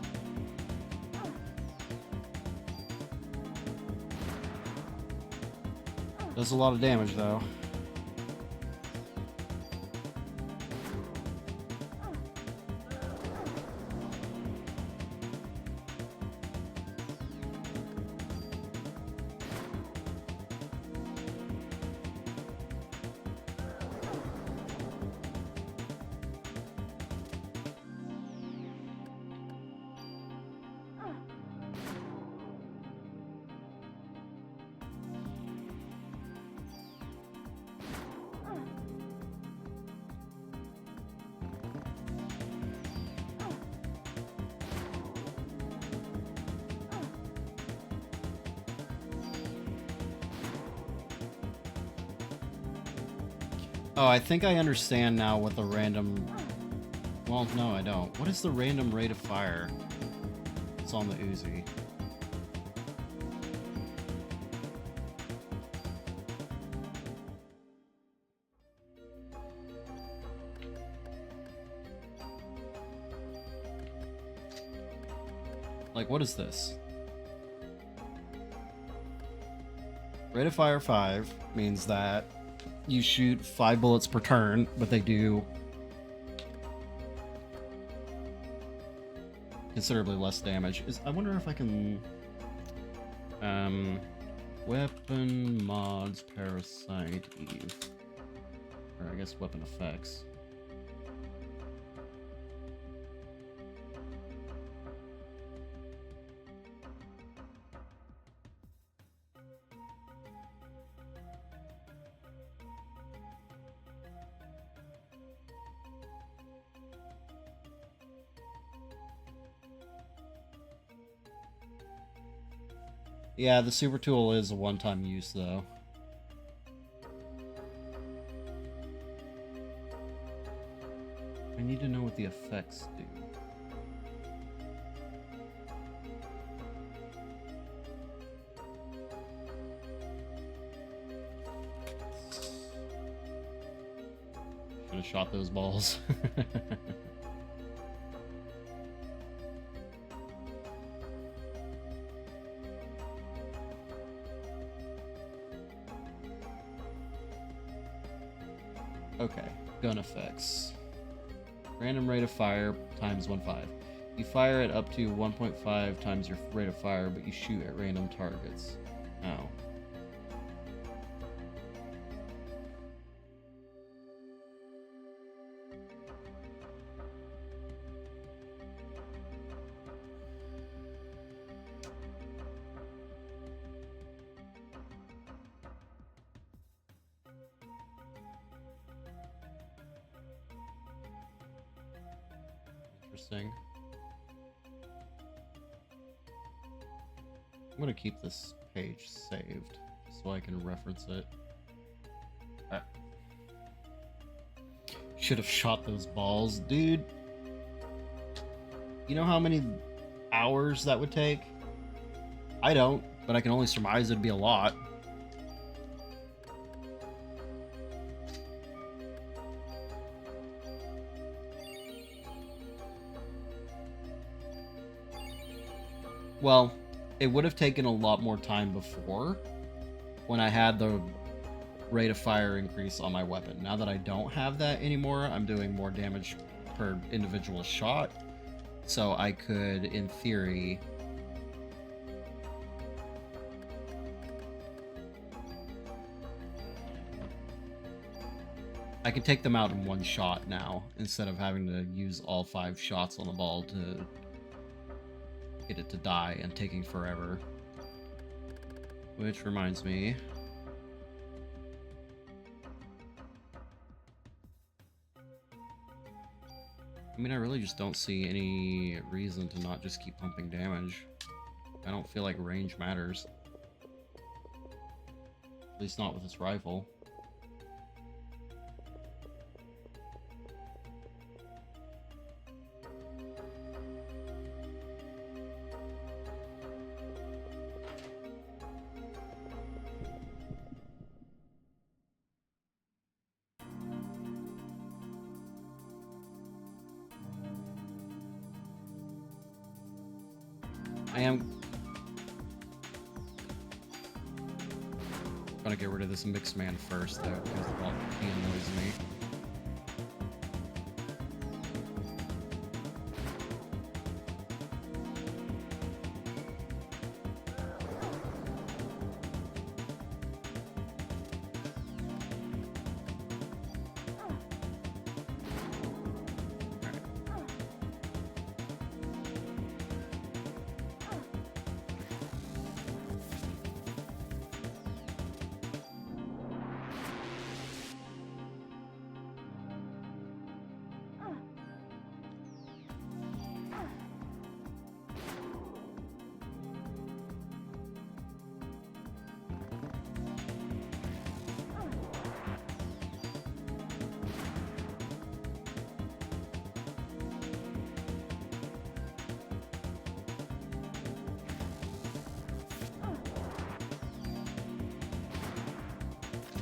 S1: Does a lot of damage though. Oh, I think I understand now what the random... Well, no, I don't. What is the random rate of fire? It's on the Uzi. Like, what is this? Rate of fire 5 means that you shoot 5 bullets per turn, but they do considerably less damage. I wonder if I can... weapon mods, Parasite Eve. Or I guess weapon effects. Yeah, the super tool is a one-time use, though. I need to know what the effects do. Should have shot those balls. Okay, gun effects. Random rate of fire times 1.5. You fire at up to 1.5 times your rate of fire, but you shoot at random targets. Oh. Interesting. I'm gonna keep this page saved so I can reference it. Should have shot those balls, dude. You know how many hours that would take? I don't, but I can only surmise it'd be a lot. Well, it would have taken a lot more time before when I had the rate of fire increase on my weapon. Now that I don't have that anymore, I'm doing more damage per individual shot. So I could, in theory, I can take them out in one shot now instead of having to use all 5 shots on the ball to get it to die and taking forever. Which reminds me, I mean, I really just don't see any reason to not just keep pumping damage. I don't feel like range matters. At least not with this rifle. I am gonna get rid of this mixed man first, though, because he annoys me.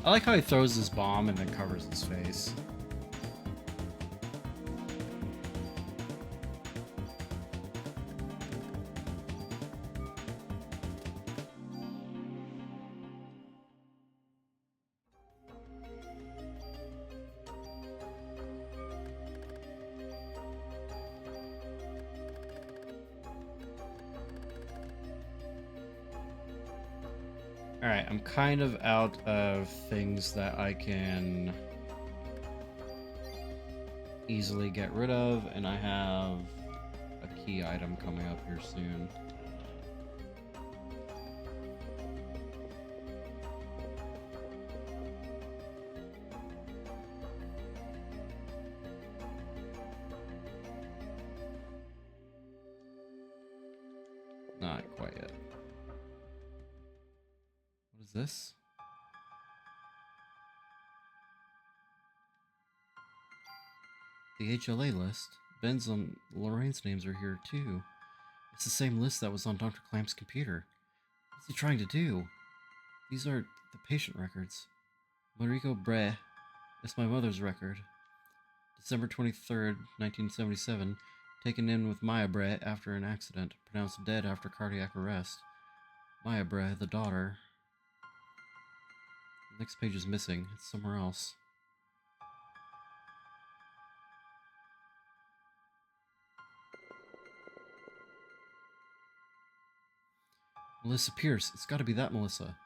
S1: I like how he throws his bomb and then covers his face. Alright, I'm kind of out of things that I can easily get rid of, and I have a key item coming up here soon. Not quite yet. Is this? The HLA list. Ben's and Lorraine's names are here too. It's the same list that was on Dr. Clamp's computer. What's he trying to do? These are the patient records. Mariko Bre. That's my mother's record. December 23rd, 1977. Taken in with Maya Bre after an accident. Pronounced dead after cardiac arrest. Maya Bre, the daughter. The next page is missing. It's somewhere else. Melissa Pierce. It's got to be that Melissa.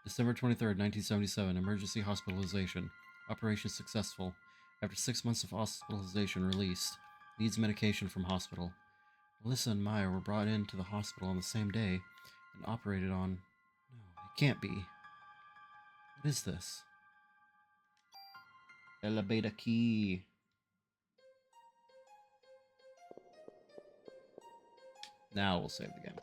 S1: December 23rd, 1977. Emergency hospitalization. Operation successful. After 6 months of hospitalization, released. Needs medication from hospital. Melissa and Maya were brought into the hospital on the same day and operated on... No, it can't be. What is this? Elevator key. Now we'll save the game.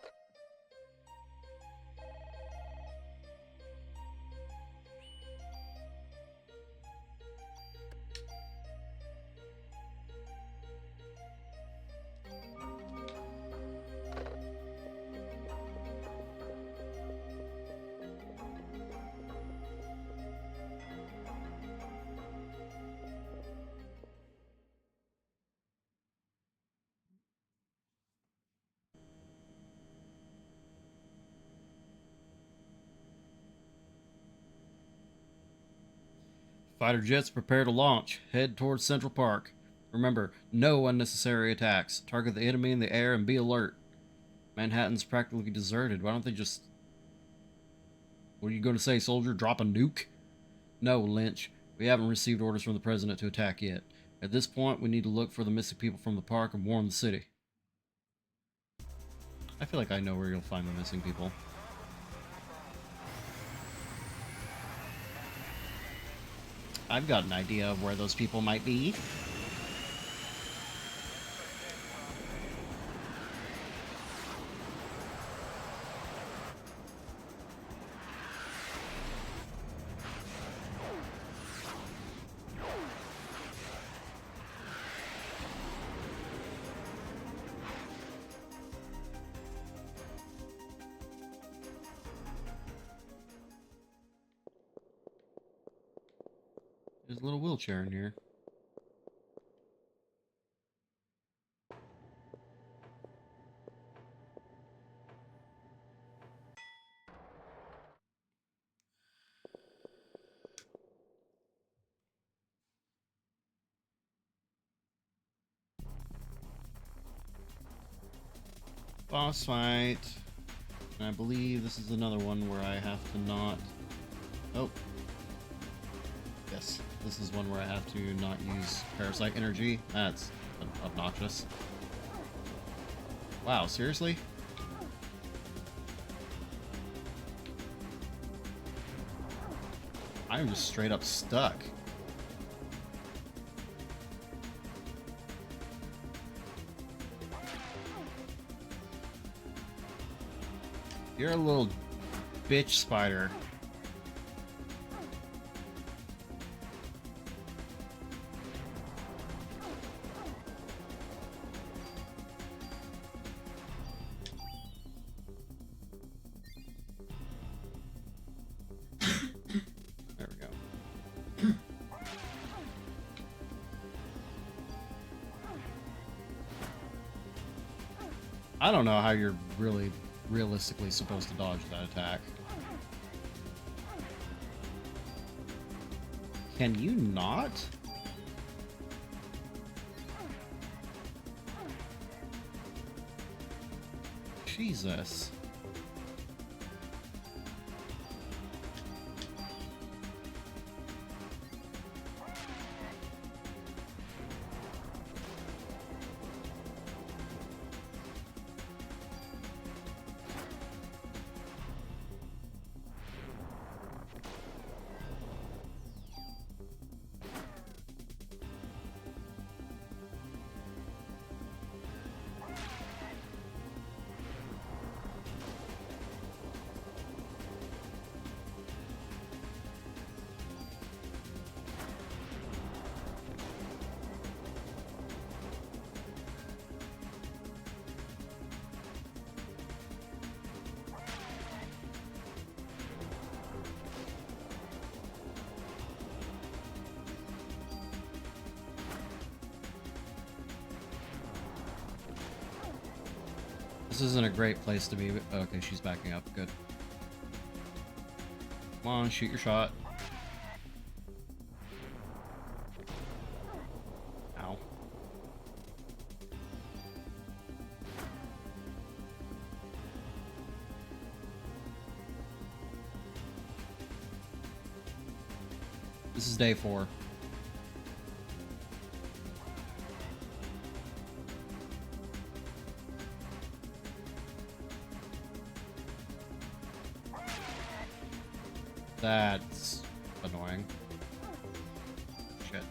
S1: Fighter jets prepare to launch. Head towards Central Park. Remember, no unnecessary attacks. Target the enemy in the air and be alert. Manhattan's practically deserted. Why don't they just... What are you going to say, soldier? Drop a nuke? No, Lynch. We haven't received orders from the president to attack yet. At this point, we need to look for the missing people from the park and warn the city. I feel like I know where you'll find the missing people. I've got an idea of where those people might be. There's a little wheelchair in here. Boss fight. And I believe this is another one where I have to not... Oh. Yes. This is one where I have to not use Parasite energy. That's obnoxious. Wow, seriously? I'm just straight up stuck. You're a little bitch spider. There we go. I don't know how you're really realistically supposed to dodge that attack. Can you not? Jesus. This isn't a great place to be. Okay, she's backing up. Good. Come on, shoot your shot. Ow. This is day 4. That's annoying. Shit.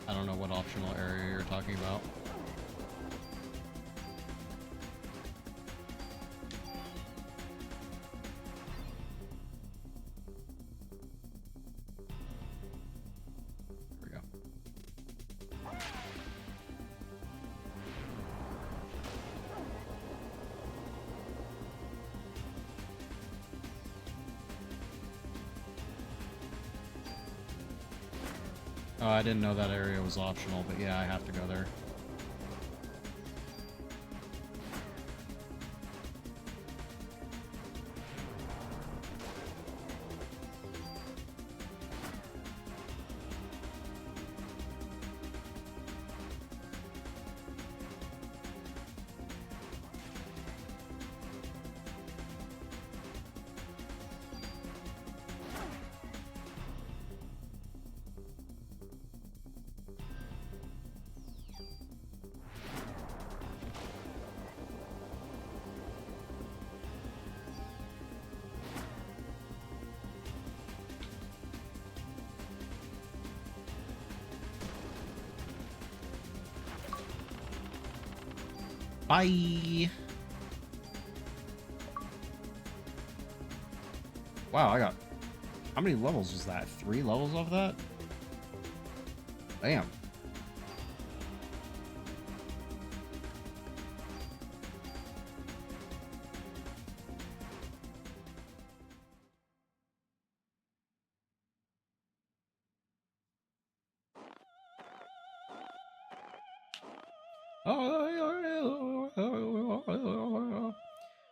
S1: I don't know what optional area you're talking about. There we go. Oh, I didn't know that area was optional, but yeah, I have to go there. Bye! Wow, I got... How many levels was that? 3 levels off that? Damn.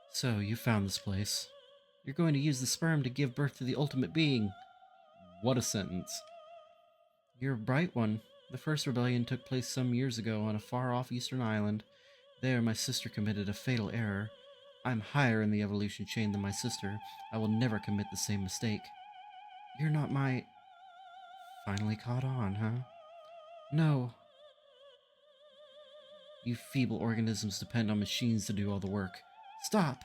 S1: So, you found this place. You're going to use the sperm to give birth to the ultimate being. What a sentence. You're a bright one. The first rebellion took place some years ago on a far-off eastern island. There, my sister committed a fatal error. I'm higher in the evolution chain than my sister. I will never commit the same mistake. You're not my... Finally caught on, huh? No. You feeble organisms depend on machines to do all the work. Stop!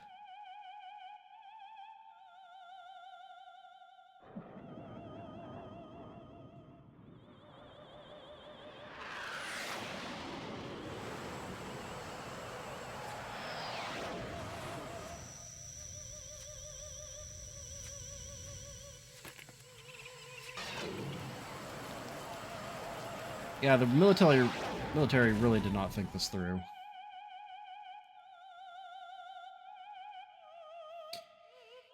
S1: Yeah, the military really did not think this through.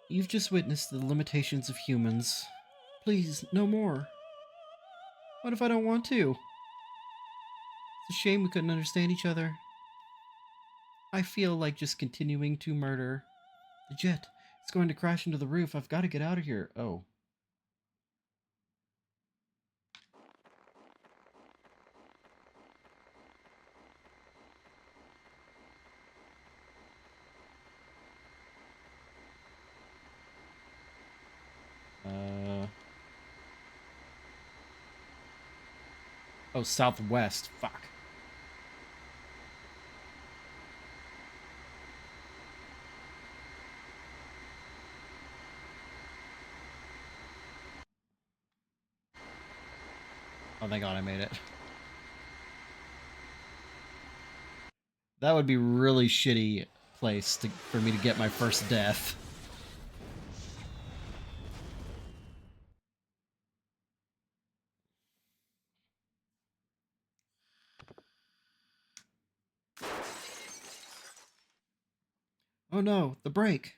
S1: You've just witnessed the limitations of humans. Please, no more. What if I don't want to? It's a shame we couldn't understand each other. I feel like just continuing to murder. The jet, it's going to crash into the roof. I've got to get out of here. Oh. Oh, southwest. Fuck. Oh, thank God I made it. That would be really shitty place for me to get my first death. Oh no, the brake.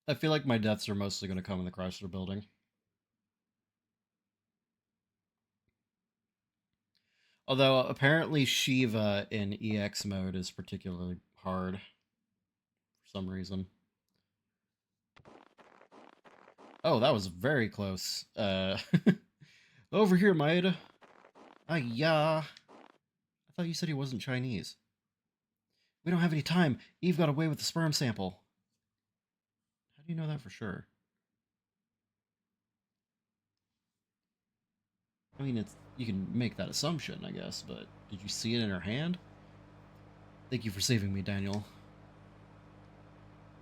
S1: I feel like my deaths are mostly going to come in the Chrysler building. Although apparently Shiva in EX mode is particularly hard for some reason. Oh, that was very close. Over here, Maeda. Ah, yeah. I thought you said he wasn't Chinese. We don't have any time. Eve got away with the sperm sample. How do you know that for sure? I mean, it's you can make that assumption, I guess, but did you see it in her hand? Thank you for saving me, Daniel.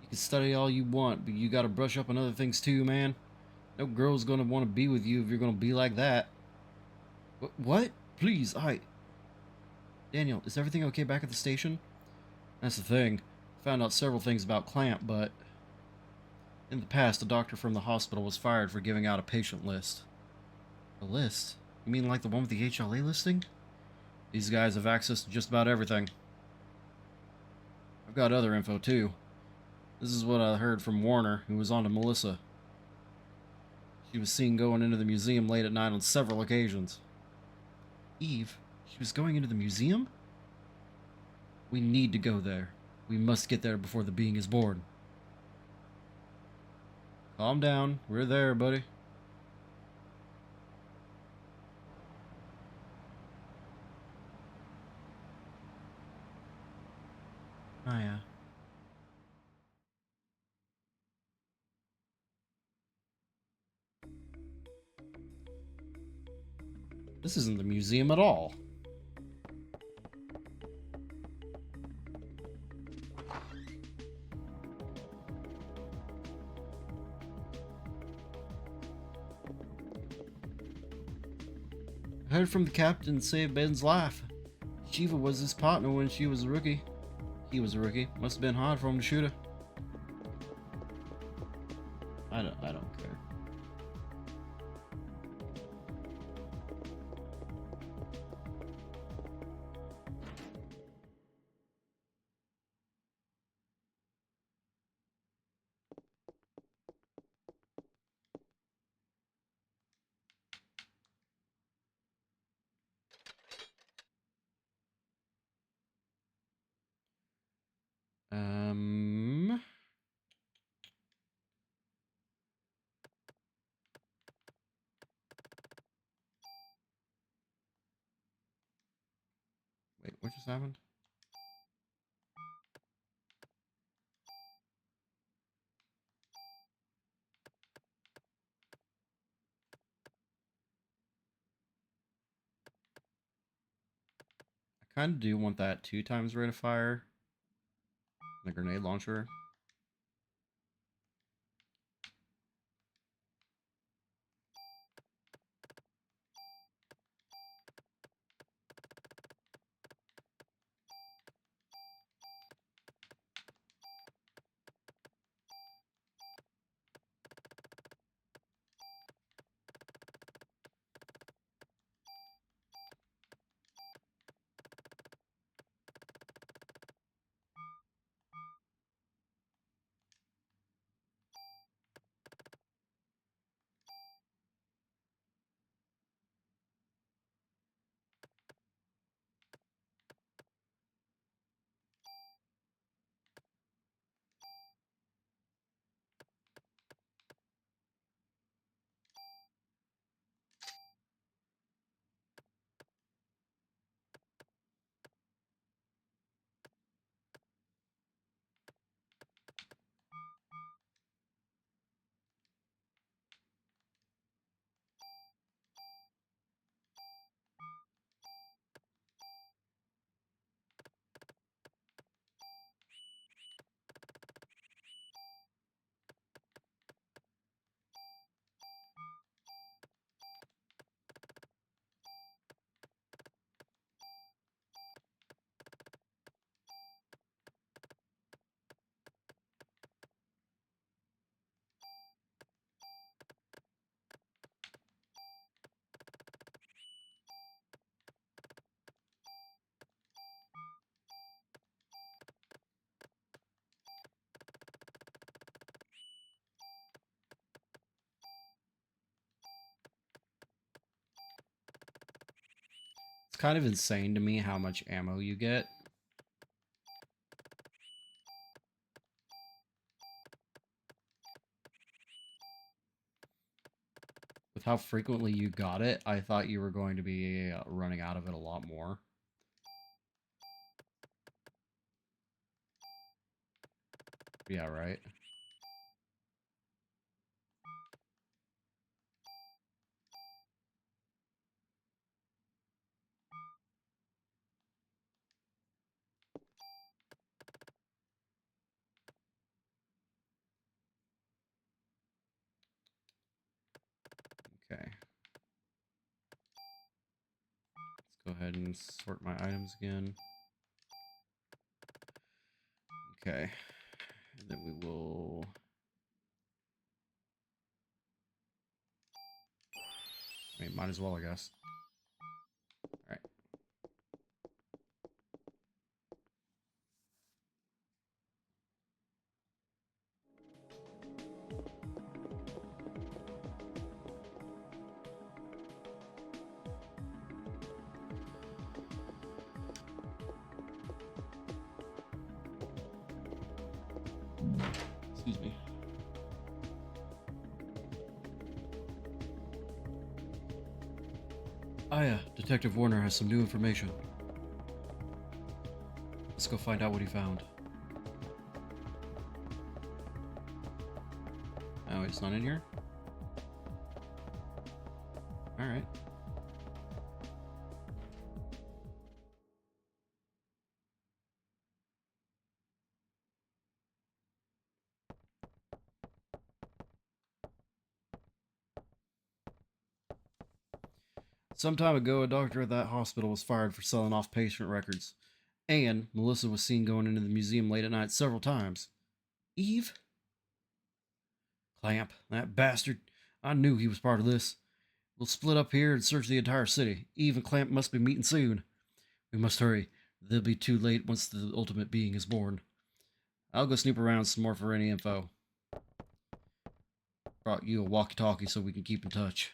S1: You can study all you want, but you gotta brush up on other things too, man. No girl's gonna want to be with you if you're gonna be like that. What? Please, Daniel, is everything okay back at the station? That's the thing. Found out several things about Clamp, but in the past, a doctor from the hospital was fired for giving out a patient list. A list? You mean like the one with the HLA listing? These guys have access to just about everything. I've got other info too. This is what I heard from Warner, who was on to Melissa. She was seen going into the museum late at night on several occasions. Eve? She was going into the museum? We need to go there. We must get there before the being is born. Calm down. We're there, buddy. Oh, yeah. This isn't the museum at all. I heard from the captain saved Ben's life. Shiva was his partner when she was a rookie. He was a rookie. Must have been hard for him to shoot her. I don't care. Um. Wait, what just happened? I kind of do want that 2 times rate of fire. The grenade launcher. kind of insane to me how much ammo you get. With how frequently you got it, I thought you were going to be running out of it a lot more. Yeah, right. Okay. Let's go ahead and sort my items again. Okay. And then we will... I mean, might as well, I guess. Alright. Excuse me. Detective Warner has some new information. Let's go find out what he found. Oh, it's not in here? Alright. Some time ago, a doctor at that hospital was fired for selling off patient records. And Melissa was seen going into the museum late at night several times. Eve? Clamp, that bastard. I knew he was part of this. We'll split up here and search the entire city. Eve and Clamp must be meeting soon. We must hurry. They'll be too late once the ultimate being is born. I'll go snoop around some more for any info. Brought you a walkie-talkie so we can keep in touch.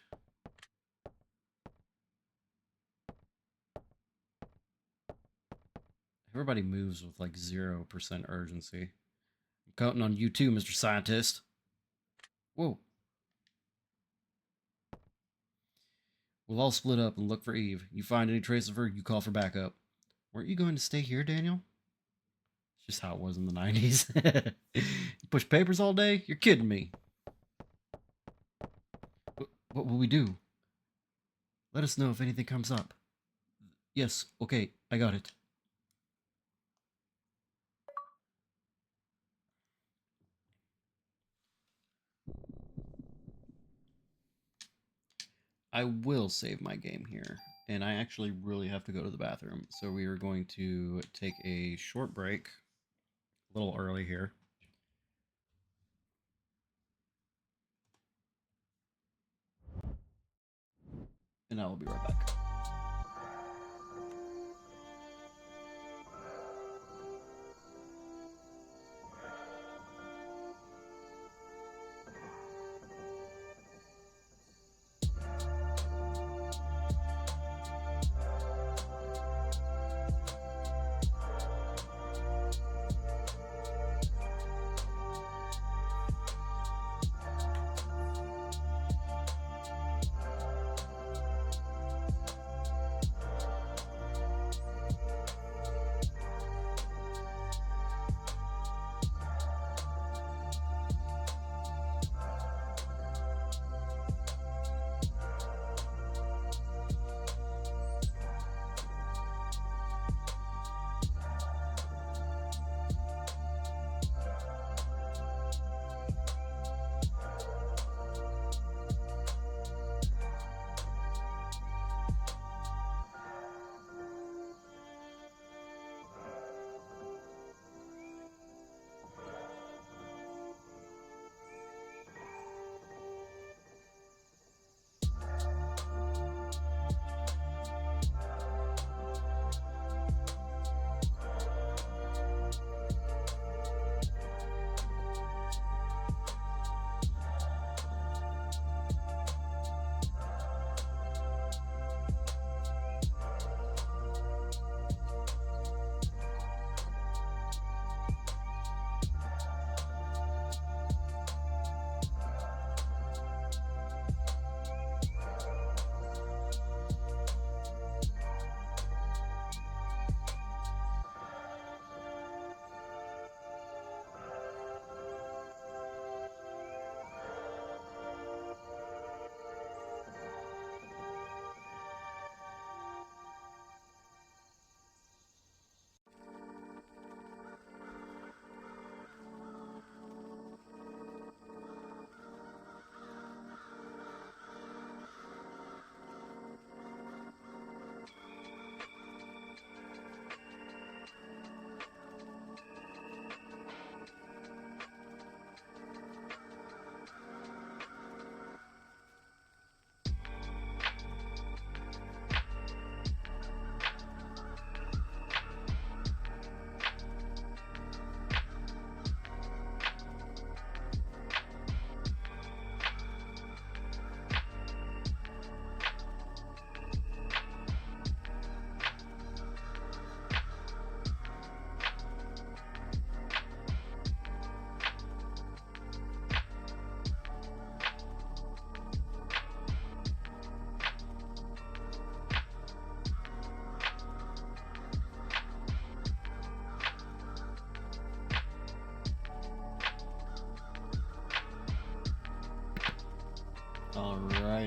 S1: Everybody moves with like 0% urgency. I'm counting on you too, Mr. Scientist. Whoa. We'll all split up and look for Eve. You find any trace of her, you call for backup. Weren't you going to stay here, Daniel? It's just how it was in the 90s. You push papers all day? You're kidding me. What will we do? Let us know if anything comes up. Yes, okay, I got it. I will save my game here. And I actually really have to go to the bathroom. So we are going to take a short break. A little early here. And I will be right back.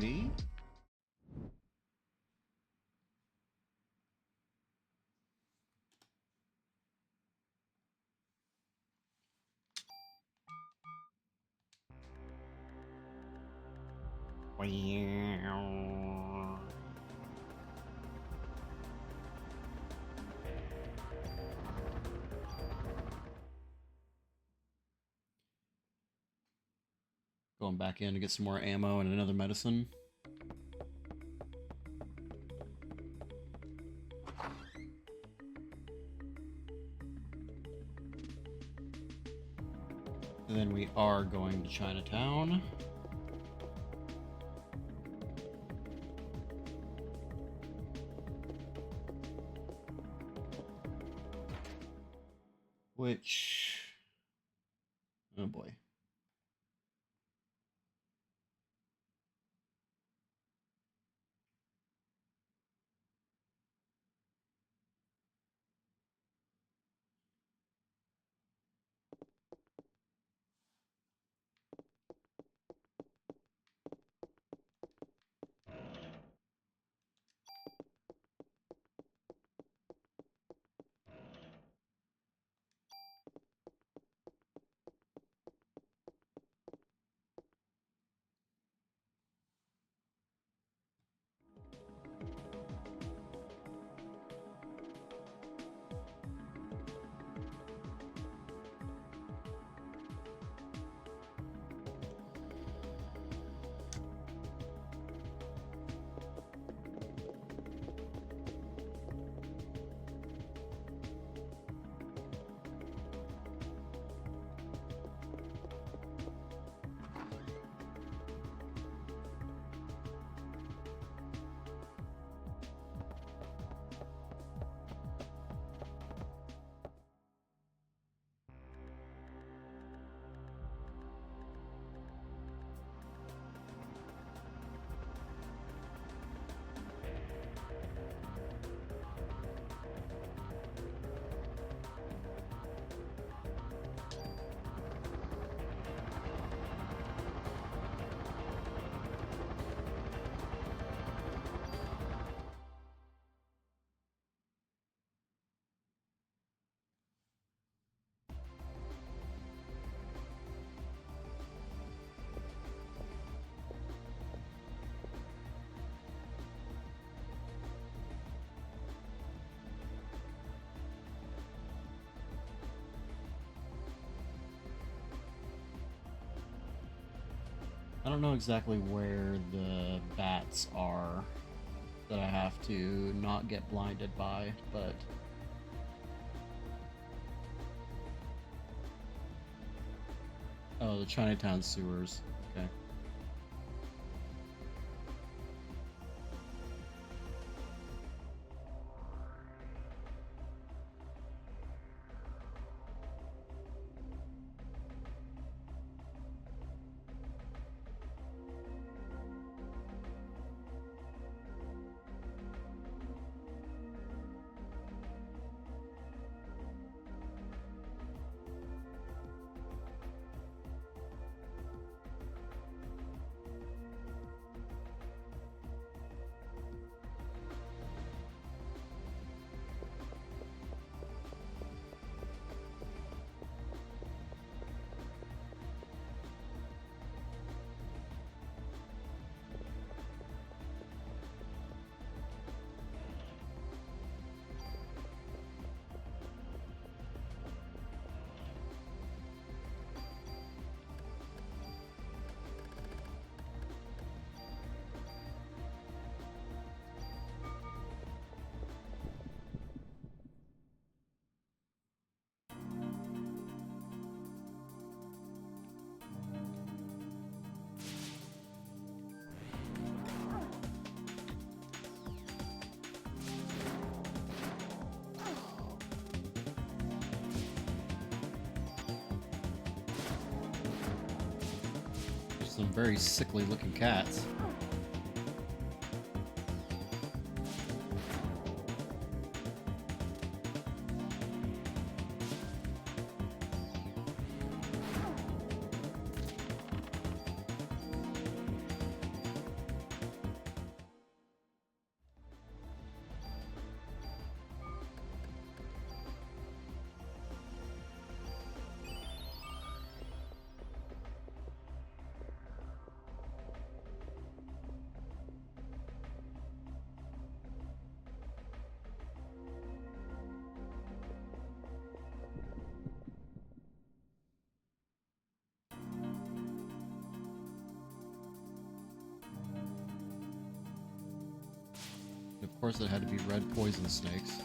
S1: Alrighty. Going back in to get some more ammo and another medicine. And then we are going to Chinatown. Which... oh boy. I don't know exactly where the bats are that I have to not get blinded by, but... oh, the Chinatown sewers. Okay. Some very sickly looking cats. Of course, it had to be red poison snakes.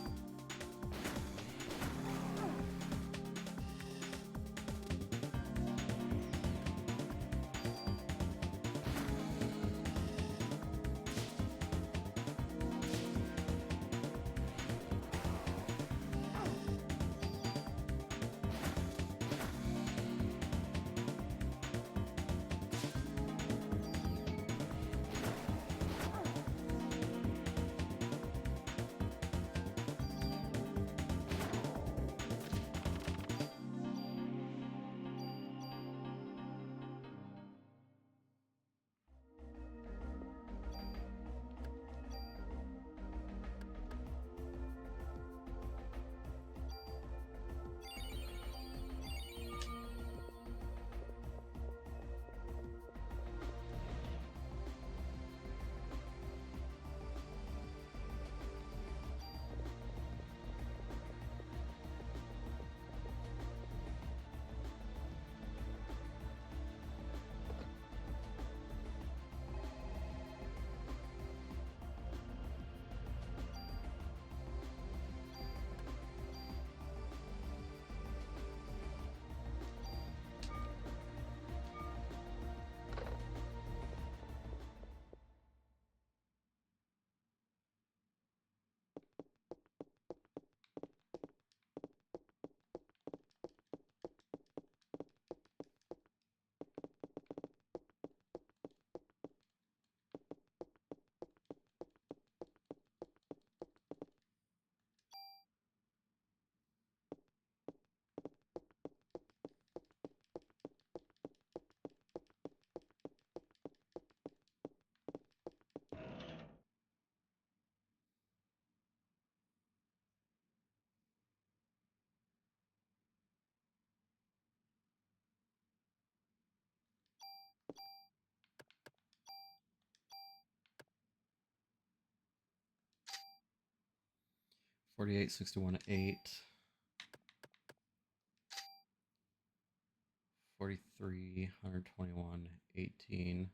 S1: $48, $61, 8. 43, 121, 18.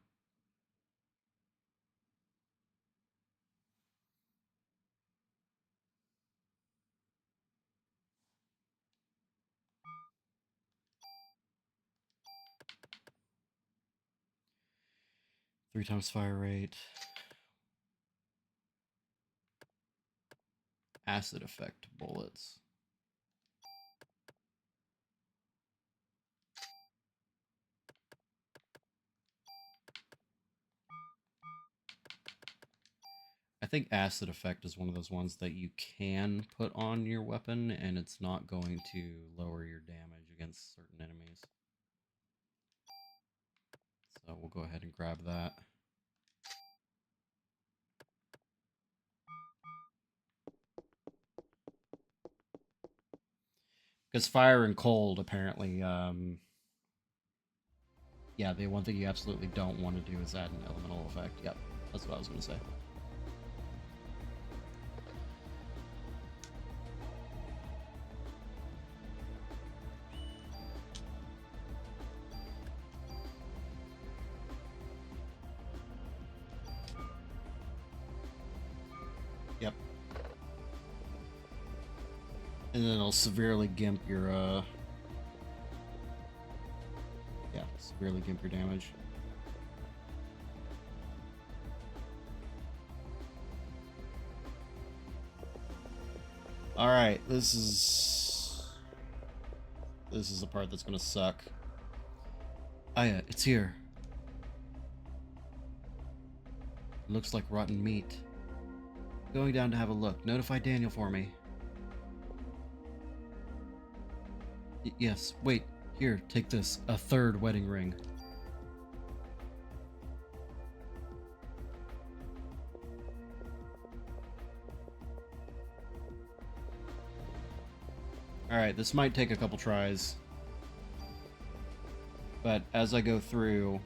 S1: Three times fire rate. Acid effect bullets. I think acid effect is one of those ones that you can put on your weapon and it's not going to lower your damage against certain enemies. So we'll go ahead and grab that. Because fire and cold, apparently, yeah, the one thing you absolutely don't want to do is add an elemental effect. Yep, that's what I was going to say. Yep. And then it'll severely gimp your, yeah, severely gimp your damage. Alright, this is the part that's gonna suck. Aya, it's here. It looks like rotten meat. Going down to have a look. Notify Daniel for me. Yes, wait. Here, take this. A third wedding ring. Alright, this might take a couple tries. But as I go through,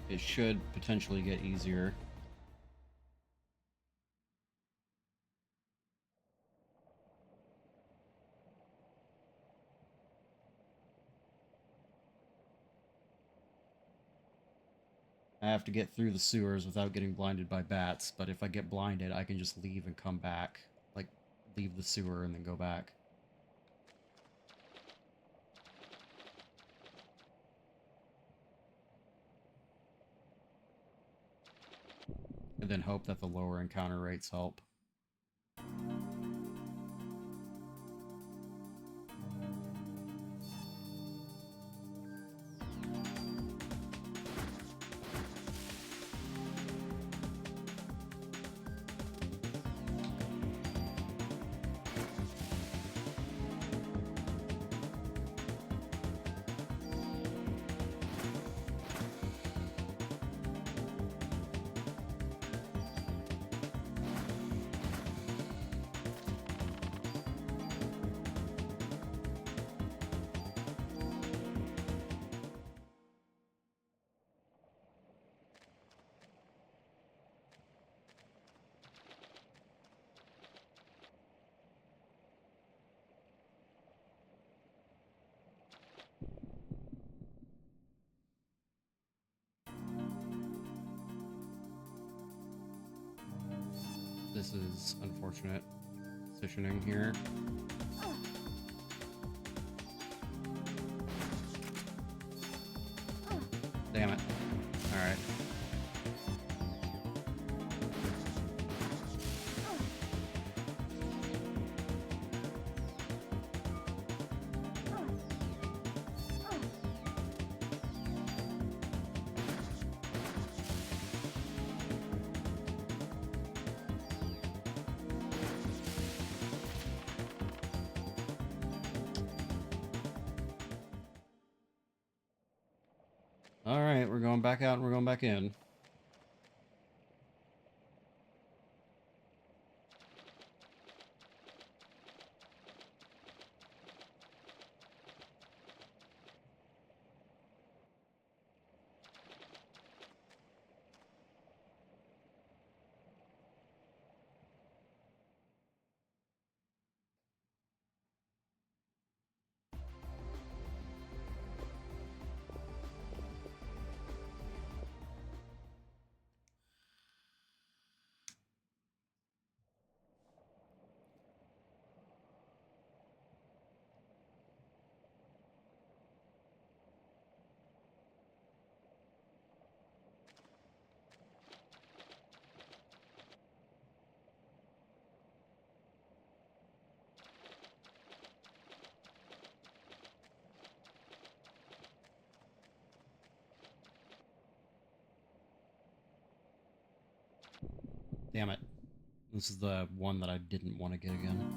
S1: it should potentially get easier. I have to get through the sewers without getting blinded by bats, but if I get blinded, I can just leave and come back. Like, leave the sewer and then go back. And then hope that the lower encounter rates help. This is unfortunate positioning here. Damn it. Alright. Alright, we're going back out and we're going back in. Damn it. This is the one that I didn't want to get again.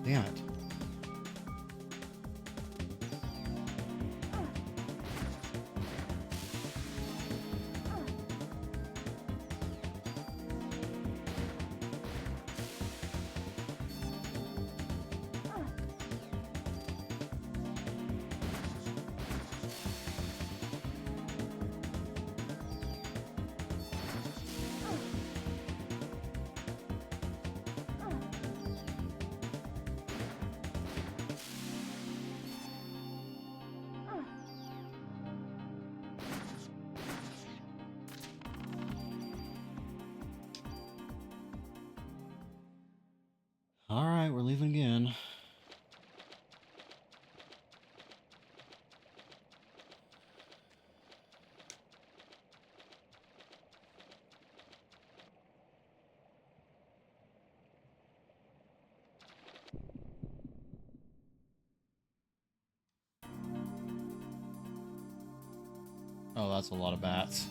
S1: Damn it. Alright, we're leaving again. Oh, that's a lot of bats.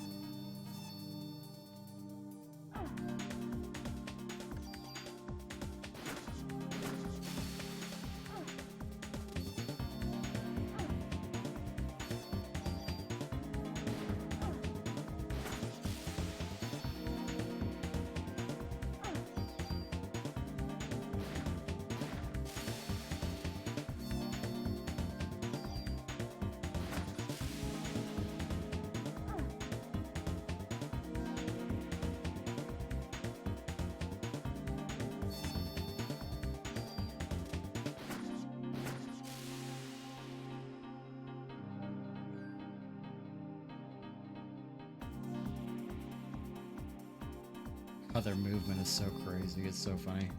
S1: Oh, their movement is so crazy. It's so funny.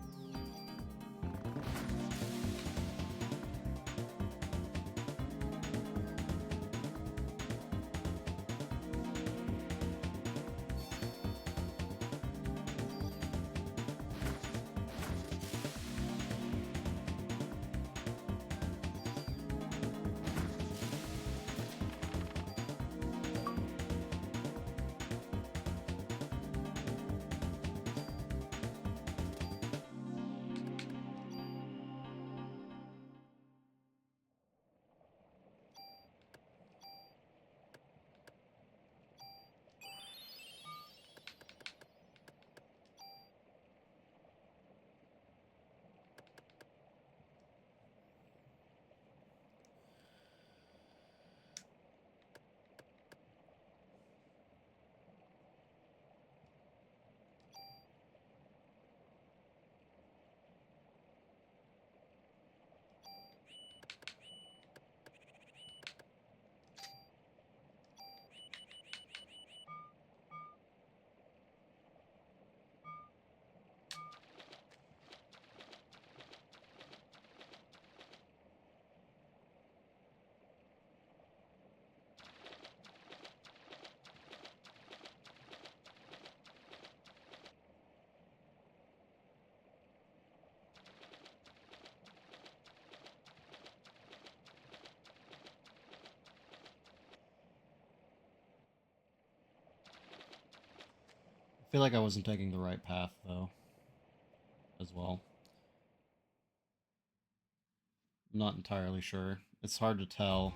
S1: I feel like I wasn't taking the right path, though, as well. I'm not entirely sure. It's hard to tell.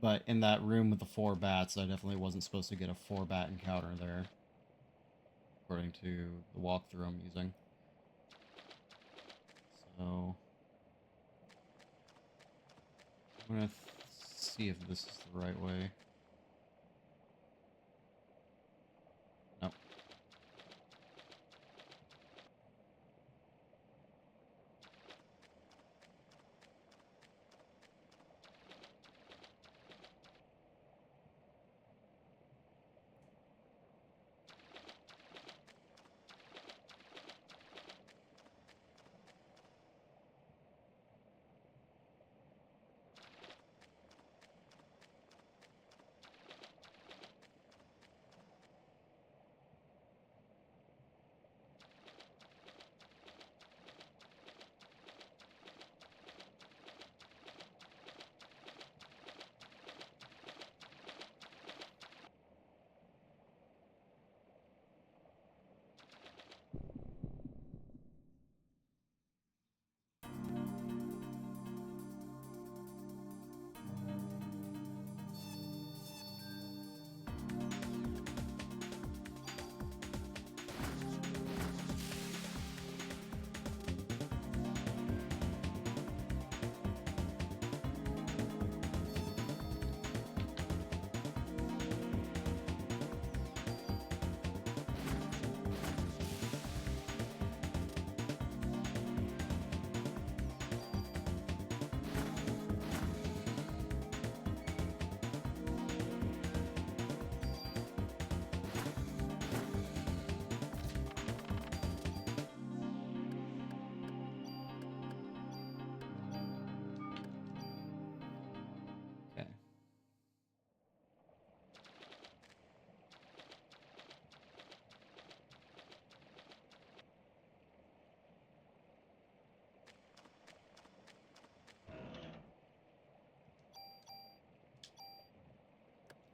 S1: But in that room with the 4 bats, I definitely wasn't supposed to get a 4-bat encounter there, according to the walkthrough I'm using. So I'm gonna see if this is the right way. Nope.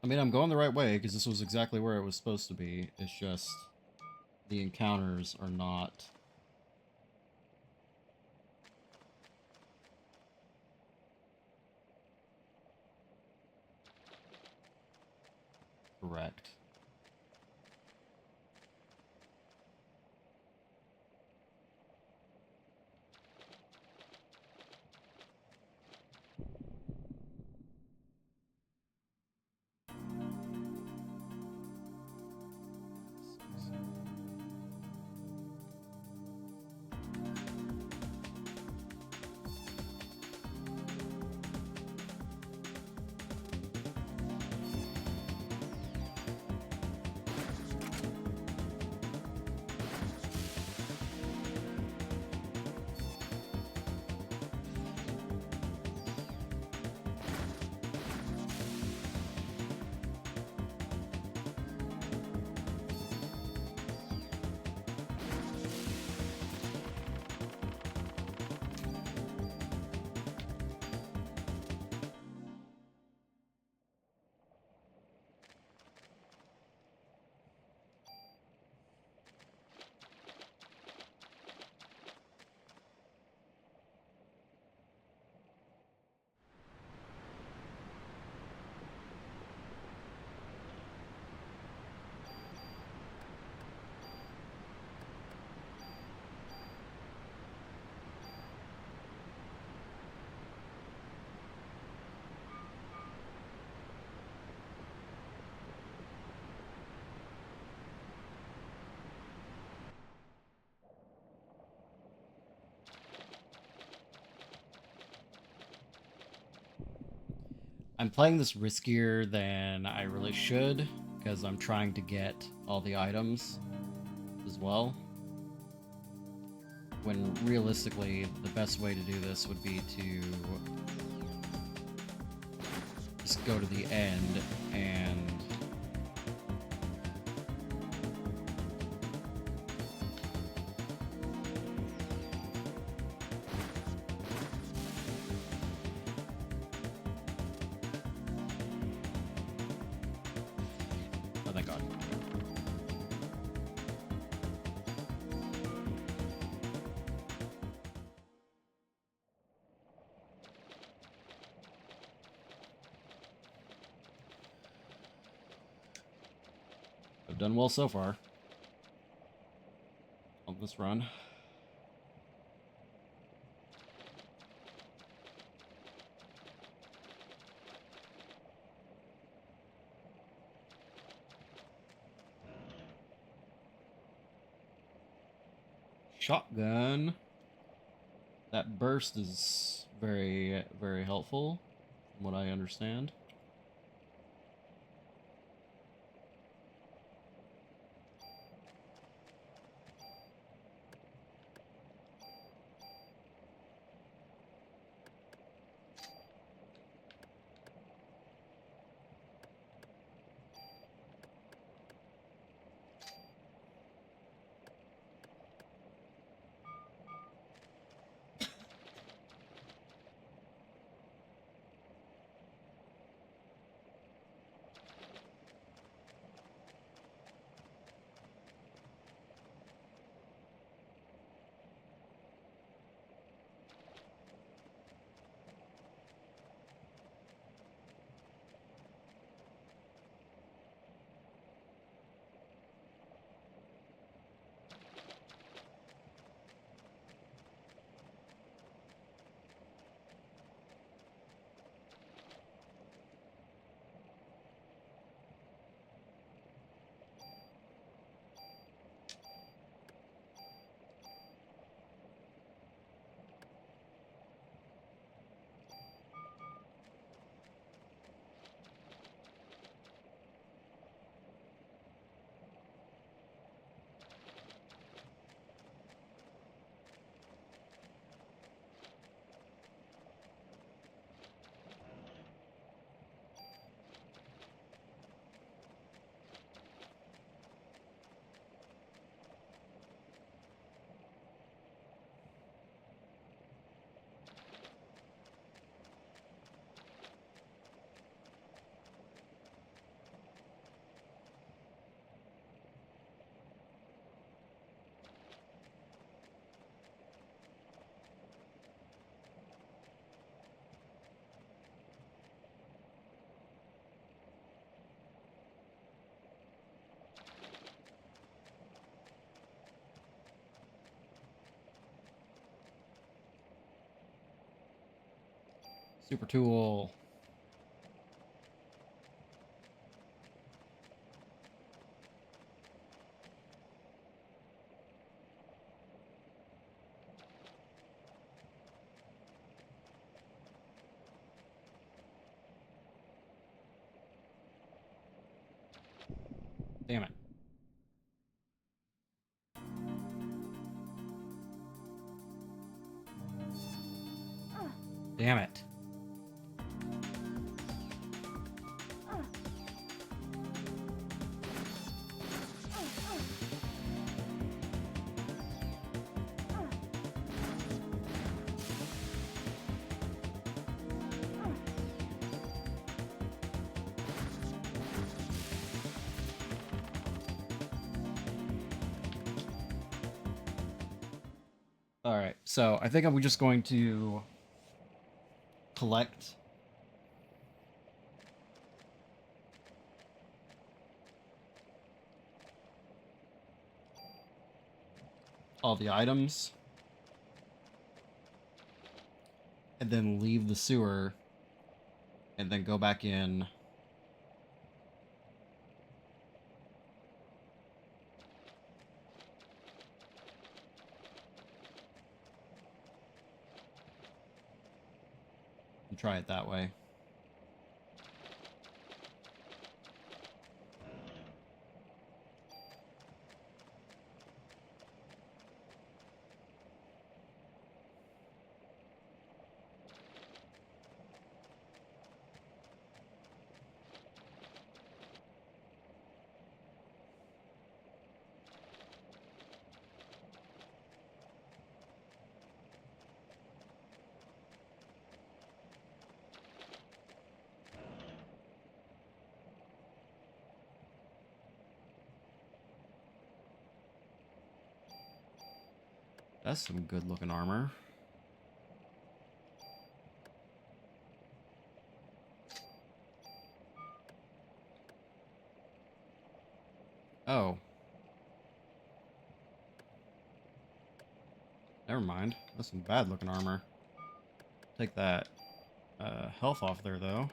S1: I mean, I'm going the right way because this was exactly where it was supposed to be. It's just the encounters are not correct. I'm playing this riskier than I really should because I'm trying to get all the items as well. When realistically, the best way to do this would be to just go to the end and oh, thank God. I've done well so far on this run. Shotgun. That burst is very, very helpful, from what I understand. Super tool. Damn it. Damn it. All right, so I think I'm just going to collect all the items and then leave the sewer and then go back in. And try it that way. That's some good looking armor. Oh. Never mind. That's some bad looking armor. Take that health off there though.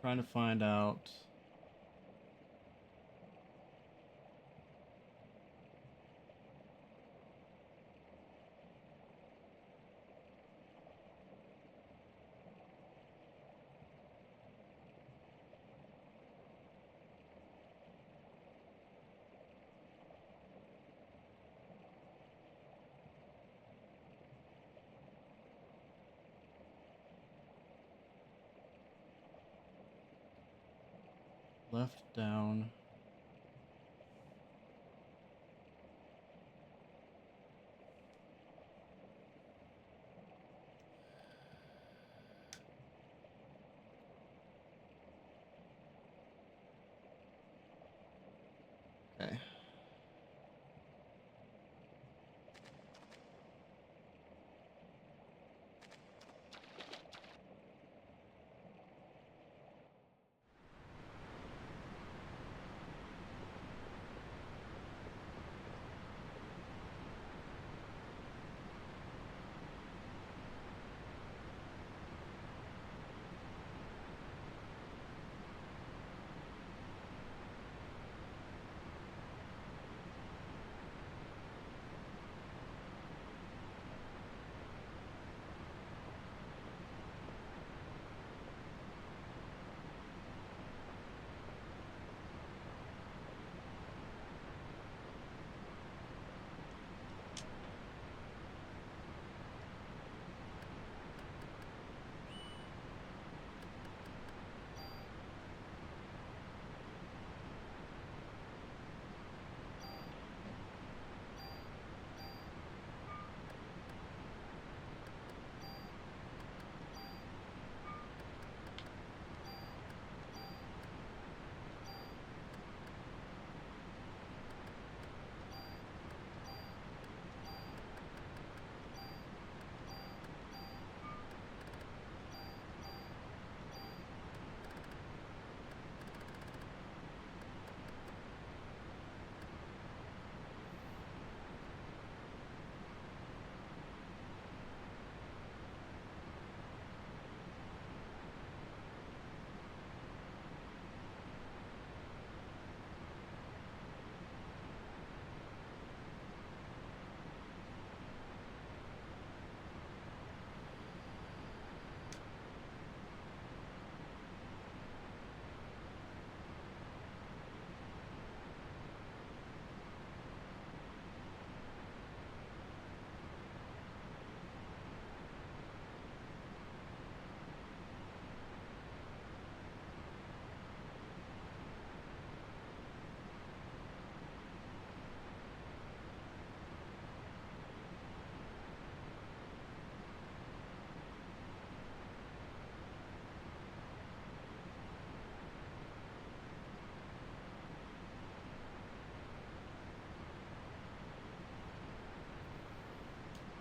S1: Trying to find out. Left down.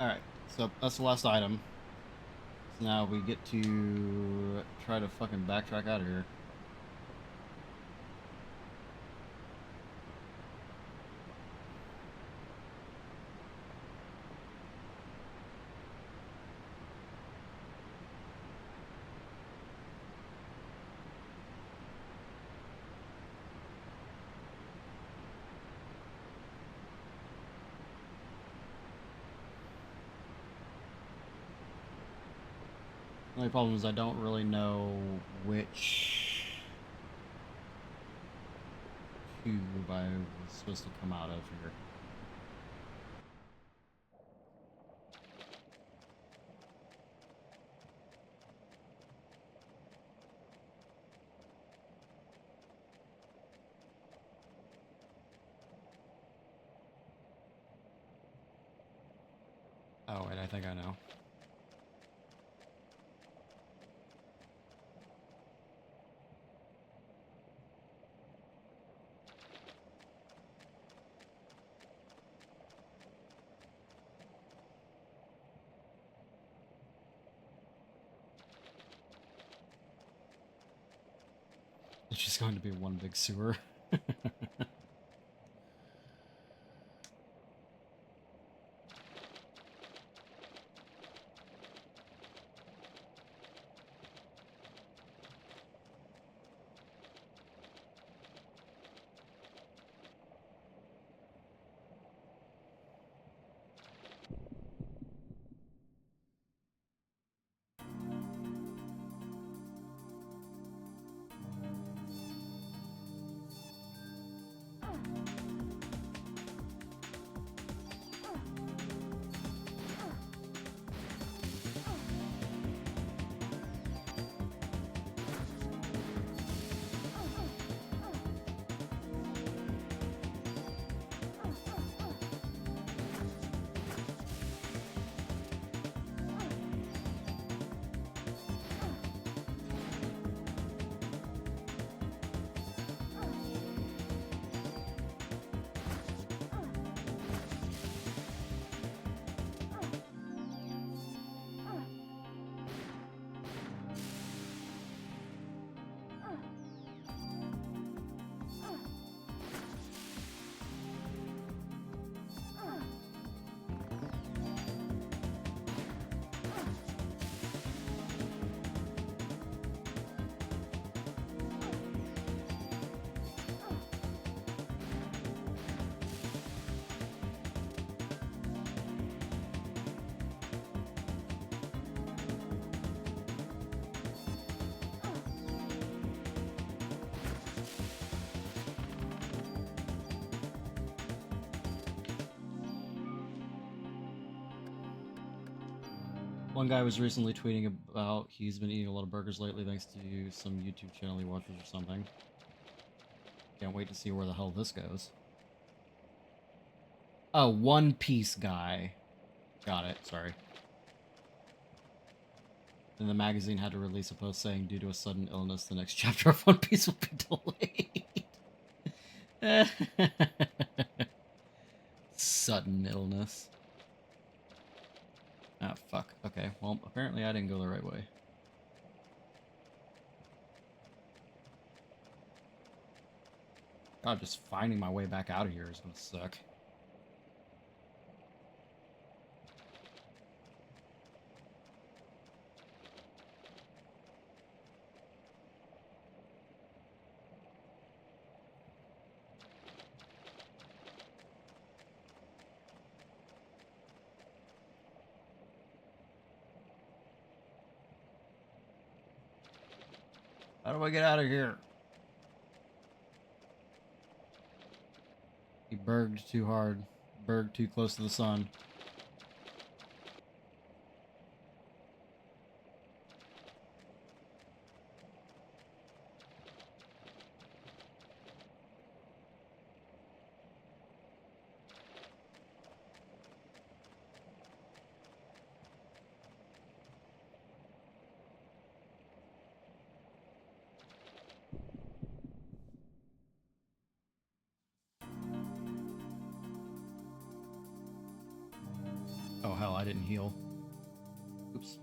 S1: Alright, so that's the last item. So now we get to try to fucking backtrack out of here. The only problem is I don't really know which tube I was supposed to come out of here. Oh, wait, I think I know. It's just going to be one big sewer. One guy was recently tweeting about he's been eating a lot of burgers lately thanks to some YouTube channel he watches or something. Can't wait to see where the hell this goes. Oh, One Piece guy. Got it, sorry. And the magazine had to release a post saying, due to a sudden illness, the next chapter of One Piece will be delayed. Sudden illness. Ah, fuck. Okay, well, apparently I didn't go the right way. God, just finding my way back out of here is gonna suck. How do I get out of here? He burged too hard. Burged too close to the sun. I didn't heal. Oops.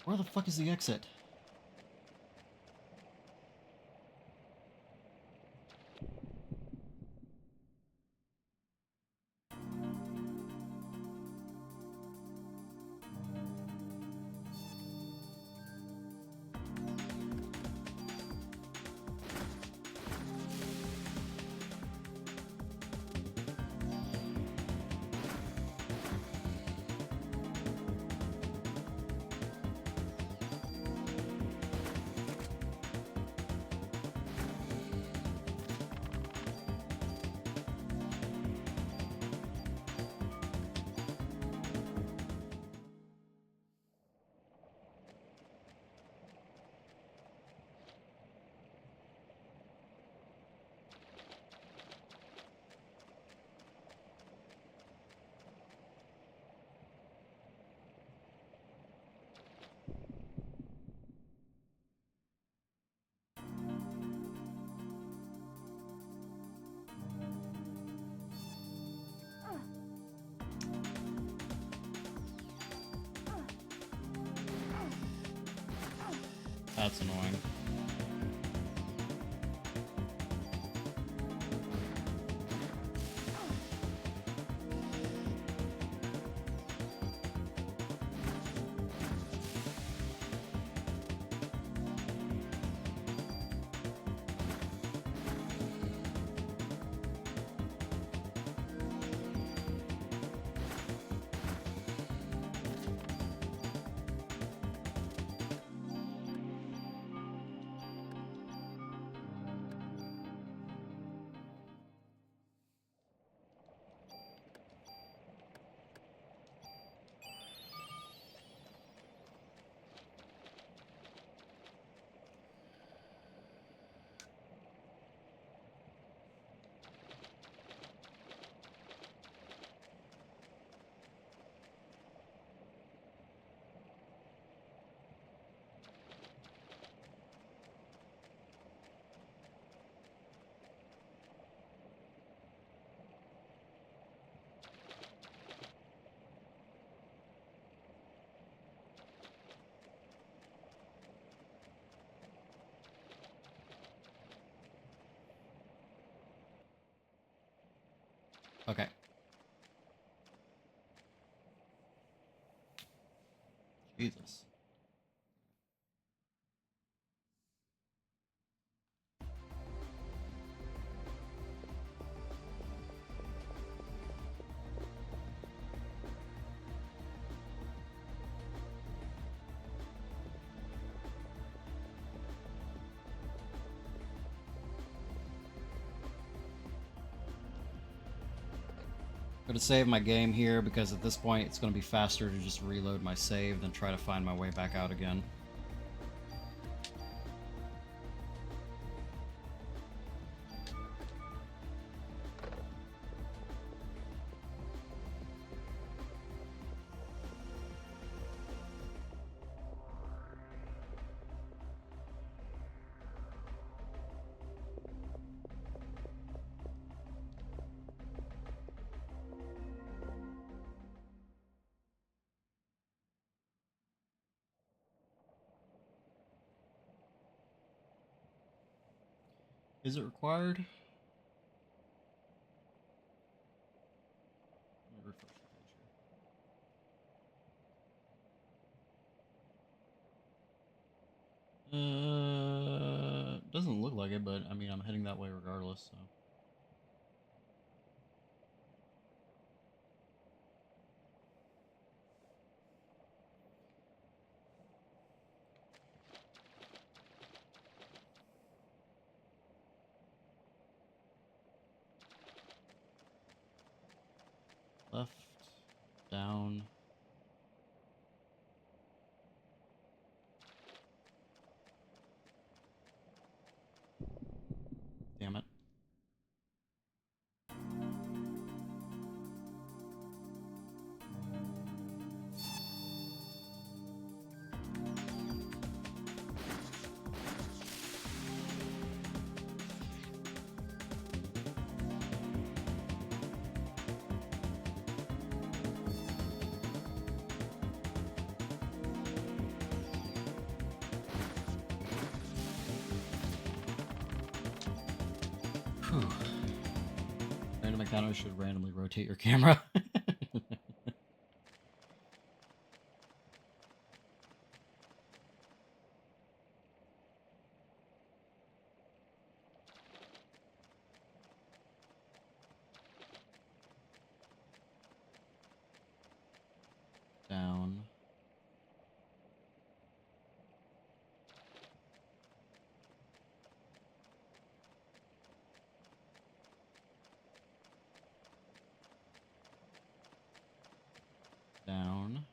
S1: Where the fuck is the exit? That's annoying. Okay. Jesus. I'm going to save my game here because at this point it's going to be faster to just reload my save than try to find my way back out again. Is it required? Let me refresh the page here. like it, but I mean, I'm heading that way regardless, so. Left, down. Damn it. Whew. Random encounter should randomly rotate your camera. Down. Down.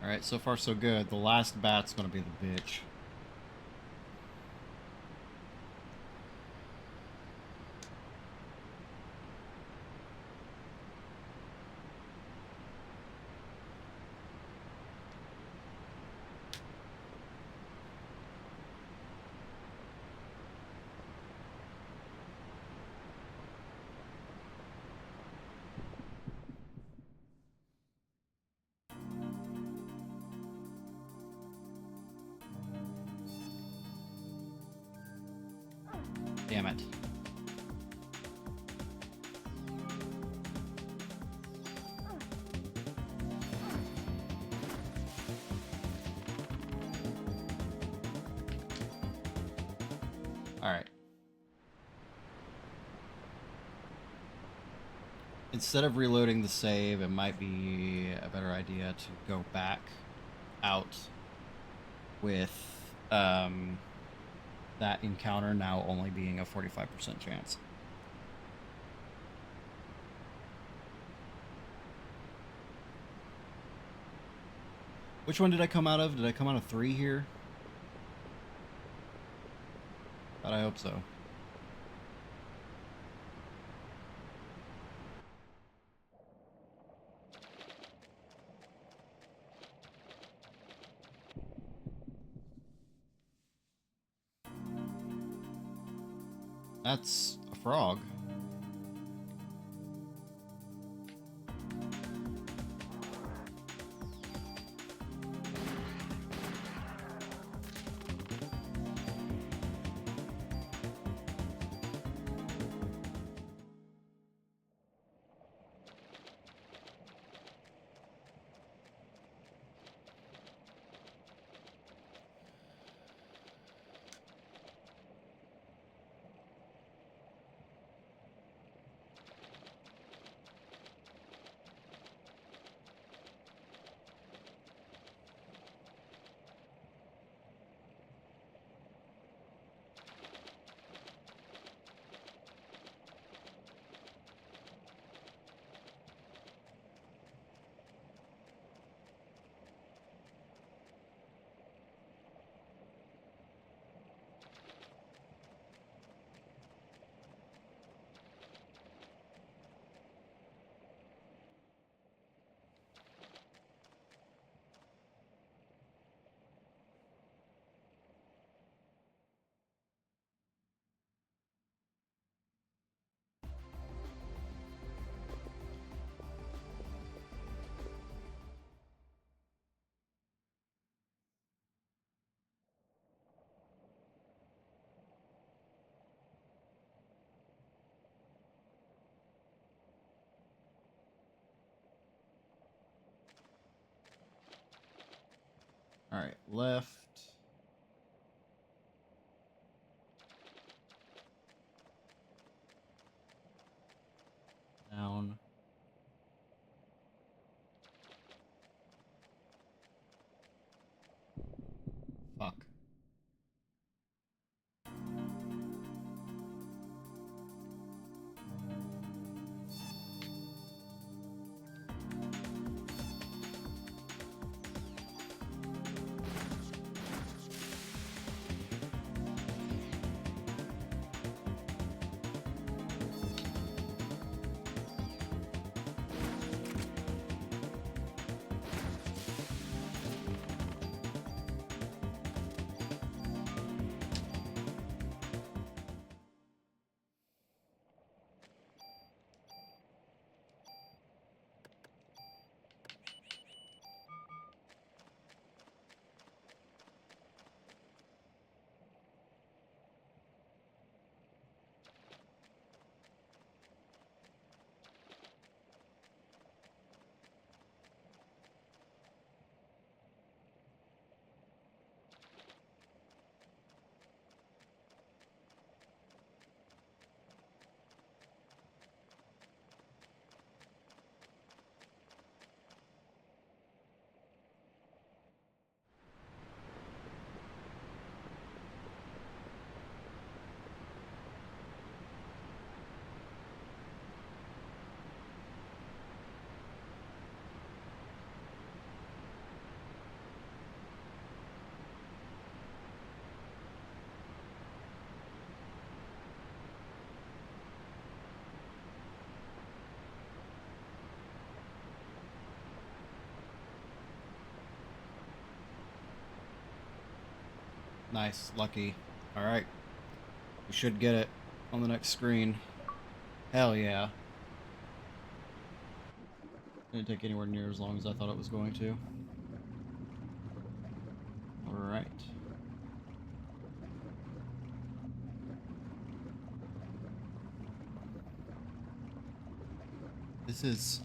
S1: Alright, so far so good. The last bat's gonna be the bitch. Damn it. Alright. Instead of reloading the save, it might be a better idea to go back out with that encounter now only being a 45% chance. Which one did I come out of? Did I come out of 3 here? God, I hope so. That's a frog. All right, left. Down. Fuck. Nice, lucky. All right, we should get it on the next screen. Hell yeah. Didn't take anywhere near as long as I thought it was going to. All right. This is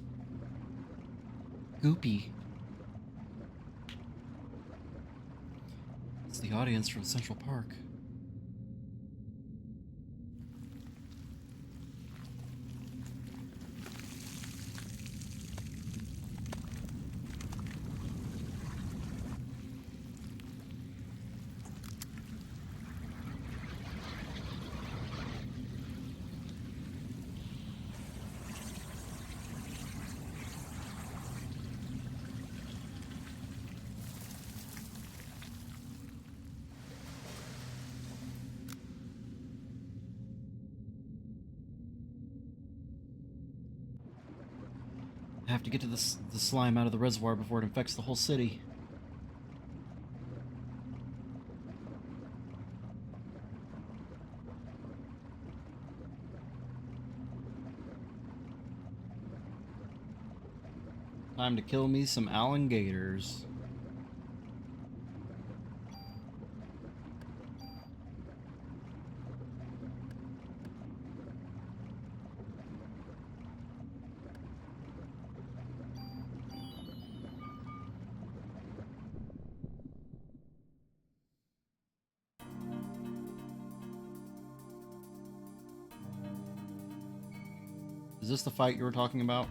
S1: goopy. It's the audience from Central Park. I have to get to the slime out of the reservoir before it infects the whole city. Time to kill me some alligators. Is this the fight you were talking about?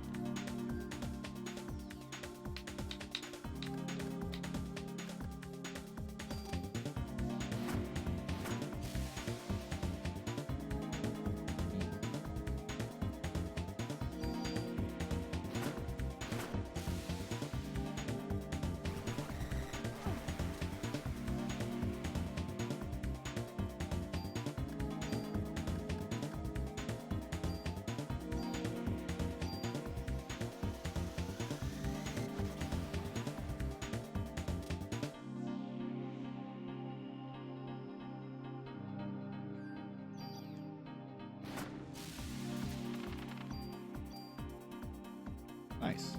S1: Nice.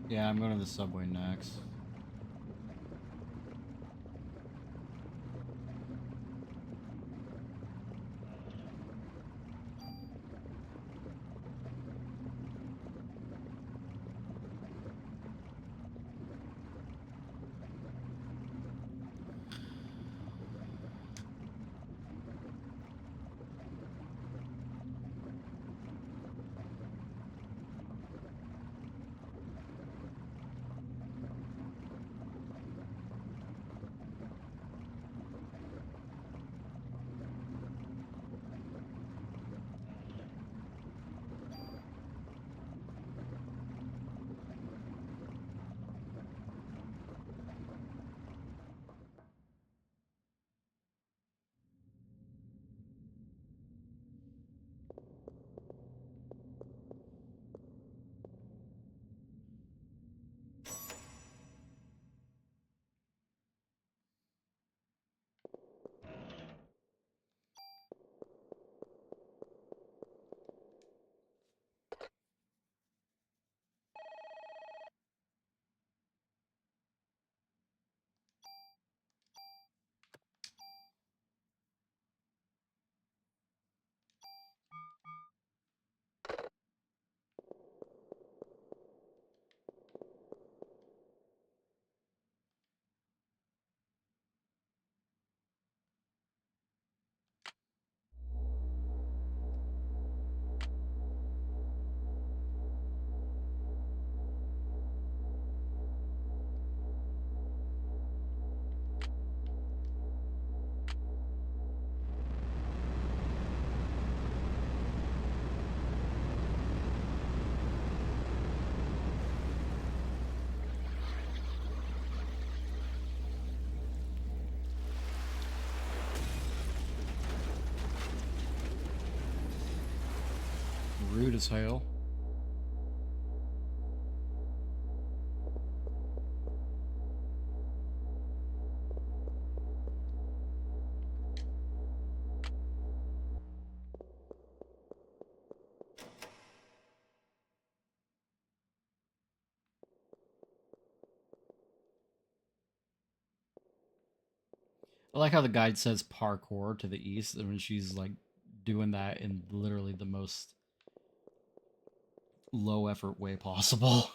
S1: Yeah, I'm going to the subway next. Rude as hell. I like how the guide says parkour to the east, and when she's like doing that in literally the most low effort way possible.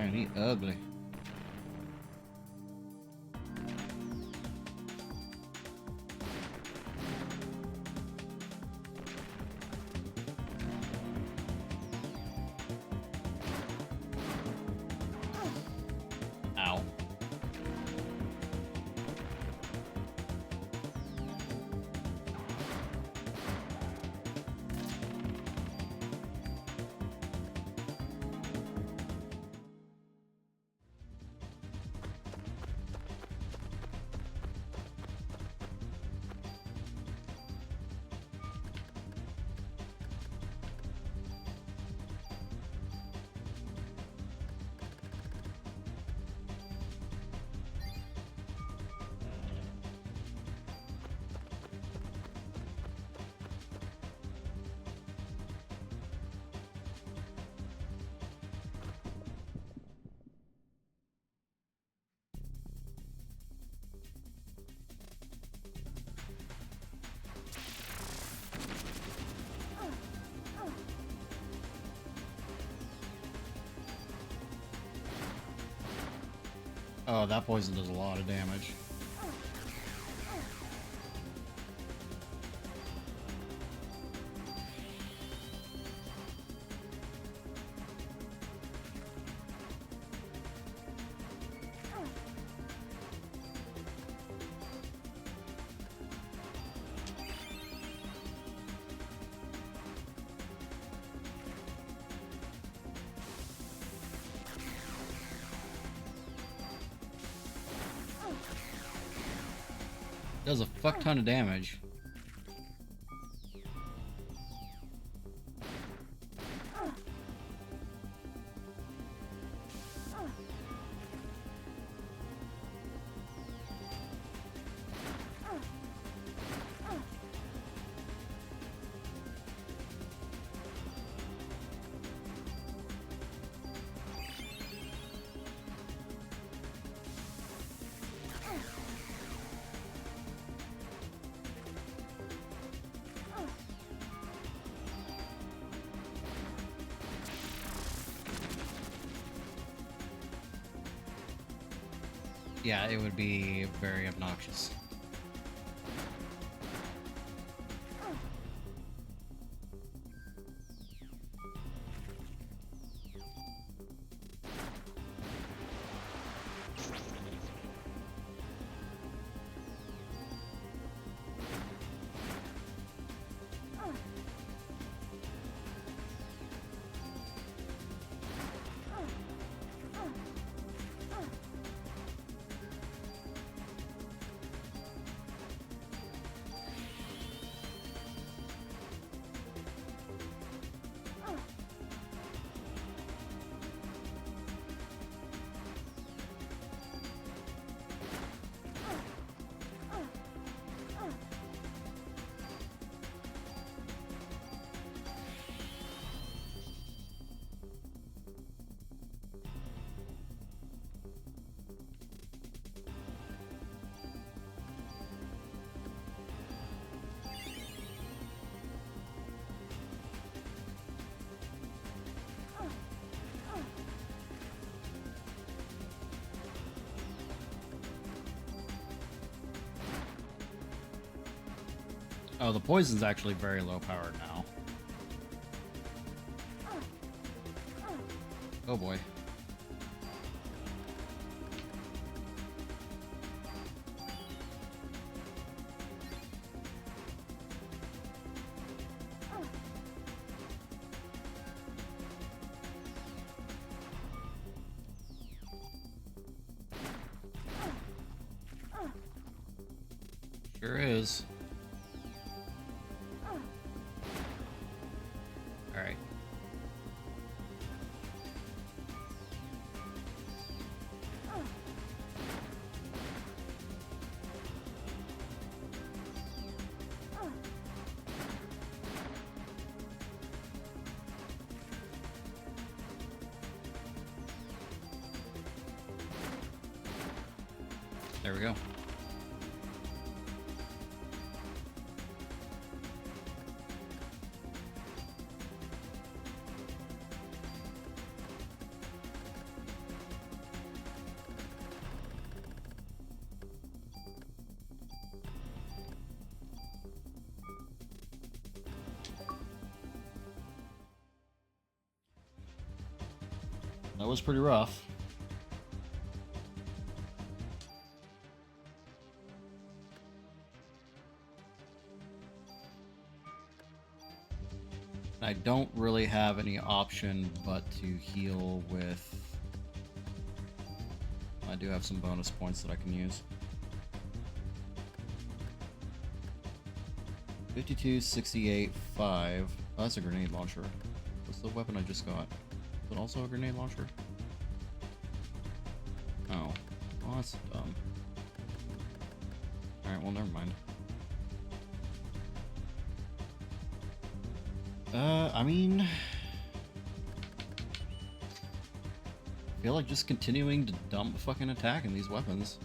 S1: Man, he ugly. Ow. Oh, that poison does a lot of damage. Does a fuck ton of damage. Yeah, it would be very obnoxious. Oh, the poison's actually very low powered now. Oh boy. Sure is. Alright. There we go. That was pretty rough. I don't really have any option but to heal with... I do have some bonus points that I can use. 52, 68, 5. Oh, that's a grenade launcher. What's the weapon I just got? Is it also a grenade launcher? Oh. Well, that's dumb. Alright, well, never mind. I mean... I feel like just continuing to dump fucking attack in these weapons.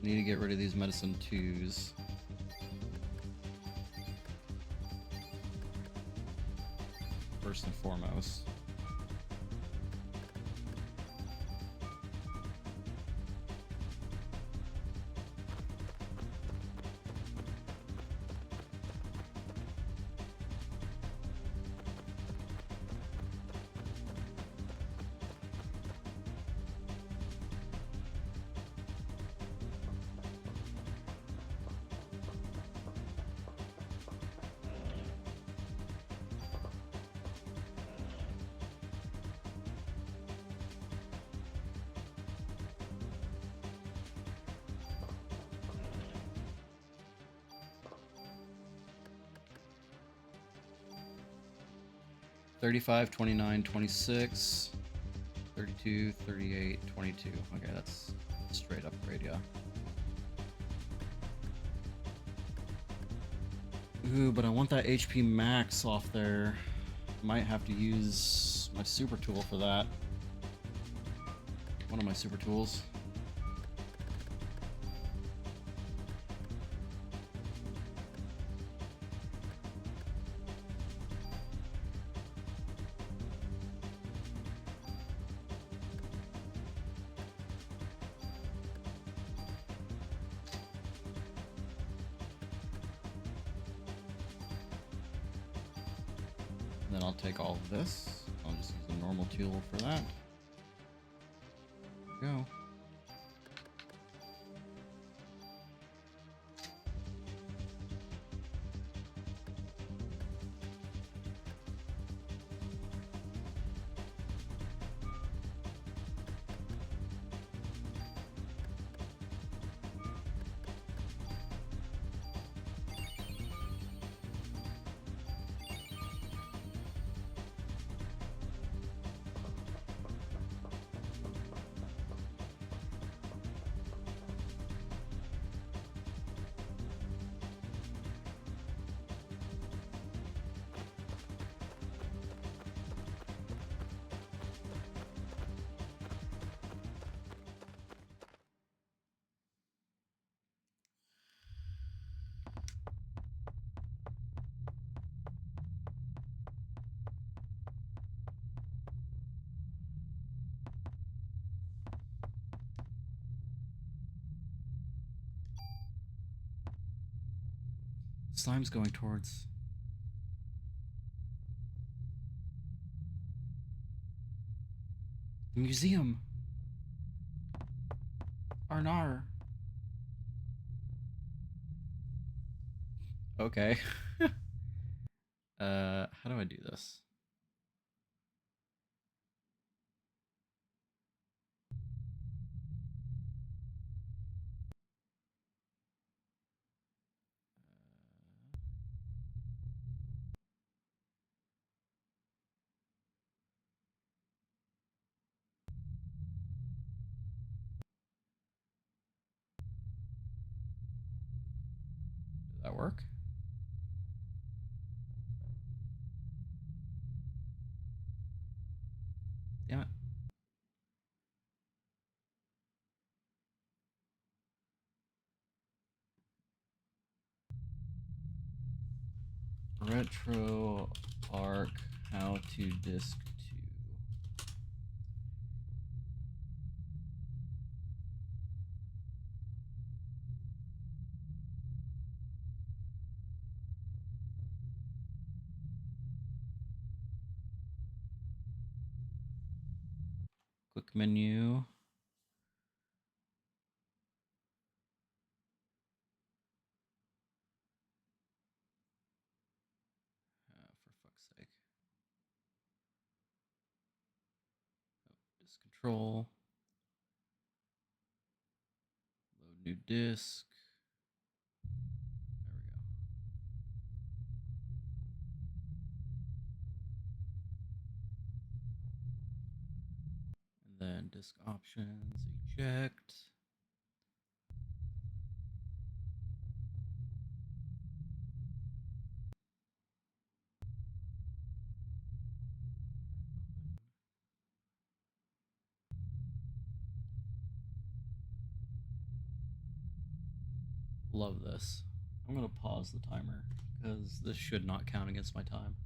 S1: Need to get rid of these medicine 2s. First and foremost. $35, $29, $26, $32, $38, $22. Okay, that's a straight upgrade, yeah. Ooh, but I want that HP max off there. Might have to use my super tool for that. One of my super tools. Then I'll take all of this. I'll just use a normal tool for that. There we go. Slime's going towards... the museum. Arnar. Okay. How do I do this? Did that work? Damn it. Retro arc, how to disc 2. quick menu. For fuck's sake. Disk control. Load new disk. There we go. And then disk options, eject. Love this. I'm going to pause the timer because this should not count against my time.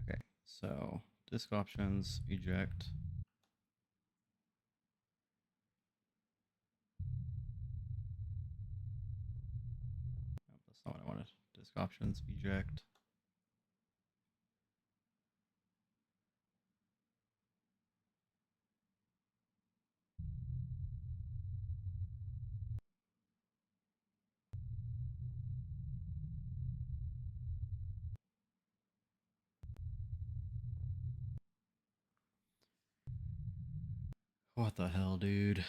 S1: Okay, so disk options, eject. Oh, that's not what I wanted. Disk options, eject. What the hell, dude?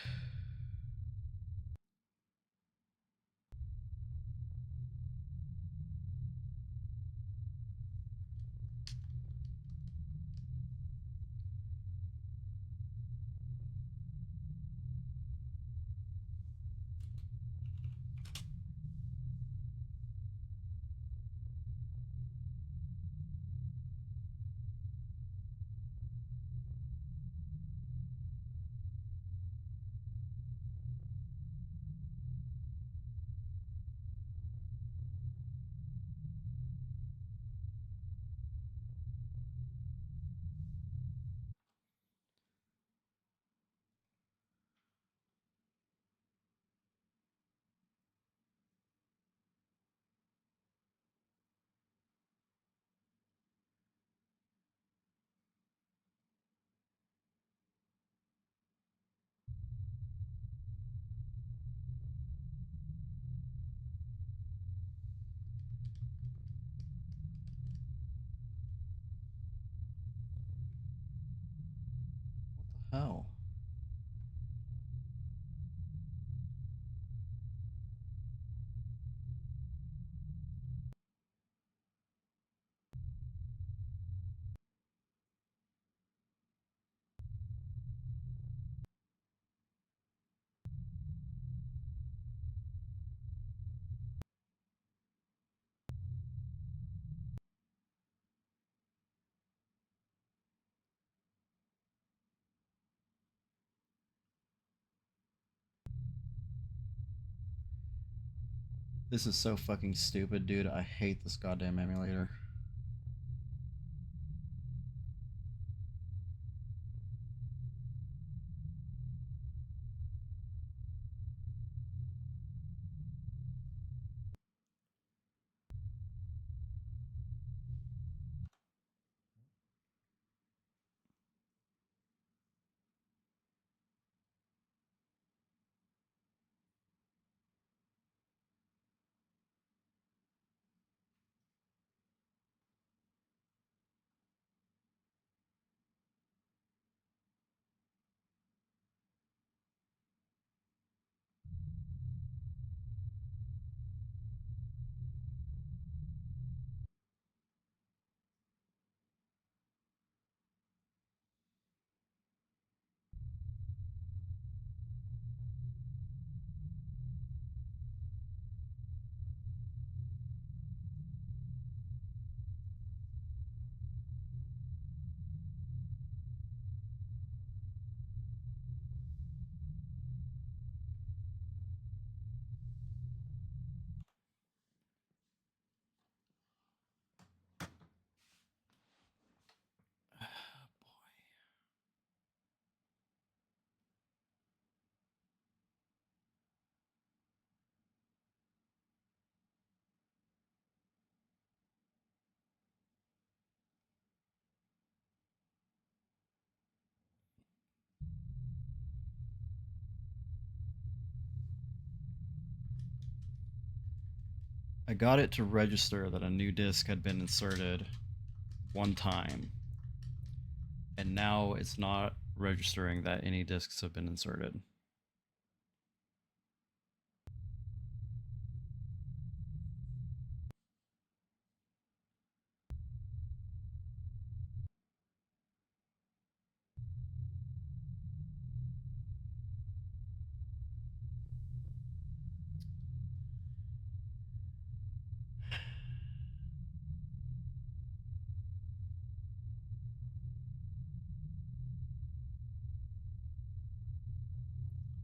S1: What the hell? This is so fucking stupid, dude. I hate this goddamn emulator. I got it to register that a new disc had been inserted one time, and now it's not registering that any discs have been inserted.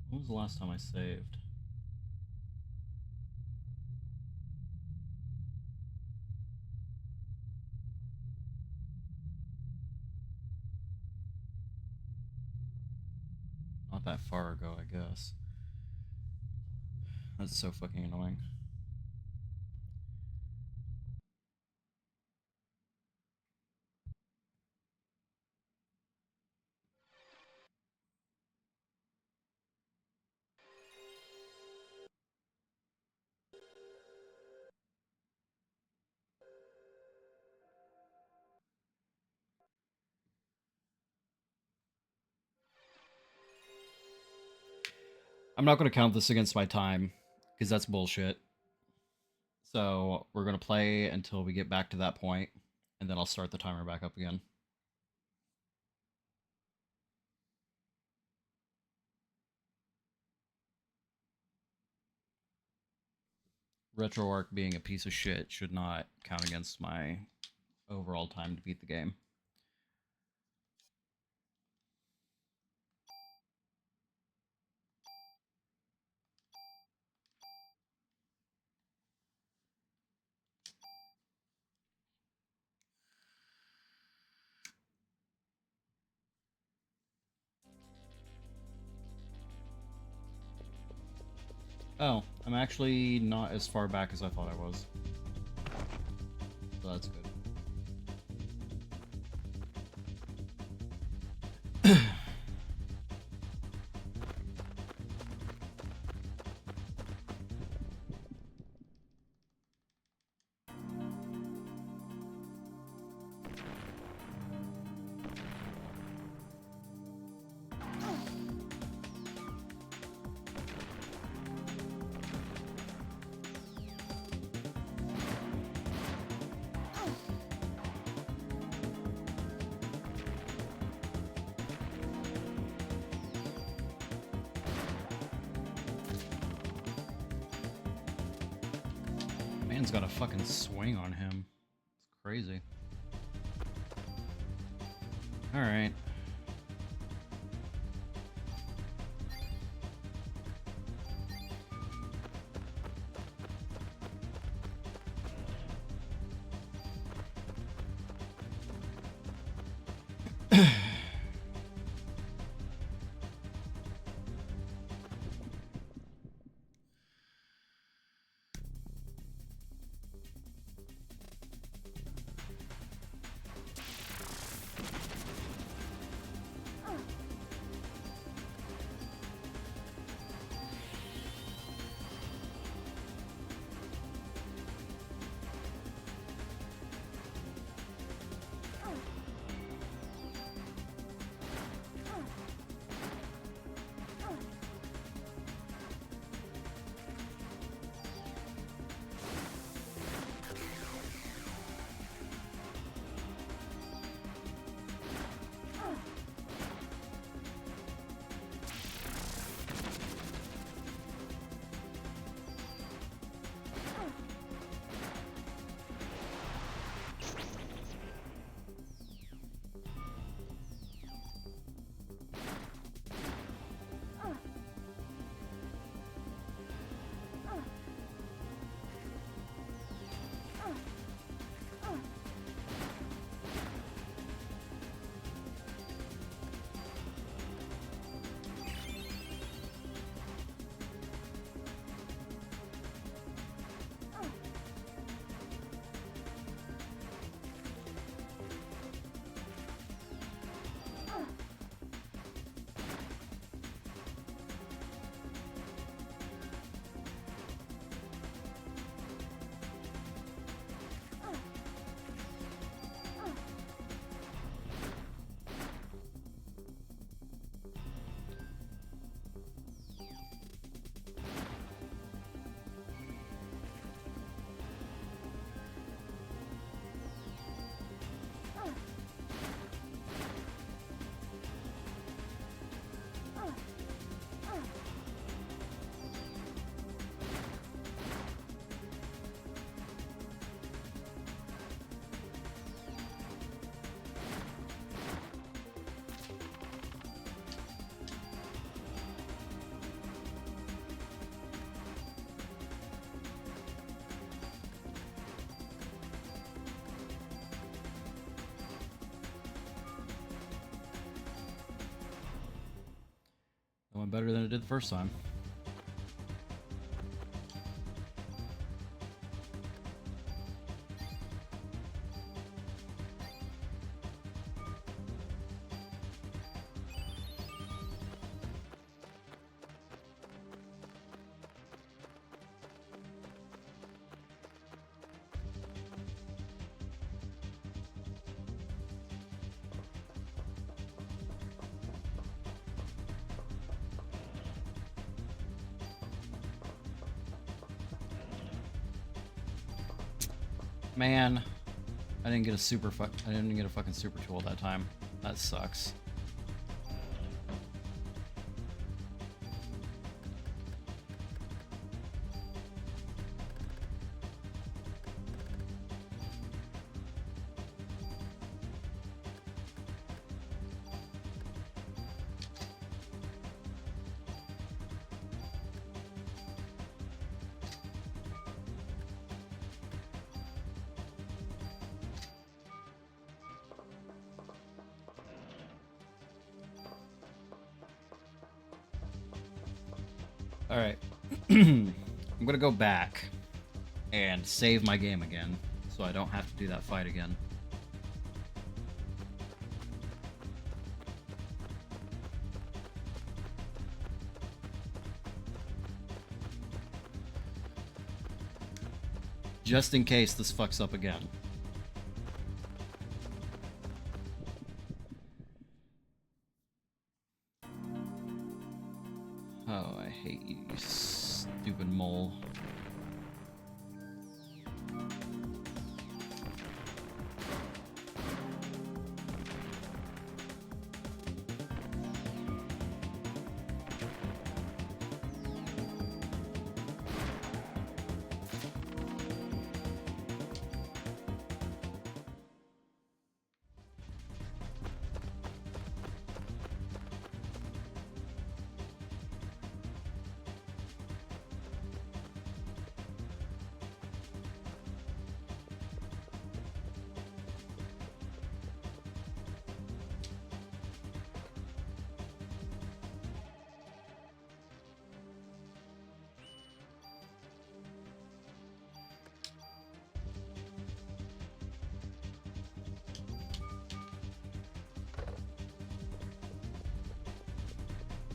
S1: When was the last time I saved? Not that far ago, I guess. That's so fucking annoying. I'm not going to count this against my time, because that's bullshit. So we're going to play until we get back to that point, and then I'll start the timer back up again. RetroArch being a piece of shit should not count against my overall time to beat the game. Oh, I'm actually not as far back as I thought I was. So that's good. Man's got a fucking swing on him. It's crazy. Alright. went better than it did the first time. Man, I didn't get a fucking super tool that time. That sucks. Alright. I'm gonna go back and save my game again, so I don't have to do that fight again. Just in case this fucks up again. Oh, I hate you, you stupid mole.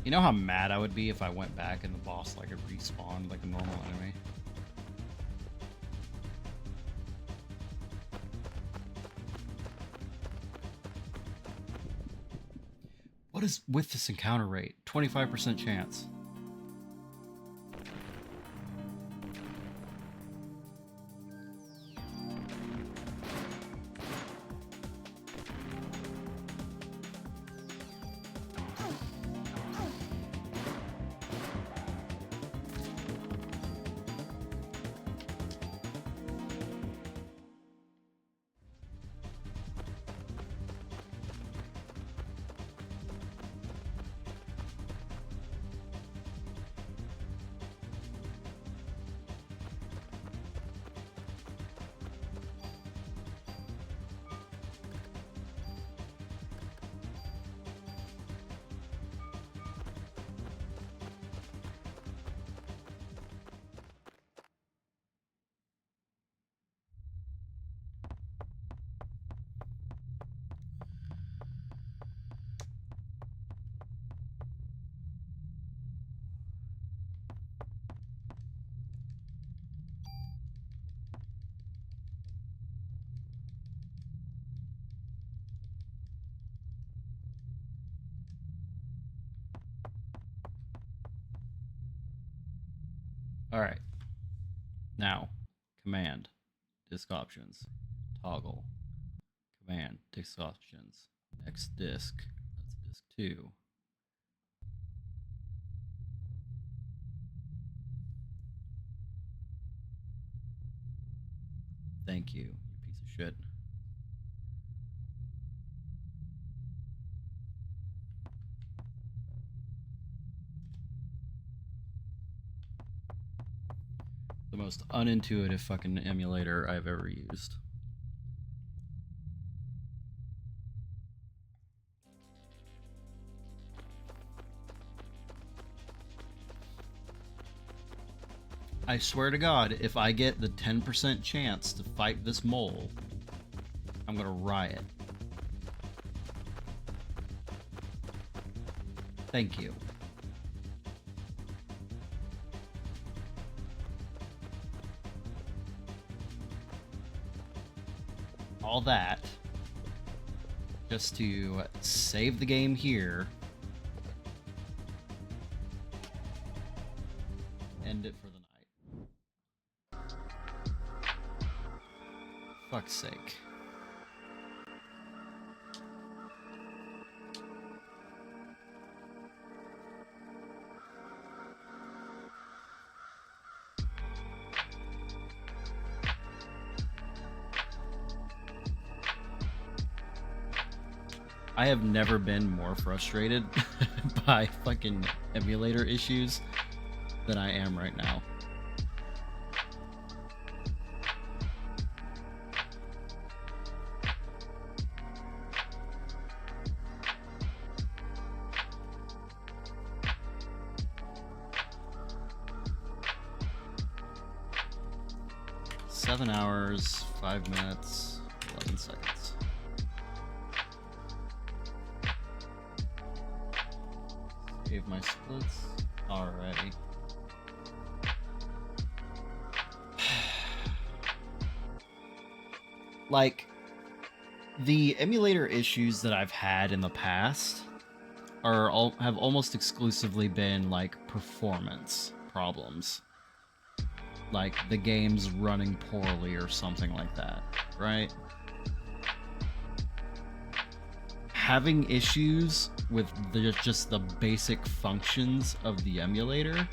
S1: You know how mad I would be if I went back and the boss like it respawned like a normal enemy? What is with this encounter rate? 25% chance. Alright. Now, command, disk options, toggle, command, disk options, next disk, that's disk 2. Thank you, you piece of shit. The most unintuitive fucking emulator I've ever used. I swear to God, if I get the 10% chance to fight this mole, I'm gonna riot. Thank you. All that just to save the game here. End it for the night. Fuck's sake. I have never been more frustrated by fucking emulator issues than I am right now. Seven hours, 5 minutes, 11 seconds. Save my splits. Alrighty. Like, the emulator issues that I've had in the past have almost exclusively been like performance problems. Like the game's running poorly or something like that, right? Having issues with just the basic functions of the emulator,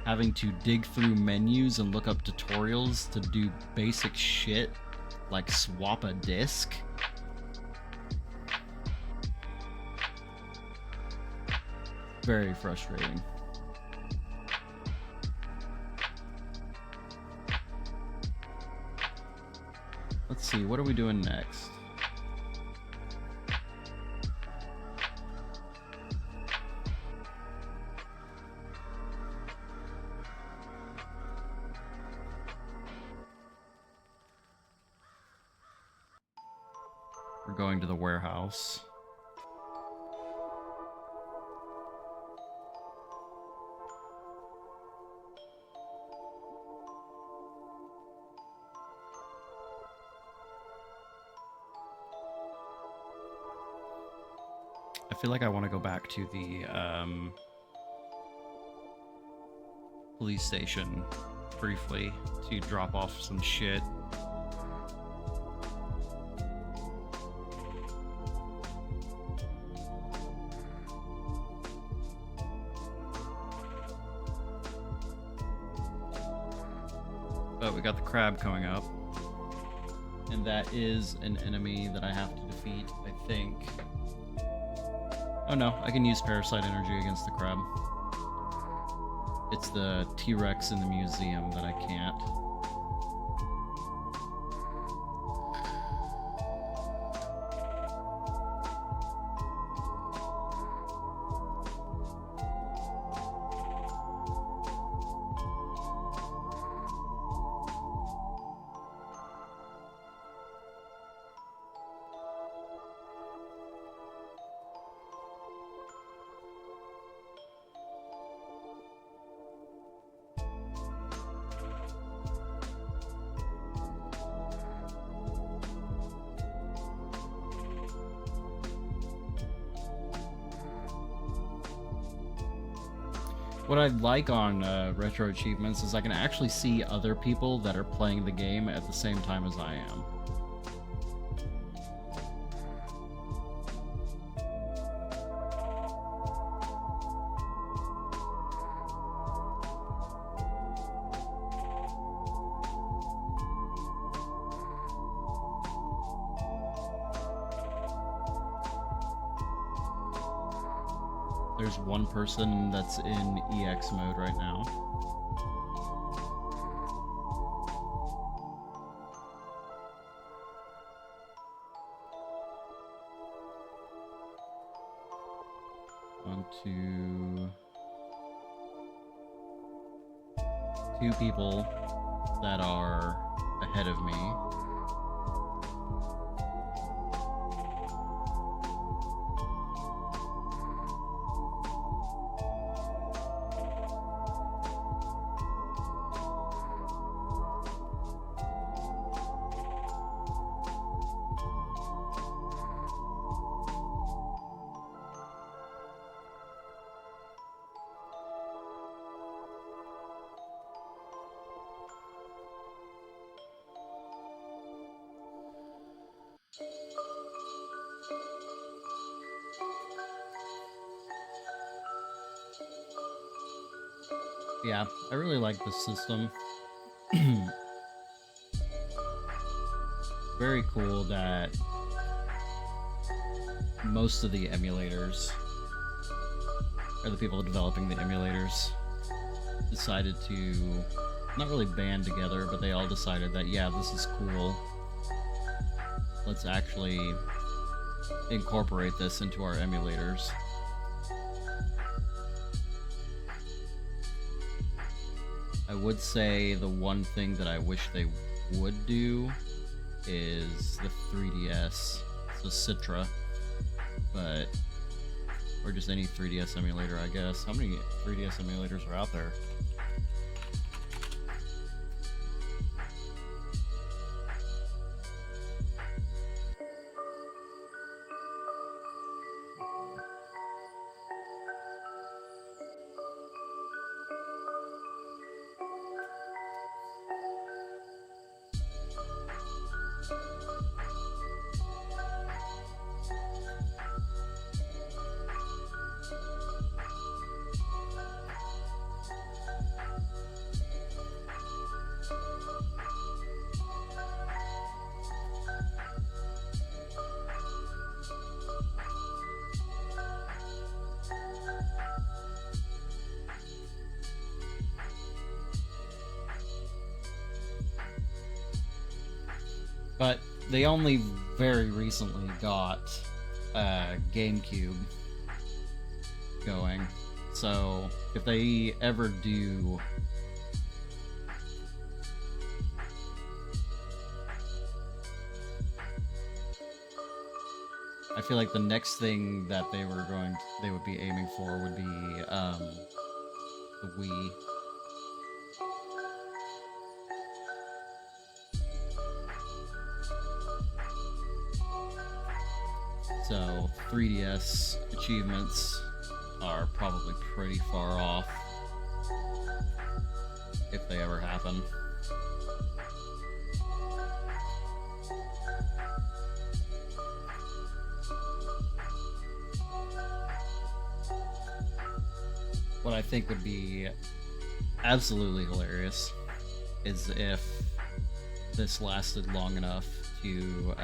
S1: having to dig through menus and look up tutorials to do basic shit like swap a disc. Very frustrating. Let's see, what are we doing next? We're going to the warehouse. I feel like I want to go back to the police station briefly to drop off some shit. But we got the crab coming up. And that is an enemy that I have to defeat, I think. Oh no, I can use Parasite Energy against the crab. It's the T-Rex in the museum that I can't. What I like on Retro Achievements is I can actually see other people that are playing the game at the same time as I am. There's one person that's in EX mode right now. On to 2 people that are ahead of me. Yeah, I really like this system. Very cool that most of the emulators, or the people developing the emulators, decided to not really band together, but they all decided that, yeah, this is cool. Let's actually incorporate this into our emulators. I would say the one thing that I wish they would do is the 3DS, so Citra, but, or just any 3DS emulator, I guess. How many 3DS emulators are out there? But they only very recently got GameCube going. So if they ever do I feel like the next thing that they would be aiming for would be the Wii. So 3DS achievements are probably pretty far off if they ever happen. What I think would be absolutely hilarious is if this lasted long enough to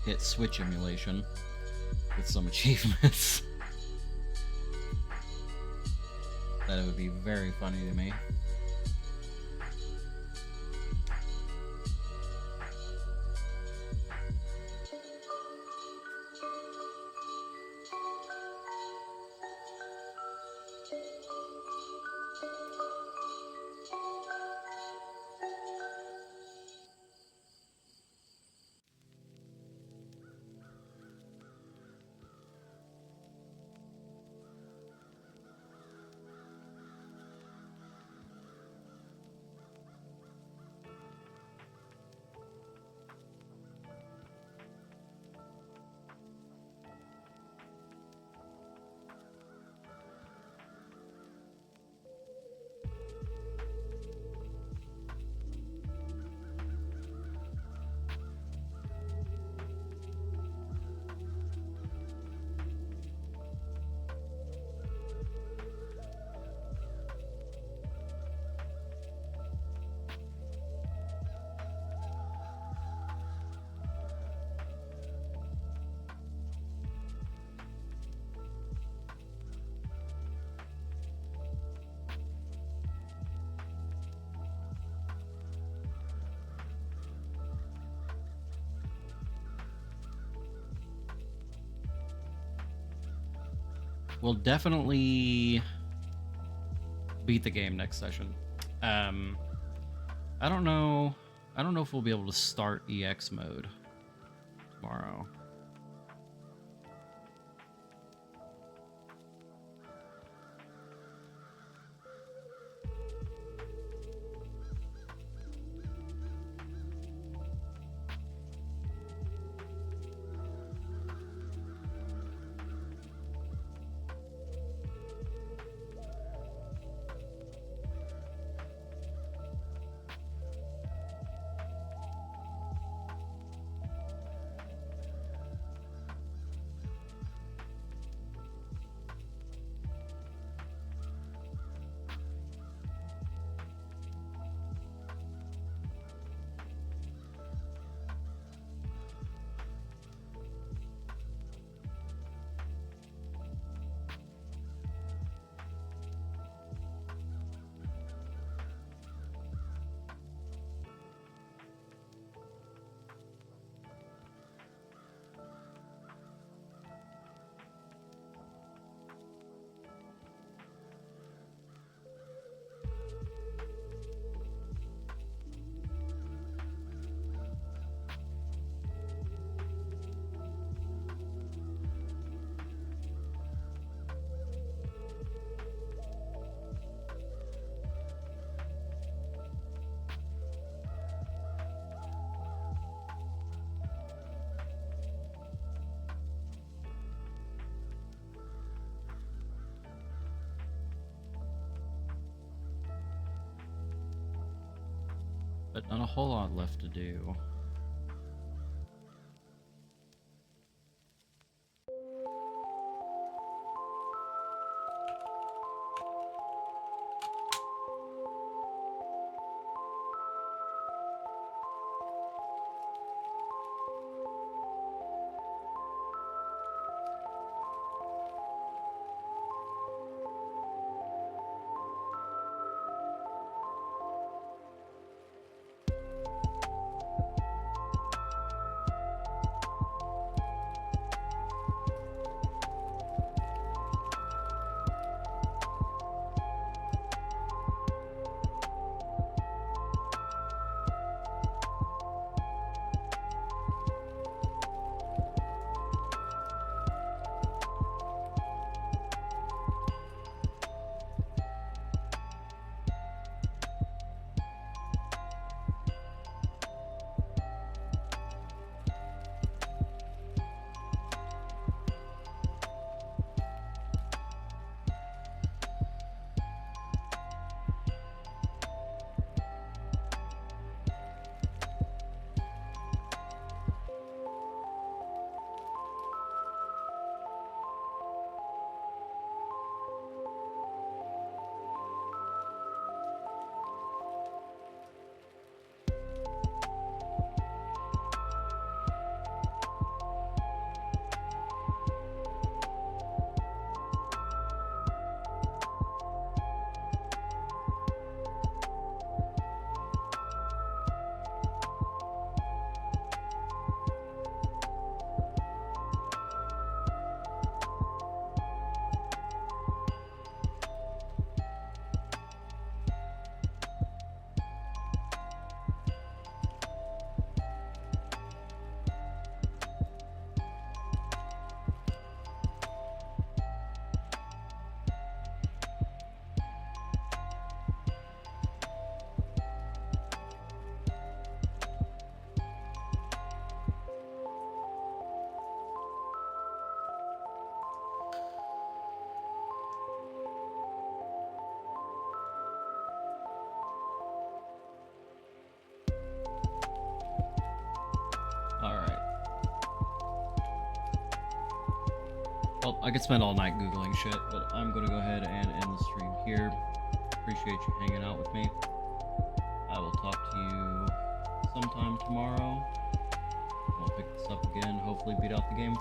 S1: hit Switch emulation with some achievements. That it would be very funny to me. We'll definitely beat the game next session. I don't know. I don't know if we'll be able to start EX mode tomorrow. But not a whole lot left to do. Well, I could spend all night Googling shit, but I'm going to go ahead and end the stream here. Appreciate you hanging out with me. I will talk to you sometime tomorrow. We'll pick this up again, hopefully beat out the game